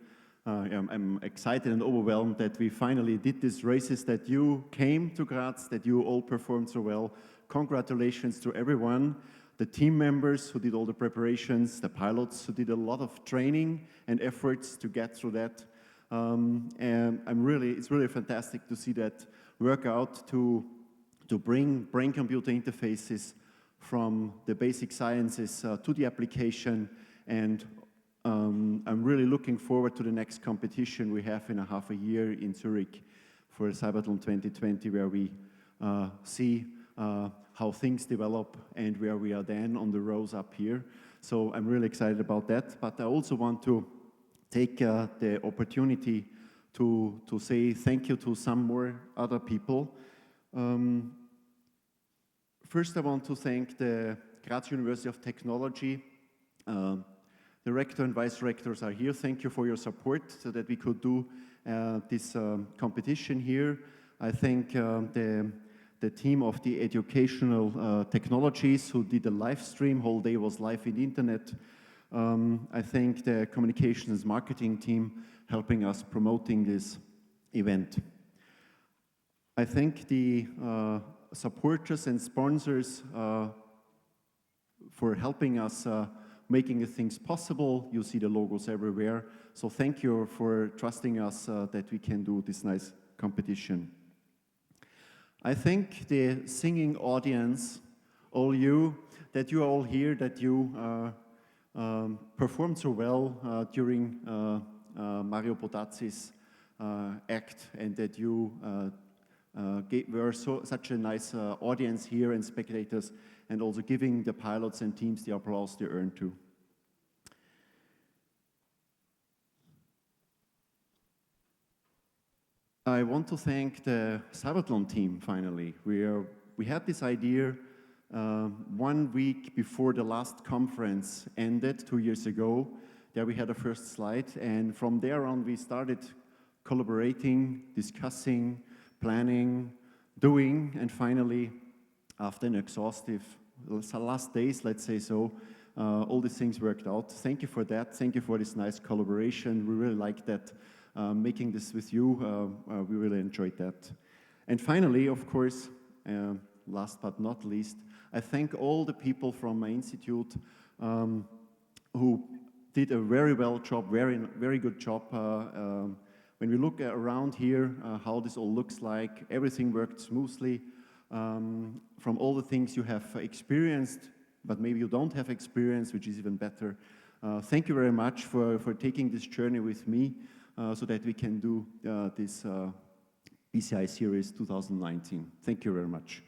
Speaker 2: I'm excited and overwhelmed that we finally did these races, that you came to Graz, that you all performed so well. Congratulations to everyone, the team members who did all the preparations, the pilots who did a lot of training and efforts to get through that. And it's really fantastic to see that work out to bring brain-computer interfaces from the basic sciences to the application. And I'm really looking forward to the next competition we have in half a year in Zurich for CYBATHLON 2020, where we see how things develop and where we are then on the rows up here. So I'm really excited about that. But I also want to take the opportunity to say thank you to some more other people. First, I want to thank the Graz University of Technology. The rector and vice rectors are here. Thank you for your support so that we could do this competition here. I thank the team of the educational technologies who did a live stream. Whole day was live in the internet. I thank the communications marketing team helping us promoting this event. I thank the supporters and sponsors for helping us making things possible. You see the logos everywhere. So thank you for trusting us that we can do this nice competition. I thank the singing audience, all you, that you are all here, that you performed so well during Mario Bodazzi's act, and that you were such a nice audience here and spectators, and also giving the pilots and teams the applause they earned too. I want to thank the CYBATHLON team finally. We had this idea 1 week before the last conference ended 2 years ago. There we had a first slide, and from there on we started collaborating, discussing, planning, doing, and finally, after an exhaustive last days, let's say so, all these things worked out. Thank you for that. Thank you for this nice collaboration. We really like that. Making this with you, we really enjoyed that. And finally, of course, last but not least, I thank all the people from my institute who did a very very good job. When we look around here, how this all looks like, everything worked smoothly. From all the things you have experienced, but maybe you don't have experience, which is even better. Thank you very much for taking this journey with me so that we can do this BCI Series 2019. Thank you very much.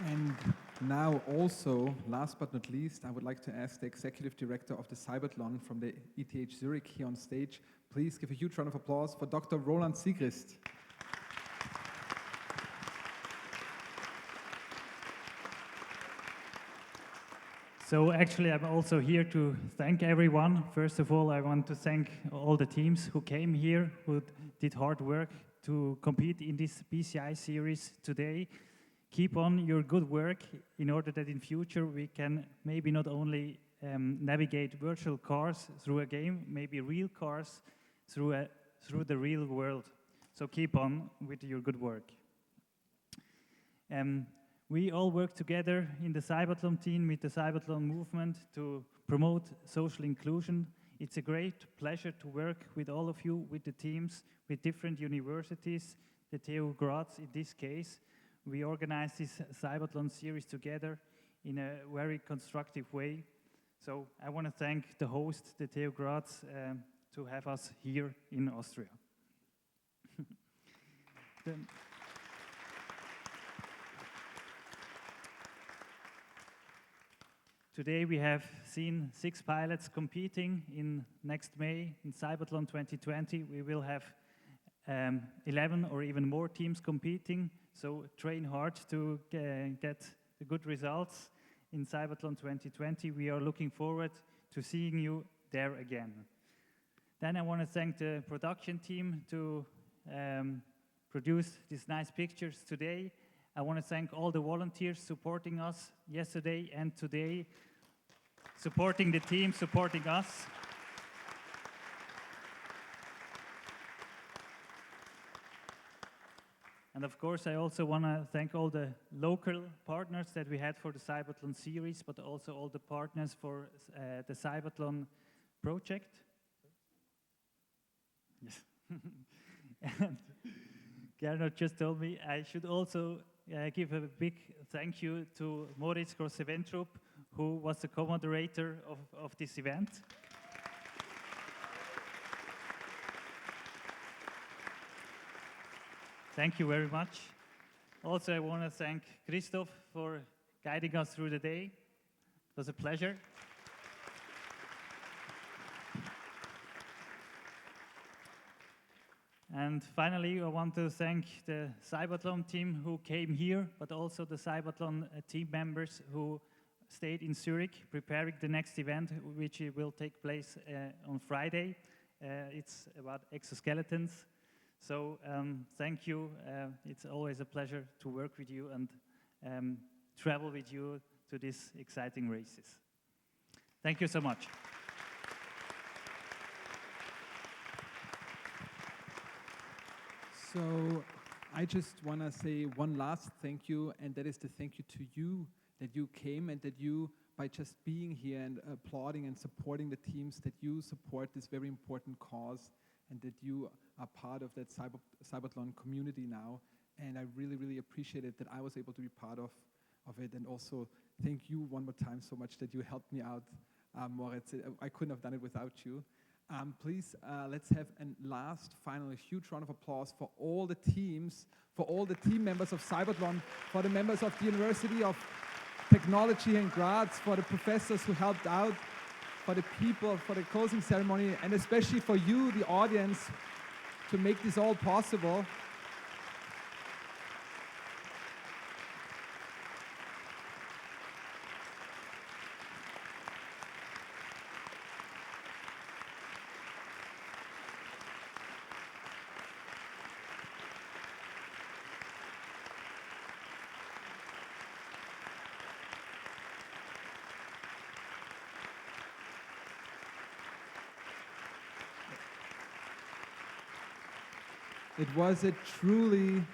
Speaker 1: And now also, last but not least, I would like to ask the Executive Director of the CYBATHLON from the ETH Zurich here on stage. Please give a huge round of applause for Dr. Roland Siegrist.
Speaker 8: So actually, I'm also here to thank everyone. First of all, I want to thank all the teams who came here, who did hard work to compete in this BCI series today. Keep on your good work in order that in future we can maybe not only navigate virtual cars through a game, maybe real cars through the real world. So keep on with your good work. We all work together in the CYBATHLON team with the CYBATHLON movement to promote social inclusion. It's a great pleasure to work with all of you, with the teams, with different universities, the TU Graz in this case. We organize this CYBATHLON series together in a very constructive way. So I want to thank the host, the TU Graz, to have us here in Austria. Today we have seen 6 pilots competing in next May in CYBATHLON 2020. We will have 11 or even more teams competing, so train hard to get the good results in CYBATHLON 2020. We are looking forward to seeing you there again. Then I want to thank the production team to produce these nice pictures today. I want to thank all the volunteers supporting us yesterday and today, supporting the team, supporting us. And of course, I also want to thank all the local partners that we had for the CYBATHLON series, but also all the partners for the CYBATHLON project. Yes. And Gernot just told me I should also give a big thank you to Moritz Grosse-Wentrup, who was the co-moderator of this event. Thank you very much. Also, I want to thank Christoph for guiding us through the day. It was a pleasure. And finally, I want to thank the CYBATHLON team who came here, but also the CYBATHLON team members who stayed in Zurich preparing the next event, which will take place on Friday. It's about exoskeletons. So thank you. It's always a pleasure to work with you and travel with you to these exciting races. Thank you so much.
Speaker 1: So I just want to say one last thank you, and that is the thank you to you that you came and that you, by just being here and applauding and supporting the teams, that you support this very important cause and that you are part of that CYBATHLON community now. And I really, really appreciate it that I was able to be part of it. And also thank you one more time so much that you helped me out, Moritz. I couldn't have done it without you. Please, let's have a last, final, huge round of applause for all the teams, for all the team members of CYBATHLON, for the members of the University of Technology in Graz, for the professors who helped out, for the people, for the closing ceremony, and especially for you, the audience, to make this all possible. It was a truly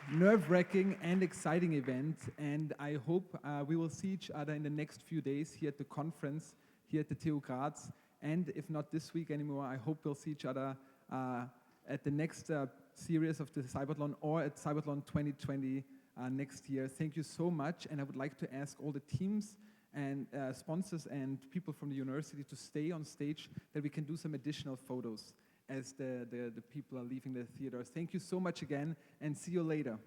Speaker 1: nerve-wracking and exciting event, and I hope we will see each other in the next few days here at the conference, here at the TU Graz, and if not this week anymore, I hope we'll see each other at the next series of the CYBATHLON or at CYBATHLON 2020 next year. Thank you so much, and I would like to ask all the teams and sponsors and people from the university to stay on stage that we can do some additional photos as the people are leaving the theater. Thank you so much again, and see you later.